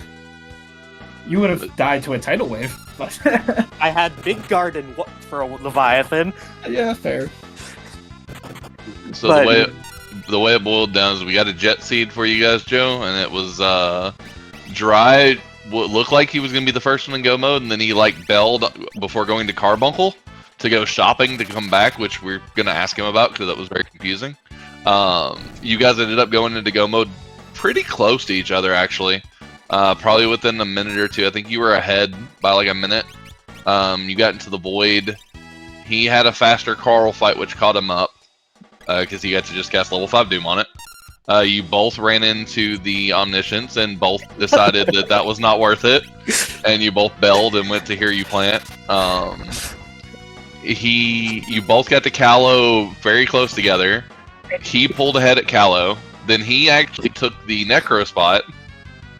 You would have died to a tidal wave, but... I had Big Garden for a Leviathan. Yeah, fair. So But- the way it boiled down is we got a jet seed for you guys, Joe, and it was Dry. What looked like he was gonna be the first one in go mode, and then he like bailed before going to Carbuncle to go shopping to come back, which we're gonna ask him about because that was very confusing. You guys ended up going into go mode pretty close to each other, actually. Probably within a minute or two. I think you were ahead by like a minute. You got into the void. He had a faster Carl fight, which caught him up because he got to just cast level 5 Doom on it. You both ran into the Omniscience and both decided that that was not worth it, and you both bailed and went to Hear You Plant. You both got to Callow very close together. He pulled ahead at Callow. Then he actually took the Necro spot,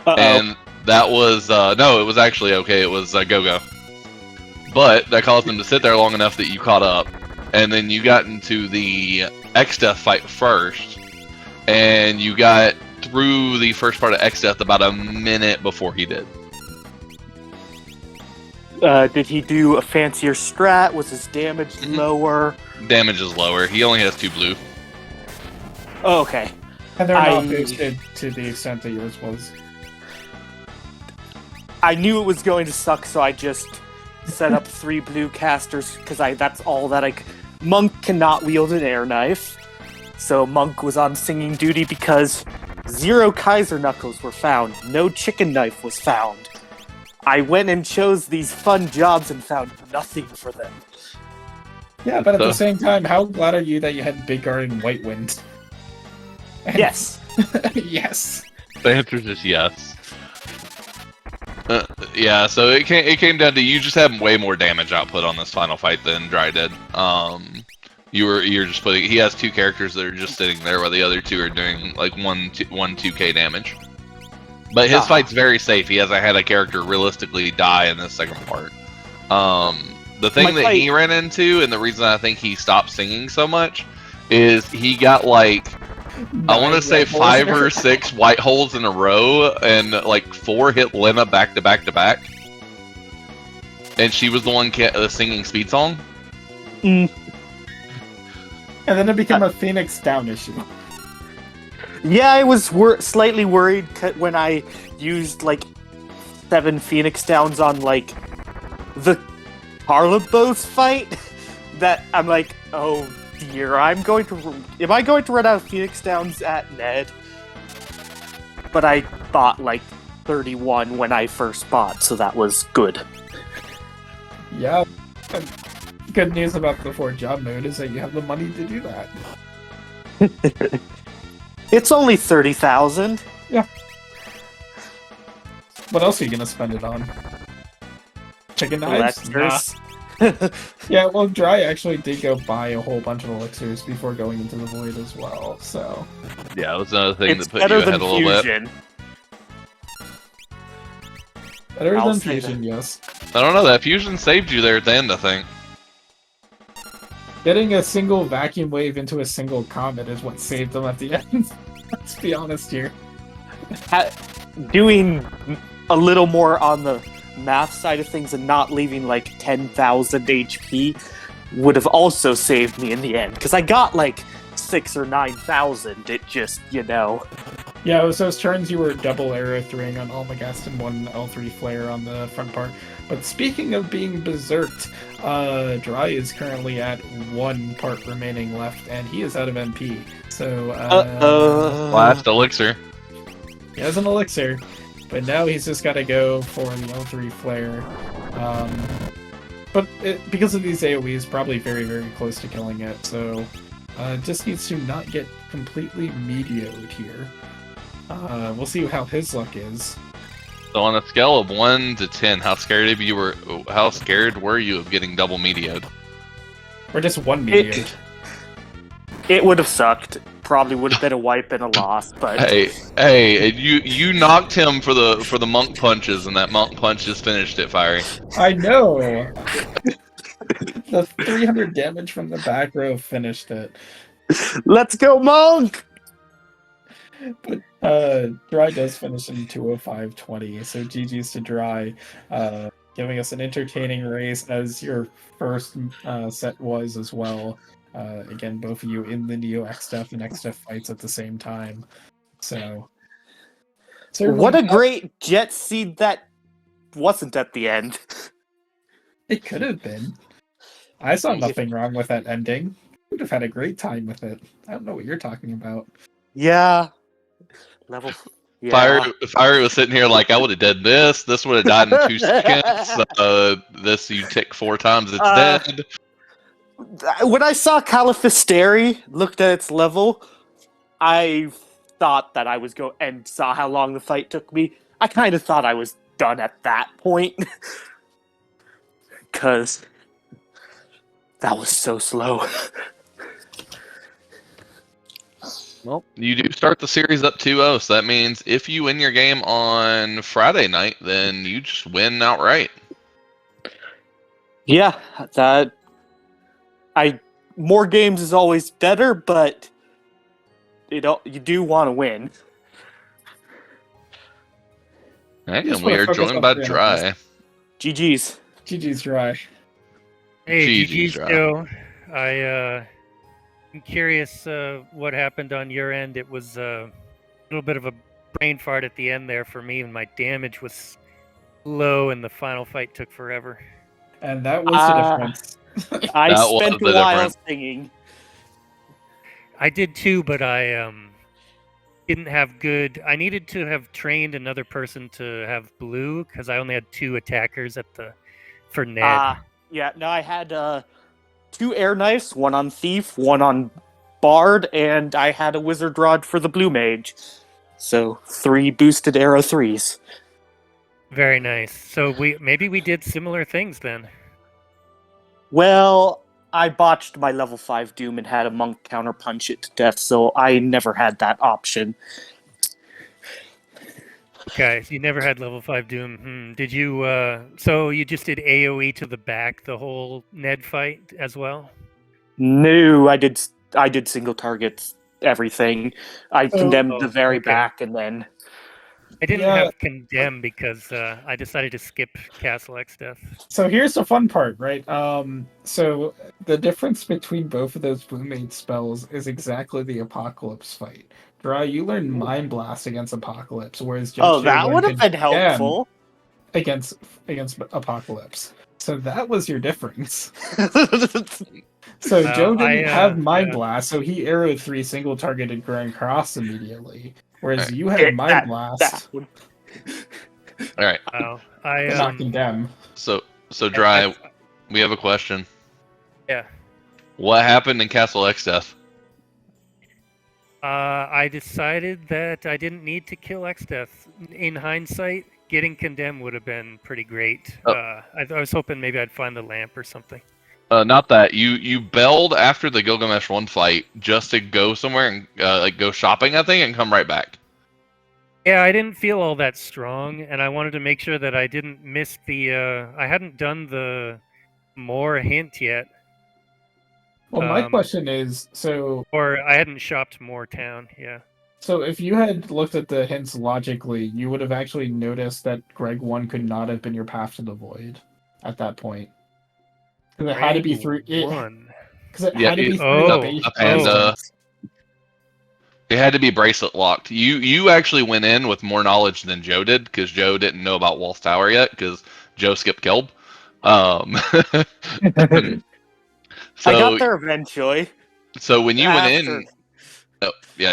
and that was no, it was actually okay. It was Go-Go, but that caused him to sit there long enough that you caught up, and then you got into the Exdeath fight first, and you got through the first part of Exdeath about a minute before he did. Did he do a fancier strat? Was his damage lower? Damage is lower. He only has 2 blue. Oh, okay. And they're not boosted to the extent that yours was. I knew it was going to suck, so I just set up 3 blue casters, because that's all that Monk cannot wield an air knife, so Monk was on singing duty because 0 Kaiser Knuckles were found, no chicken knife was found. I went and chose these fun jobs and found nothing for them. Yeah, but at the same time, how glad are you that you had Big Guard and White Wind? And Yes. yes. The answer is just yes. Yeah, so it came down to you just having way more damage output on this final fight than Dry did. You're just putting. He has 2 characters that are just sitting there, while the other 2 are doing like 2K damage. But his fight's very safe. He hasn't had a character realistically die in this second part. The thing that he ran into, and the reason I think he stopped singing so much, is he got like, I want to say 5 or 6 white holes in a row, and like 4 hit Lena back to back to back. And she was the one singing Speed Song. And then it became a Phoenix Down issue. Yeah, I was slightly worried when I used like 7 Phoenix Downs on like the Carlabos fight, that I'm like, oh dear, am I going to run out of Phoenix Downs at Ned? But I bought like 31 when I first bought, so that was good. Yeah. Good news about the 4 job mode is that you have the money to do that. It's only 30,000. Yeah. What else are you gonna spend it on? Chicken knives? Nah. Yeah, well, Dry actually did go buy a whole bunch of elixirs before going into the void as well, so... Yeah, that was another thing It's that put you ahead a little Fusion. bit. Better I'll than say Fusion, that. yes. I don't know, that Fusion saved you there at the end, I think. Getting a single vacuum wave into a single comet is what saved them at the end. Let's be honest here. Doing a little more on the math side of things and not leaving like 10,000 HP would have also saved me in the end, because I got like 6,000 or 9,000. It just, Yeah, it was those turns you were double arrow 3ing on Almagast and 1 L3 flare on the front part. But speaking of being berserked, Dry is currently at 1 part remaining left, and he is out of MP. So, Last elixir. He has an elixir, but now he's just got to go for the L3 flare. But because of these AoEs, probably very, very close to killing it. So, just needs to not get completely medioed here. We'll see how his luck is. So on a scale of 1 to 10, how scared were you of getting double medioed? Or just 1 medioed. It would have sucked. Probably would have been a wipe and a loss, but Hey, you knocked him for the monk punches, and that monk punch just finished it, Fiery. I know. The 300 damage from the back row finished it. let's go, Monk! But Dry does finish in 205.20, so GG's to Dry, giving us an entertaining race as your first set was as well. Again, both of you in the Neo Exdeath and Exdeath fights at the same time. So What a great jet seed that wasn't at the end. It could have been. I saw nothing wrong with that ending. Would have had a great time with it. I don't know what you're talking about. Yeah. Level Yeah. Fiery was sitting here like, I would have done this. This would have died in 2 seconds. This you tick 4 times, it's dead. When I saw Califisteri, looked at its level, I thought that I was and saw how long the fight took me. I kind of thought I was done at that point. Because that was so slow. Well, you do start the series up 2-0, so that means if you win your game on Friday night, then you just win outright. Yeah, more games is always better, but you do want to win. And Just we wanna are focus joined on by three Dry. GG's. GG's Dry. Hey, GG's, GG's Rob. Joe. I'm curious what happened on your end. It was a little bit of a brain fart at the end there for me, and my damage was low, and the final fight took forever. And that was the difference. I That was spent the a while difference. singing. I did too, but I didn't have good. I needed to have trained another person to have blue because I only had 2 attackers for Ned. Yeah, no, I had 2 air knives, one on Thief, one on Bard, and I had a Wizard Rod for the Blue Mage. So 3 boosted arrow 3s. Very nice. So maybe we did similar things then. Well, I botched my level 5 Doom and had a monk counterpunch it to death, so I never had that option. Okay, so you never had level 5 Doom. Did you, so you just did AoE to the back the whole Ned fight as well? No, I did single targets, everything. I condemned the very okay. back, and then... I didn't have Condemn because I decided to skip Castle Exdeath. So here's the fun part, right? So the difference between both of those Blue Mage spells is exactly the Apocalypse fight. Dry, you learned Mind Blast against Apocalypse, whereas Judgejoe that learned would have been Condemn helpful. against Apocalypse. So that was your difference. So Joe didn't have Mind Blast, so he arrowed 3 single targeted Grand Cross immediately. Whereas you had Mind Blast. All right. Wow. Not Condemn. So Dry, we have a question. Yeah. What happened in Castle Exdeath? I decided that I didn't need to kill Exdeath. In hindsight, getting Condemn would have been pretty great. I was hoping maybe I'd find the lamp or something. Not that you bailed after the Gilgamesh 1 fight just to go somewhere and go shopping, I think, and come right back. Yeah, I didn't feel all that strong, and I wanted to make sure that I didn't miss the. I hadn't done the more hint yet. Well, my question is, or I hadn't shopped more town. Yeah. So if you had looked at the hints logically, you would have actually noticed that Greg 1 could not have been your path to the void at that point. Because it had to be through one. Because it had to be through the base. It had to be bracelet locked. You actually went in with more knowledge than Joe did, because Joe didn't know about Wolf Tower yet, because Joe skipped Kelb. I got there eventually. So when you went in,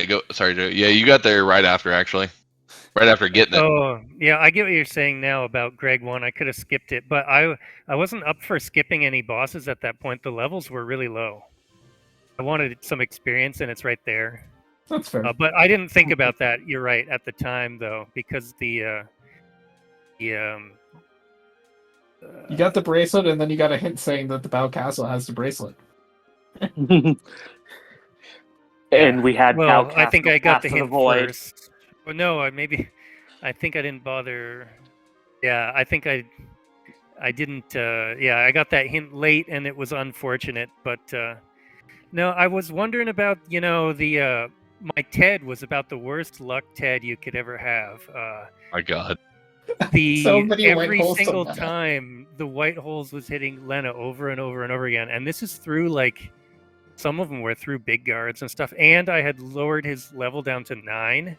go. Sorry, Joe. Yeah, you got there right after, actually. Right after getting it. Oh, yeah, I get what you're saying now about Greg 1. I could have skipped it, but I wasn't up for skipping any bosses at that point. The levels were really low. I wanted some experience, and it's right there. That's fair. But I didn't think about that. You're right at the time, though, because you got the bracelet, and then you got a hint saying that the Bow Castle has the bracelet. And we had well, Bow Castle. I think I got the hint void. first. Well, no, I think I didn't bother. Yeah, I think I didn't. Yeah, I got that hint late, and it was unfortunate. But no, I was wondering about my TED was about the worst luck TED you could ever have. My God. Every single time the white holes was hitting Lena over and over and over again, and this is through some of them were through big guards and stuff, and I had lowered his level down to 9.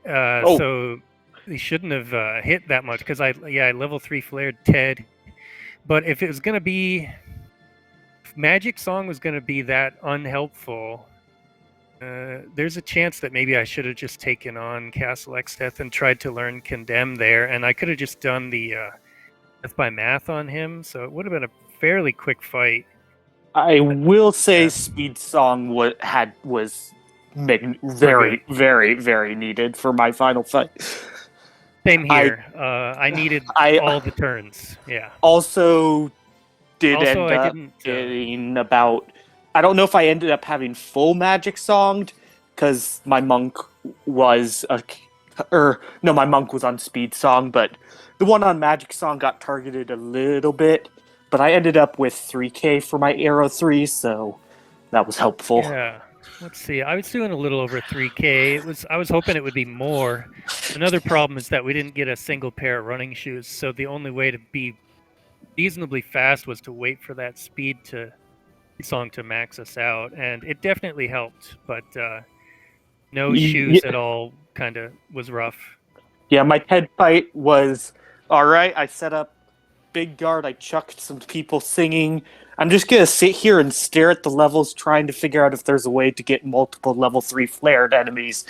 So he shouldn't have hit that much because I level 3 flared Ted. But if it was gonna be Magic Song was gonna be that unhelpful, There's a chance that maybe I should have just taken on Castle Exdeath and tried to learn Condemn there, and I could have just done the Death by Math on him, so it would have been a fairly quick fight. I will say Yeah. Speed Song was very, very, very needed for my final fight. Same here. I needed all the turns. Yeah. Also did Also, end I up didn't. getting about... I don't know if I ended up having full magic songed, because my monk was my monk was on speed song, but the one on magic song got targeted a little bit. But I ended up with 3k for my arrow 3, so that was helpful. Yeah. Let's see. I was doing a little over 3k. I was hoping it would be more. Another problem is that we didn't get a single pair of running shoes, so the only way to be reasonably fast was to wait for that speed song to max us out, and it definitely helped, but no shoes at all kind of was rough. Yeah, my TED fight was alright. I set up big guard, I chucked some people singing. I'm just gonna sit here and stare at the levels, trying to figure out if there's a way to get multiple level 3 flared enemies.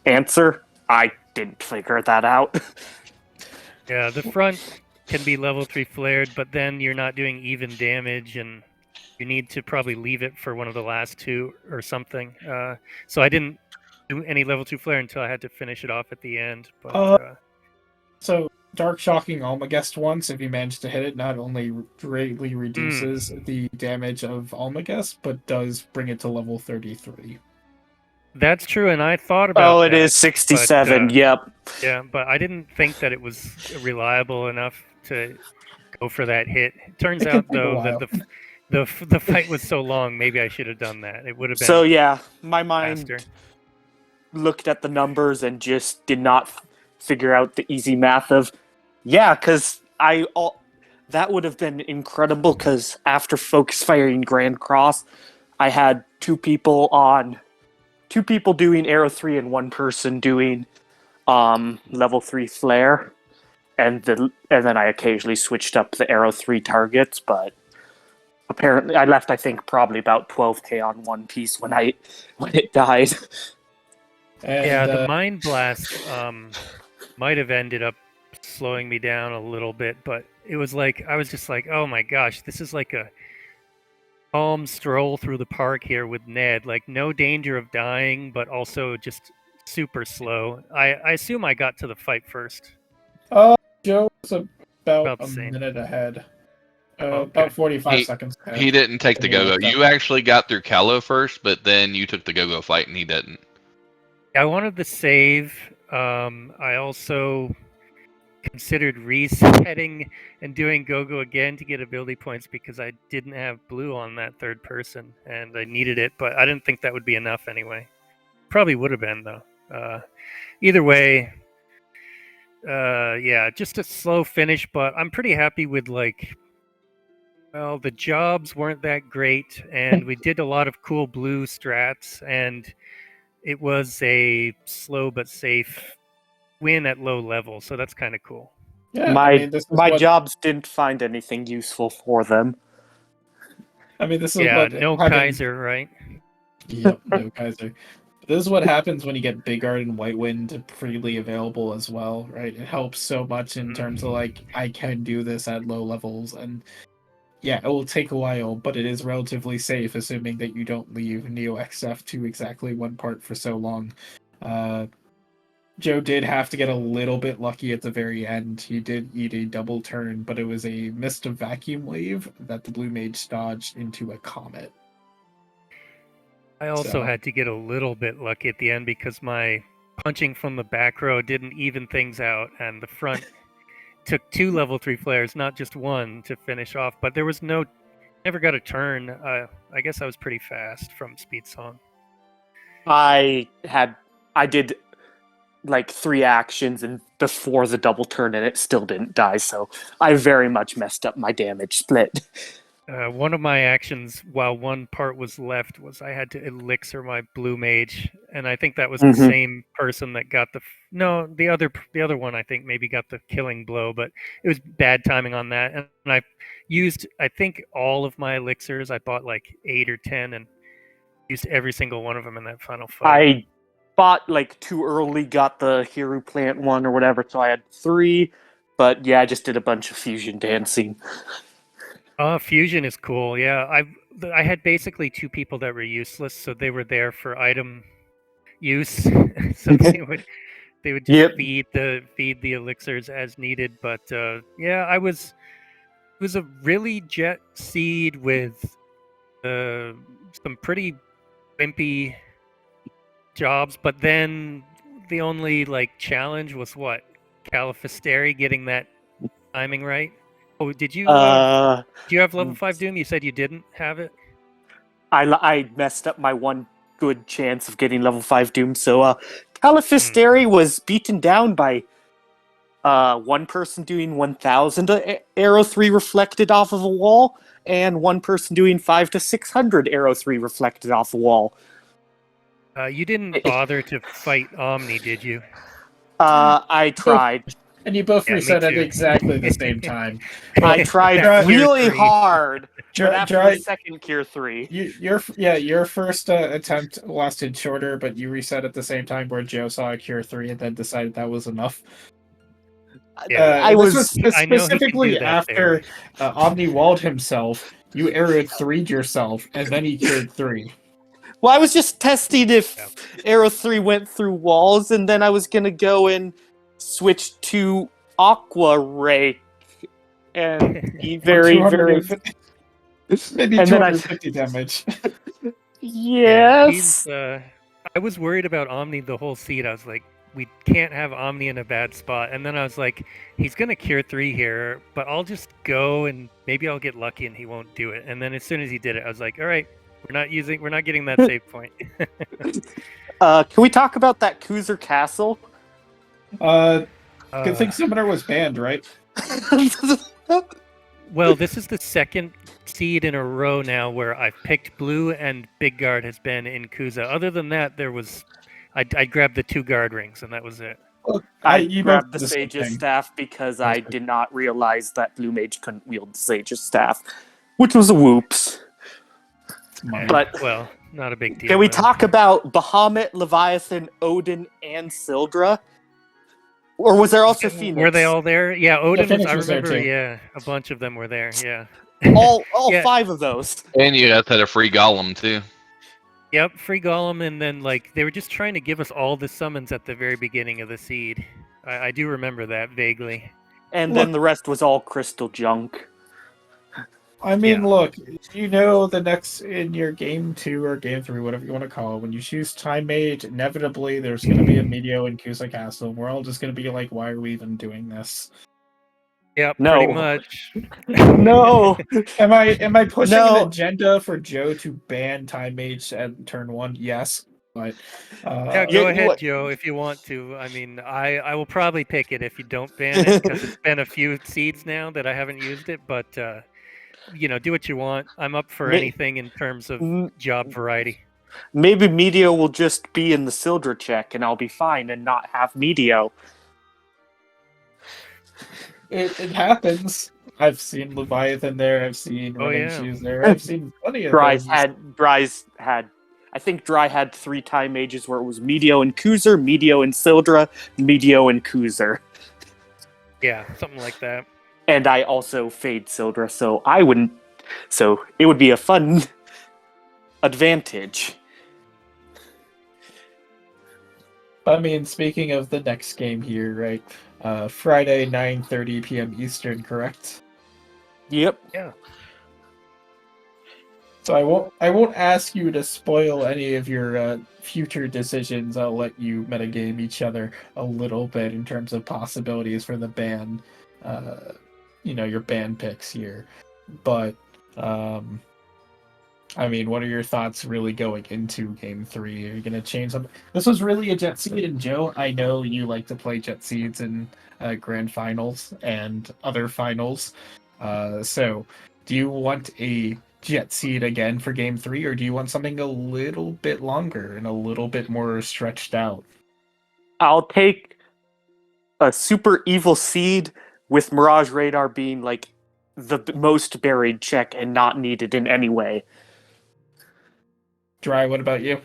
Answer, I didn't figure that out. Yeah, the front can be level 3 flared, but then you're not doing even damage, and you need to probably leave it for one of the last two or something. So I didn't do any level 2 flare until I had to finish it off at the end. But so Dark Shocking Almagest once, if you manage to hit it, not only greatly reduces the damage of Almagest, but does bring it to level 33. That's true, and I thought about it is 67, but, yep. Yeah, but I didn't think that it was reliable enough to go for that hit. It turns out, though, that the fight was so long, maybe I should have done that. It would have been so yeah, my mind faster. Looked at the numbers and just did not figure out the easy math of, because that would have been incredible, because after focus firing Grand Cross, I had two people doing arrow 3 and one person doing level 3 flare, and then I occasionally switched up the arrow 3 targets, but apparently I left, I think, probably about 12k on one piece when it died. And, the Mind Blast might have ended up slowing me down a little bit, but it was like, I was just like, oh my gosh, this is like a calm stroll through the park here with Ned. Like, no danger of dying, but also just super slow. I assume I got to the fight first. Joe was about a same. minute ahead. Okay. About 45 seconds ahead. He didn't take the go-go. You actually got through Callow first, but then you took the go-go fight, and he didn't. I wanted the save. I also considered resetting and doing go-go again to get ability points, because I didn't have blue on that third person, and I needed it, but I didn't think that would be enough anyway. Probably would have been, though. Either way, just a slow finish, but I'm pretty happy with, the jobs weren't that great, and we did a lot of cool blue strats, and it was a slow but safe win at low level, so that's kind of cool. Yeah, my jobs didn't find anything useful for them. I mean, this is no Kaiser, right? Yep, no Kaiser. This is what happens when you get Big Guard and White Wind freely available as well, right? It helps so much in terms of, I can do this at low levels, and yeah, it will take a while, but it is relatively safe, assuming that you don't leave Neo Exdeath to exactly one part for so long. Joe did have to get a little bit lucky at the very end. He did eat a double turn, but it was a mist of vacuum wave that the Blue Mage dodged into a comet. I also had to get a little bit lucky at the end, because my punching from the back row didn't even things out, and the front took 2 level 3 flares, not just one, to finish off. But there was never got a turn. I guess I was pretty fast from Speed Song. I did 3 actions and before the double turn, and it still didn't die, so I very much messed up my damage split. One of my actions, while one part was left, was I had to elixir my Blue Mage, and I think that was the same person that got the other one, I think, maybe got the killing blow, but it was bad timing on that, and I used, I think, all of my elixirs. I bought 8 or 10, and used every single one of them in that final fight. I bought like too early, got the Hero Plant one or whatever, so I had 3. But yeah, I just did a bunch of fusion dancing. Fusion is cool. Yeah, I had basically 2 people that were useless, so they were there for item use. So they would just feed the elixirs as needed. But yeah, it was a really jet seed with some pretty wimpy jobs, but then the only like challenge was what? Califisteri getting that timing right. Oh, did you do you have level 5 Doom? You said you didn't have it? I messed up my one good chance of getting level 5 Doom, so Califisteri was beaten down by one person doing 1000 arrow 3 reflected off of a wall, and one person doing 5 to 600 arrow 3 reflected off a wall. You didn't bother to fight Omni, did you? I tried. And you both reset at exactly the same time. I tried really hard, but after the second Cure 3. Your first attempt lasted shorter, but you reset at the same time where Joe saw a Cure 3 and then decided that was enough. I was specifically after Omni walled himself, you arrowed 3'd yourself, and then he cured 3. Well, I was just testing if arrow 3 went through walls, and then I was going to go and switch to Aqua Ray and be very... Maybe 250 damage. Yes! Yeah, I was worried about Omni the whole seed. I was like, we can't have Omni in a bad spot. And then I was like, he's going to cure 3 here, but I'll just go and maybe I'll get lucky and he won't do it. And then as soon as he did it, I was like, all right, we're not getting that save point. Can we talk about that Kuzer Castle? Good thing Summoner was banned, right? Well, this is the second seed in a row now where I've picked blue and Big Guard has been in Kuza. Other than that, I grabbed the 2 guard rings and that was it. I grabbed the Sage's staff because I did not realize that Blue Mage couldn't wield the Sage's staff, which was a whoops. But well, not a big deal. Can we talk about Bahamut, Leviathan, Odin, and Sildra? Or was there also Phoenix? Were they all there? Yeah, Odin was, I was there remember, too. yeah, a bunch of them were there, yeah. All Yeah. 5 of those. And you guys had a free golem too. Yep, free golem, and then like they were just trying to give us all the summons at the very beginning of the seed. I do remember that vaguely. And then the rest was all crystal junk. I mean, look, the next in your game 2 or game 3, whatever you want to call it, when you choose Time Mage, inevitably there's going to be a Medio in Kusa Castle, and we're all just going to be like, why are we even doing this? Yep, No. pretty much. No! Am I pushing an agenda for Joe to ban Time Mage at turn 1? Yes. But yeah, go ahead, Joe, if you want to. I mean, I will probably pick it if you don't ban it, because it's been a few seeds now that I haven't used it, but do what you want. I'm up for anything in terms of job variety. Maybe Medio will just be in the Sildra check and I'll be fine and not have Medio. it happens. I've seen Leviathan there. I've seen Running Shoes there. I've seen plenty of Dry's had I think Dry had 3 Time Mages where it was Medio and Kuzer, Medio and Sildra, Medio and Kuzer. Yeah, something like that. And I also fade Sildra, so it would be a fun advantage. I mean, speaking of the next game here, right? Friday, 9:30 p.m. Eastern, correct? Yep. Yeah. So I won't ask you to spoil any of your future decisions. I'll let you metagame each other a little bit in terms of possibilities for the ban. Your ban picks here. But, I mean, what are your thoughts really going into Game 3? Are you going to change something? This was really a Jet Seed, and Joe, I know you like to play Jet Seeds in Grand Finals and other finals. So, do you want a Jet Seed again for Game 3, or do you want something a little bit longer and a little bit more stretched out? I'll take a super evil seed with Mirage Radar being like the most buried check and not needed in any way. Dry, what about you?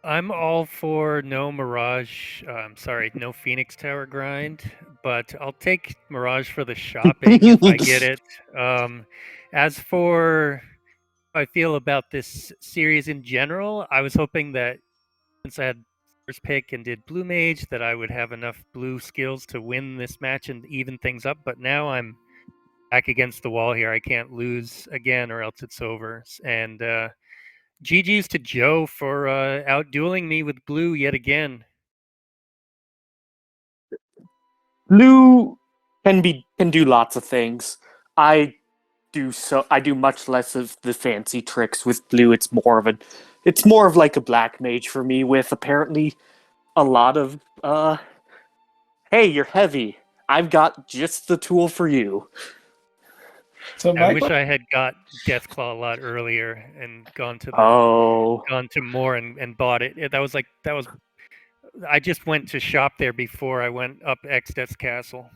I'm all for no no Phoenix Tower grind, but I'll take Mirage for the shopping if I get it. As for how I feel about this series in general, I was hoping that since I had first pick and did blue mage, that I would have enough blue skills to win this match and even things up. But now I'm back against the wall here. I can't lose again, or else it's over. And GG's to Joe for outdueling me with blue yet again. Blue can do lots of things. I do much less of the fancy tricks with blue. It's more of like a black mage for me, with apparently a lot of hey, you're heavy. I've got just the tool for you. So I wish I had got Deathclaw a lot earlier and gone to more and bought it. That was I just went to shop there before I went up Exdeath's castle.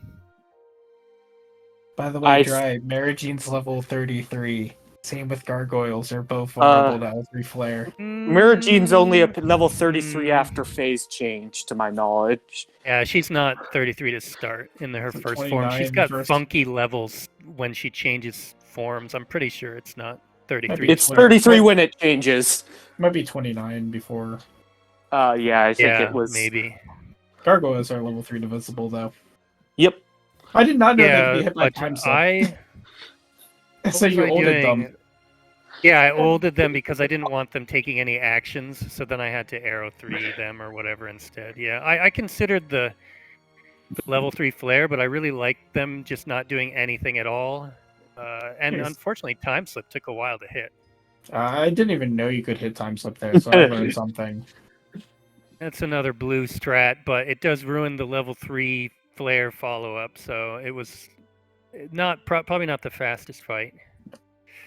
By the way, Dry, Marigine's level 33. Same with Gargoyles. They're both vulnerable to L3 Flare. Marigine's only a level 33 after phase change, to my knowledge. Yeah, she's not 33 to start in her first form. She's got funky levels when she changes forms. I'm pretty sure it's not 33. It's 33 when it changes. Might be 29 before. Yeah, I think it was. Maybe. Gargoyles are level 3 divisible, though. Yep. I did not know they could be hit by time slip. So you ulted them. Yeah, I ulted them because I didn't want them taking any actions, so then I had to arrow 3 them or whatever instead. Yeah, I considered the level 3 flare, but I really liked them just not doing anything at all. And unfortunately, time slip took a while to hit. I didn't even know you could hit time slip there, so I learned something. That's another blue strat, but it does ruin the level 3 flare follow-up, so it was probably not the fastest fight.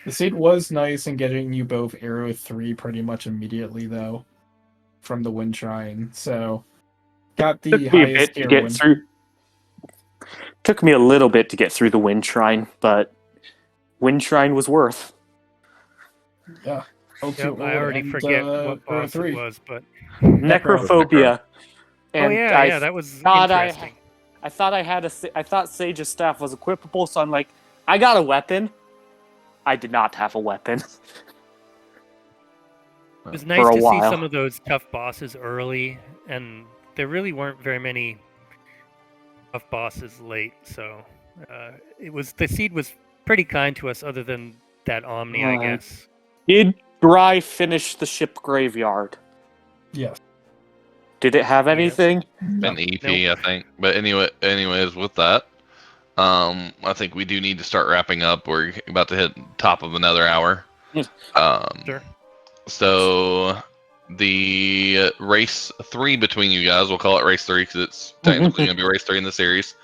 The seed was nice in getting you both arrow 3 pretty much immediately, though, from the Wind Shrine. So, got the highest tier win. Took me a little bit to get through the Wind Shrine, but Wind Shrine was worth. Yeah. Yep, I already forget what boss it was, but Necrophobia. And that was interesting. I thought Sage's staff was equipable, so I'm like, I got a weapon. I did not have a weapon. It was nice to see some of those tough bosses early, and there really weren't very many tough bosses late, so the seed was pretty kind to us, other than that Omni, I guess. Did Dry finish the ship graveyard? Yes. Did it have anything? An EP, I think. But anyways, with that, I think we do need to start wrapping up. We're about to hit top of another hour. Sure. So the race 3 between you guys, we'll call it race 3 because it's technically going to be race 3 in the series.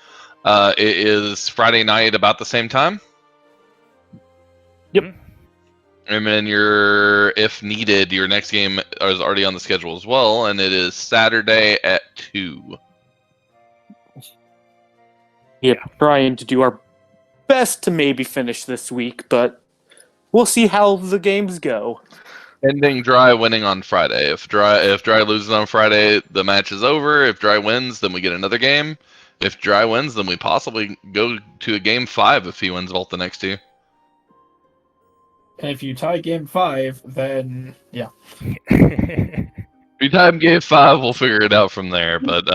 It is Friday night about the same time. Yep. And then if needed, your next game is already on the schedule as well, and it is Saturday at 2. Yep, trying to do our best to maybe finish this week, but we'll see how the games go. Ending Dry winning on Friday. If Dry loses on Friday, the match is over. If Dry wins, then we get another game. If Dry wins, then we possibly go to a game 5 if he wins both the next 2. And if you tie game 5, then yeah. If you tie game 5, we'll figure it out from there. But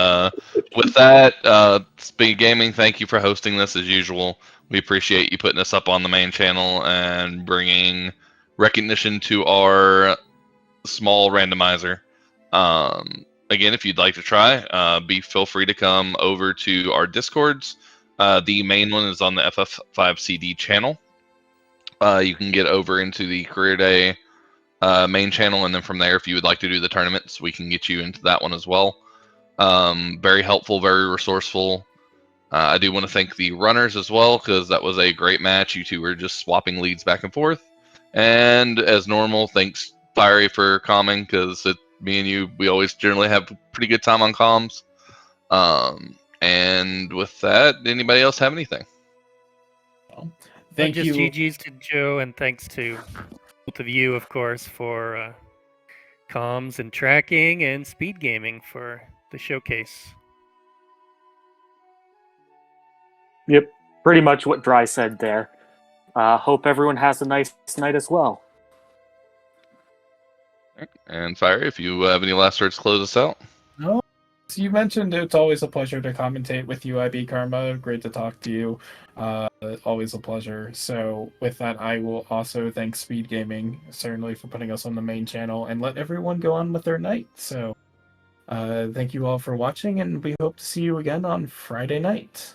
with that, Speed Gaming, thank you for hosting this as usual. We appreciate you putting us up on the main channel and bringing recognition to our small randomizer. Again, if you'd like to try, feel free to come over to our Discords. The main one is on the FF5CD channel. You can get over into the Career Day main channel, and then from there, if you would like to do the tournaments, we can get you into that one as well. Very helpful, very resourceful. I do want to thank the runners as well, because that was a great match. You two were just swapping leads back and forth. And as normal, thanks Fiery for calming, because me and you, we always generally have a pretty good time on comms. And with that, anybody else have anything? Thank you. GG's to Joe, and thanks to both of you, of course, for comms and tracking, and speed gaming for the showcase. Yep, pretty much what Dry said there. Hope everyone has a nice night as well. And Fire, if you have any last words, close us out. No, as you mentioned, it's always a pleasure to commentate with you, IB Karma. Great to talk to you. Always a pleasure. So with that, I will also thank Speed Gaming, certainly, for putting us on the main channel, and let everyone go on with their night. So thank you all for watching, and we hope to see you again on Friday night.